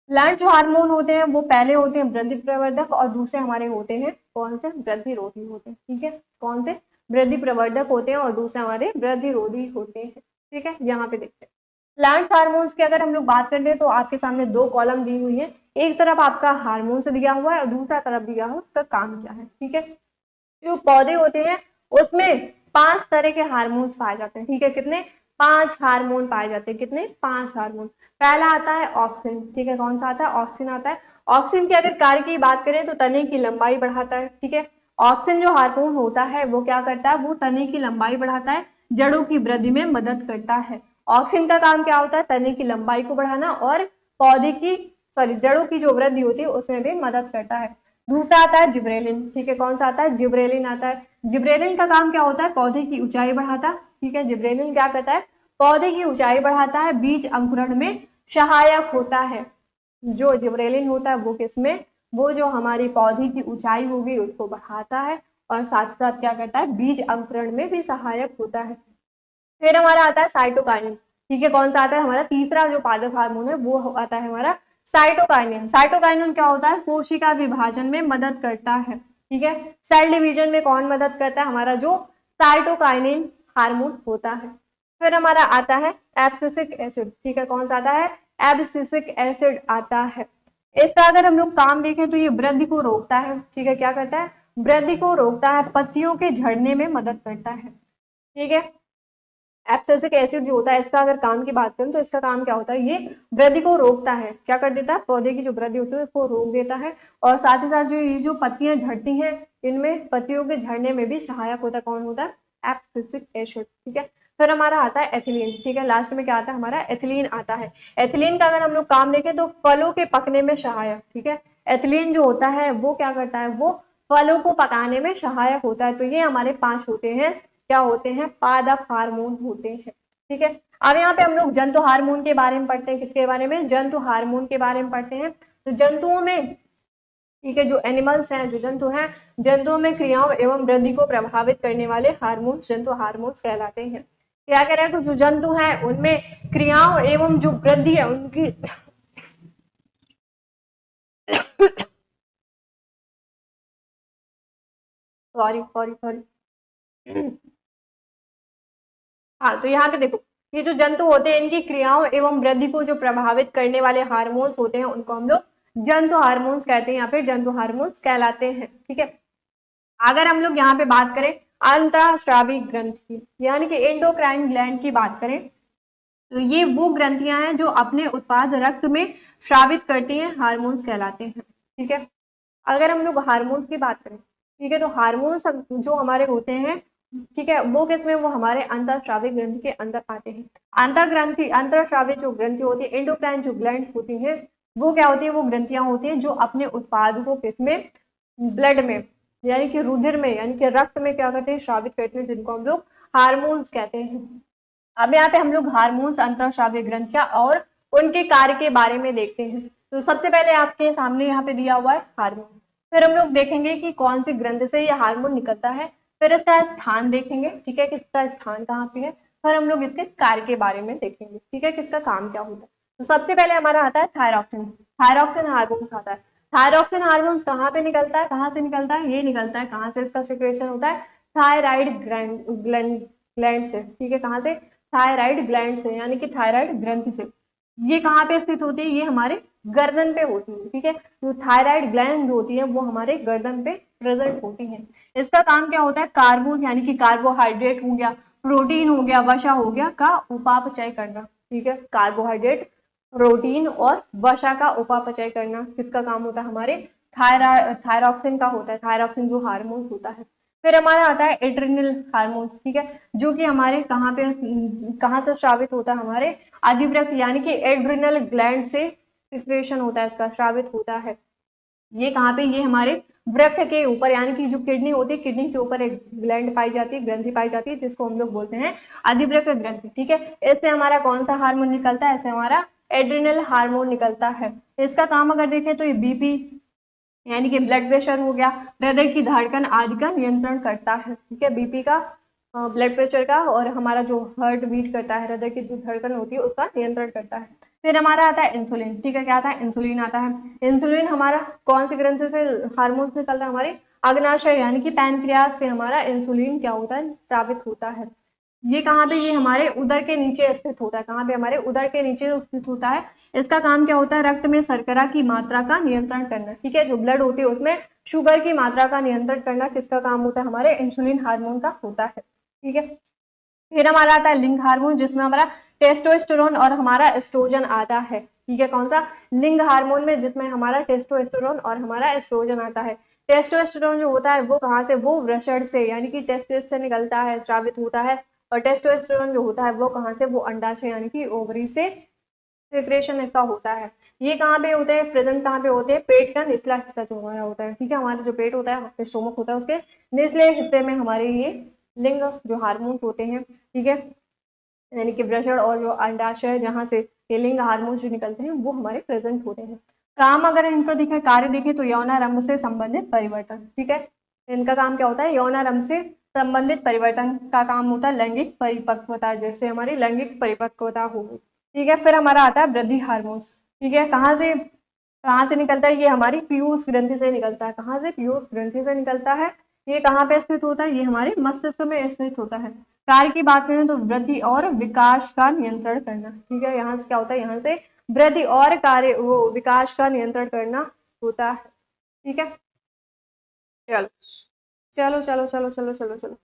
प्लांट जो हार्मोन होते हैं वो पहले होते हैं वृद्धि प्रवर्धक और दूसरे हमारे होते हैं कौन से, वृद्धि रोधी होते हैं, ठीक है। कौन से, वृद्धि प्रवर्धक होते हैं और दूसरे हमारे वृद्धि रोधी होते हैं, ठीक है। यहाँ पे देखते हैं प्लांट हार्मोन्स की अगर हम लोग बात कर ले तो आपके सामने दो कॉलम दी हुई है, एक तरफ आपका हार्मोन से दिया हुआ है और दूसरा तरफ दिया हुआ उसका काम क्या है, ठीक है। जो पौधे होते हैं उसमें 5 तरह के हार्मोन्स पाए जाते हैं, ठीक है। कितने, 5 हार्मोन पाए जाते हैं, कितने, 5 हार्मोन। पहला आता है ऑक्सिन, ठीक है। कौन सा आता है, ऑक्सिन आता है। ऑक्सिन की अगर कार्य की बात करें तो तने की लंबाई बढ़ाता है, ठीक है। ऑक्सिन जो हार्मोन होता है वो क्या करता है, वो तने की लंबाई बढ़ाता है, जड़ों की वृद्धि में मदद करता है। ऑक्सिन का काम क्या होता है, तने की लंबाई को बढ़ाना और पौधे की जड़ों की जो वृद्धि होती है उसमें भी मदद करता है। दूसरा आता है जिब्रेलिन, ठीक है। कौन सा आता है, जिब्रेलिन आता है। जिब्रेलिन का काम क्या होता है, पौधे की ऊंचाई बढ़ाता, ठीक है। जिब्रेलिन क्या करता है, पौधे की ऊंचाई बढ़ाता है, बीज अंकुरण में सहायक होता है। जो जिब्रेलिन होता है वो किसमें, वो जो हमारी पौधे की ऊंचाई होगी उसको बढ़ाता है और साथ साथ क्या करता है, बीज अंकुरण में भी सहायक होता है। फिर हमारा आता है साइटोकाइनिन, ठीक है। कौन सा आता है, हमारा तीसरा जो पादप हार्मोन है वो आता है हमारा साइटोकाइनिन। साइटोकाइनिन क्या होता है, कोशिका विभाजन में मदद करता है, ठीक है। सेल डिवीजन में कौन मदद करता है, हमारा जो साइटोकाइनिन हार्मोन होता है। फिर हमारा आता है एब्सिसिक एसिड, ठीक है। कौन सा आता है, एब्सिसिक एसिड आता है। इसका अगर हम लोग काम देखें तो ये वृद्धि को रोकता है, ठीक है। क्या करता है, वृद्धि को रोकता है, पत्तियों के झड़ने में मदद करता है, ठीक है। एब्सिसिक एसिड जो होता है इसका अगर काम की बात करें तो इसका काम क्या होता है, ये वृद्धि को रोकता है, क्या कर देता है, पौधे की जो वृद्धि होती है उसको रोक देता है और साथ ही साथ जो ये जो पत्तियां झड़ती हैं इनमें पत्तियों के झड़ने में भी सहायक होता है। कौन होता है, एब्सिसिक एसिड, ठीक है। फिर हमारा आता है एथिलीन, ठीक है। लास्ट में क्या आता है, हमारा एथिलीन आता है। एथिलीन का अगर हम लोग काम देखें तो फलों के पकने में सहायक, ठीक है। एथिलीन जो होता है वो क्या करता है, वो फलों को पकाने में सहायक होता है। तो ये हमारे 5 होते हैं, क्या होते हैं, पादप हार्मोन होते हैं, ठीक है। अब यहाँ पे हम लोग जंतु हार्मोन के बारे में पढ़ते हैं, किसके बारे में, जंतु हार्मोन के बारे में पढ़ते हैं। तो जंतुओं में, ठीक है, जो एनिमल्स हैं, जो जंतु हैं, जंतुओं में क्रियाओं एवं वृद्धि को प्रभावित करने वाले हार्मोन जंतु हार्मोन कहलाते हैं। क्या कह रहे हैं, तो जो जंतु हैं उनमें क्रियाओं एवं जो वृद्धि है उनकी सॉरी सॉरी सॉरी। हाँ, तो यहाँ पे देखो, ये जो जंतु होते हैं इनकी क्रियाओं एवं वृद्धि को जो प्रभावित करने वाले हार्मोन्स होते हैं उनको हम लोग जंतु हार्मोन्स कहते हैं या फिर जंतु हार्मोन्स कहलाते हैं। ठीक है, अगर हम लोग यहाँ पे बात करें अंतःस्रावी ग्रंथि यानी कि एंडोक्राइन ग्लैंड की बात करें, तो ये वो ग्रंथियां हैं जो अपने उत्पाद रक्त में स्रावित करती हैं, हार्मोन्स कहलाते हैं। ठीक है, अगर हम लोग हार्मोन्स की बात करें, ठीक है, तो हार्मोन्स जो हमारे होते हैं, ठीक है, वो किसमें, वो हमारे अंतःस्रावी ग्रंथि के अंदर आते हैं। अंतःस्रावी जो ग्रंथि होती है, एंडोक्राइन जो ग्लैंड होती है, वो क्या होती है, वो ग्रंथियां होती हैं जो अपने उत्पाद को किसमें, ब्लड में यानी कि रुधिर में यानी कि रक्त में क्या करते हैं, स्रावित करते हैं, जिनको हम लोग हार्मोन्स कहते हैं। अब यहाँ पे हम लोग हार्मोन्स, अंतःस्रावी ग्रंथियां और उनके कार्य के बारे में देखते हैं। तो सबसे पहले आपके सामने यहाँ पे दिया हुआ है हार्मोन, फिर हम लोग देखेंगे कि कौन सी ग्रंथि से ये हार्मोन निकलता है, फिर इसका स्थान देखेंगे, ठीक है, किसका स्थान कहाँ पे है, फिर हम लोग इसके कार्य के बारे में देखेंगे, ठीक है, किसका काम क्या होता है। तो सबसे पहले हमारा आता है थायरॉक्सिन। थायरॉक्सिन हार्मोन आता है। थायरॉक्सिन हार्मोन कहाँ पे निकलता है, कहाँ से निकलता है, ये निकलता है कहाँ से, इसका सिक्रेशन होता है थायराइड ग्लैंड से। ठीक है, कहाँ से, थायराइड ग्लैंड से यानी कि थायराइड ग्रंथि से। ये कहाँ पे स्थित होती है, ये हमारे गर्दन पे होती है। ठीक है, जो थायराइड ग्लैंड होती है वो हमारे गर्दन पे प्रेजेंट होती है। इसका काम क्या होता है, कार्बन यानी कि कार्बोहाइड्रेट हो गया, प्रोटीन हो गया, वसा हो गया का उपापचय करना। ठीक है, कार्बोहाइड्रेट, प्रोटीन और वसा का उपापचय करना किसका काम होता है, हमारे थायरॉक्सिन का होता है। थायरॉक्सिन जो हार्मोन होता है। फिर हमारा आता है एड्रिनल हार्मोन। ठीक है, जो कि हमारे कहाँ से स्रावित होता है, हमारे अधिवृक्क यानी कि एड्रिनल ग्लैंड से सिक्रेशन होता है, इसका स्रावित होता है। ये कहाँ पे, ये हमारे वृक्क के ऊपर यानी कि जो किडनी होती है, किडनी के ऊपर एक ग्लैंड पाई जाती है, ग्रंथि पाई जाती है, जिसको हम लोग बोलते हैं अधिवृक्क ग्रंथि। ठीक है, इससे हमारा कौन सा हार्मोन निकलता है, इससे हमारा एड्रिनल हार्मोन निकलता है। इसका काम अगर देखें तो ये बीपी यानी कि ब्लड प्रेशर हो गया, हृदय की धड़कन आदि का नियंत्रण करता है। ठीक है, बीपी का, ब्लड प्रेशर का, और हमारा जो हार्ट बीट करता है, हृदय की जो धड़कन होती है उसका नियंत्रण करता है। फिर हमारा आता है इंसुलिन। ठीक है, क्या आता है, इंसुलिन आता है। इंसुलिन हमारा कौन सी ग्रंथि से हार्मोन निकलता है, हमारे अग्नाशय यानी कि पैनक्रियाज से हमारा इंसुलिन क्या होता है, स्रावित होता है। ये कहाँ पे, ये हमारे उदर के नीचे स्थित होता है। कहाँ पे, हमारे उदर के नीचे स्थित होता है। इसका काम क्या होता है, रक्त में शर्करा की मात्रा का नियंत्रण करना। ठीक है, जो ब्लड होती है उसमें शुगर की मात्रा का नियंत्रण करना किसका काम होता है, हमारे इंसुलिन हार्मोन का होता है। ठीक है, फिर हमारा आता है लिंग हार्मोन, जिसमें हमारा टेस्टोस्टेरोन और हमारा एस्ट्रोजन आता है। ठीक है, कौन सा, लिंग हार्मोन में, जिसमें हमारा टेस्टोस्टेरोन और हमारा एस्ट्रोजन आता है। टेस्टोस्टेरोन जो होता है वो कहाँ से, वो वृषण से यानी कि टेस्टिस से निकलता है, स्रावित होता है। और टेस्टोस्टेरोन जो होता है वो कहाँ से, वो अंडाशय यानी कि ओवरी से सिक्रेशन इसका होता है। ये कहाँ पे होते हैं, प्रेजेंट कहाँ पे होते हैं, पेट का निचला हिस्सा जो हमारा होता है। ठीक है, हमारा जो पेट होता है, स्टोमक होता है, उसके निचले हिस्से में हमारे ये लिंग जो हार्मोन्स होते हैं। ठीक है, यानी कि वृषण और जो अंडाशय जहाँ से ये लिंग हार्मोन जो निकलते हैं वो हमारे प्रेजेंट होते हैं। काम अगर इनको देखें, कार्य देखें, तो यौनारंभ से संबंधित परिवर्तन। ठीक है, इनका काम क्या होता है, यौनारंभ से संबंधित परिवर्तन का काम होता है लैंगिक परिपक्वता, जैसे हमारी लैंगिक परिपक्वता होगी। ठीक है, फिर हमारा आता है वृद्धि हार्मोन। ठीक है, कहाँ से निकलता है, ये हमारी पीयूष ग्रंथि से निकलता है। कहाँ से, पीयूष ग्रंथि से निकलता है। ये कहाँ पे स्थित होता है, ये हमारे मस्तिष्क में स्थित होता है। कार्य की बात करें तो वृद्धि और विकास का नियंत्रण करना। ठीक है, यहाँ से क्या होता है, यहाँ से वृद्धि और कार्य वो विकास का नियंत्रण करना होता है। ठीक है, चलो चलो चलो चलो चलो चलो चलो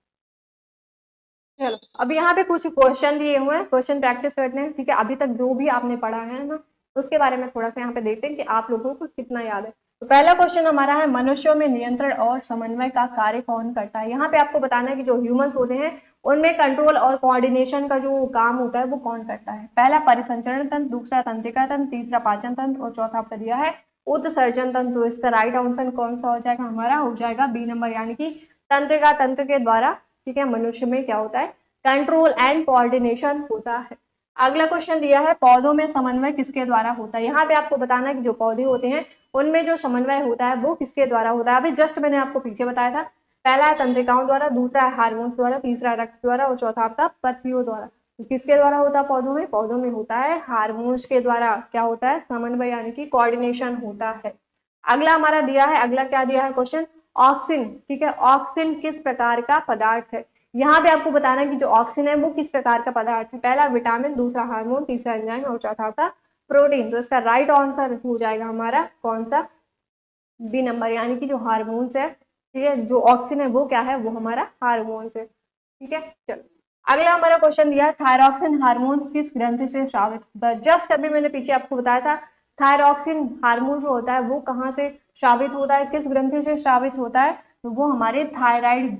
चलो, अब यहाँ पे कुछ क्वेश्चन दिए हुए हैं, क्वेश्चन प्रैक्टिस करते हैं। ठीक है, अभी तक जो भी आपने पढ़ा है ना, उसके बारे में थोड़ा सा यहाँ पे देखते हैं कि आप लोगों को कितना याद है। तो पहला क्वेश्चन हमारा है, मनुष्यों में नियंत्रण और समन्वय का कार्य कौन करता है। यहाँ पे आपको बताना है कि जो ह्यूमंस होते हैं उनमें कंट्रोल और कोऑर्डिनेशन का जो काम होता है वो कौन करता है। पहला परिसंचरण तंत्र, दूसरा तंत्रिका तंत्र, तीसरा पाचन तंत्र और चौथा आपका दिया है उत्सर्जन तंत्र। तो इसका राइट आंसर कौन सा हो जाएगा, हमारा हो जाएगा बी नंबर, यानी कि तंत्रिका तंत्र के द्वारा। ठीक है, मनुष्य में क्या होता है, कंट्रोल एंड कोऑर्डिनेशन होता है। अगला क्वेश्चन दिया है, पौधों में समन्वय किसके द्वारा होता है। यहाँ पे आपको बताना है कि जो पौधे होते हैं उनमें जो समन्वय होता है वो किसके द्वारा होता है। अभी जस्ट मैंने आपको पीछे बताया था, पहला है तंत्रिकाओं द्वारा, दूसरा है हार्मोन्स द्वारा, तीसरा रक्त द्वारा और चौथा आपका पत्तियों द्वारा। तो किसके द्वारा होता है, पौधों में, पौधों में होता है हार्मोन्स के द्वारा। क्या होता है, समन्वय यानी कि कोऑर्डिनेशन होता है। अगला हमारा दिया है, अगला क्या दिया है क्वेश्चन, ऑक्सिन, ठीक है, ऑक्सिन किस प्रकार का पदार्थ है। यहाँ पे आपको बताना है कि जो ऑक्सिन है वो किस प्रकार का पदार्थ है। पहला विटामिन, दूसरा हार्मोन, तीसरा एंजाइम और चौथा होता प्रोटीन। तो इसका राइट आंसर हो जाएगा हमारा कौन सा, बी नंबर, यानी कि जो हार्मोन्स है, ठीक है, जो ऑक्सिन है वो क्या है, वो हमारा हार्मोन्स है। ठीक है, चलो अगला हमारा क्वेश्चन दिया है, थायरॉक्सिन हार्मोन किस ग्रंथि से स्रावित होता है। जस्ट अभी मैंने पीछे आपको बताया था, थायरॉक्सिन हार्मोन जो होता है वो कहाँ से स्रावित होता है, किस ग्रंथि से स्रावित होता है, तो वो हमारे थायराइड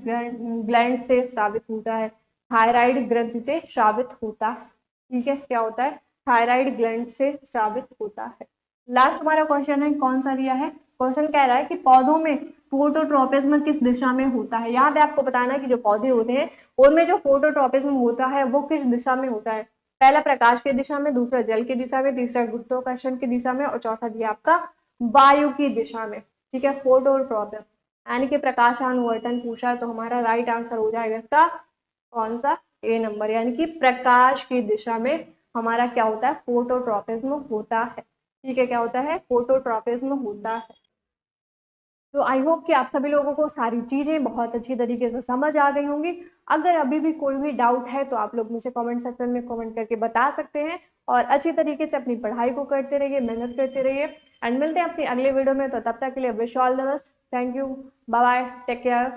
ग्लैंड से स्रावित होता है, थायराइड ग्रंथि से स्रावित होता है। ठीक है, क्या होता है, थायराइड ग्लैंड से स्रावित होता है। लास्ट हमारा क्वेश्चन है, कौन सा दिया है, क्वेश्चन कह रहा है कि पौधों में फोटोट्रोपिज्म किस दिशा में होता है। यहाँ पे आपको बताना है कि जो पौधे होते हैं उनमें जो फोटोट्रोपिज्म होता है वो किस दिशा में होता है। पहला प्रकाश की दिशा में, दूसरा जल की दिशा में, तीसरा गुरुत्वाकर्षण की दिशा में और चौथा दिया आपका वायु की दिशा में। ठीक है, फोटोट्रोपिज्म यानी कि प्रकाशानुवर्तन पूछा है, तो हमारा राइट आंसर हो जाएगा इसका कौन सा, ए नंबर, यानी कि प्रकाश की दिशा में हमारा क्या होता है, फोटोट्रोपिज्म होता है। ठीक है, क्या होता है, फोटोट्रोपिज्म होता है। तो आई होप कि आप सभी लोगों को सारी चीजें बहुत अच्छी तरीके से समझ आ गई होंगी। अगर अभी भी कोई भी डाउट है तो आप लोग मुझे कमेंट सेक्शन में कमेंट करके बता सकते हैं, और अच्छी तरीके से अपनी पढ़ाई को करते रहिए, मेहनत करते रहिए, एंड मिलते हैं अपनी अगले वीडियो में। तो तब तक के लिए wish all the best, thank you, bye bye, take care.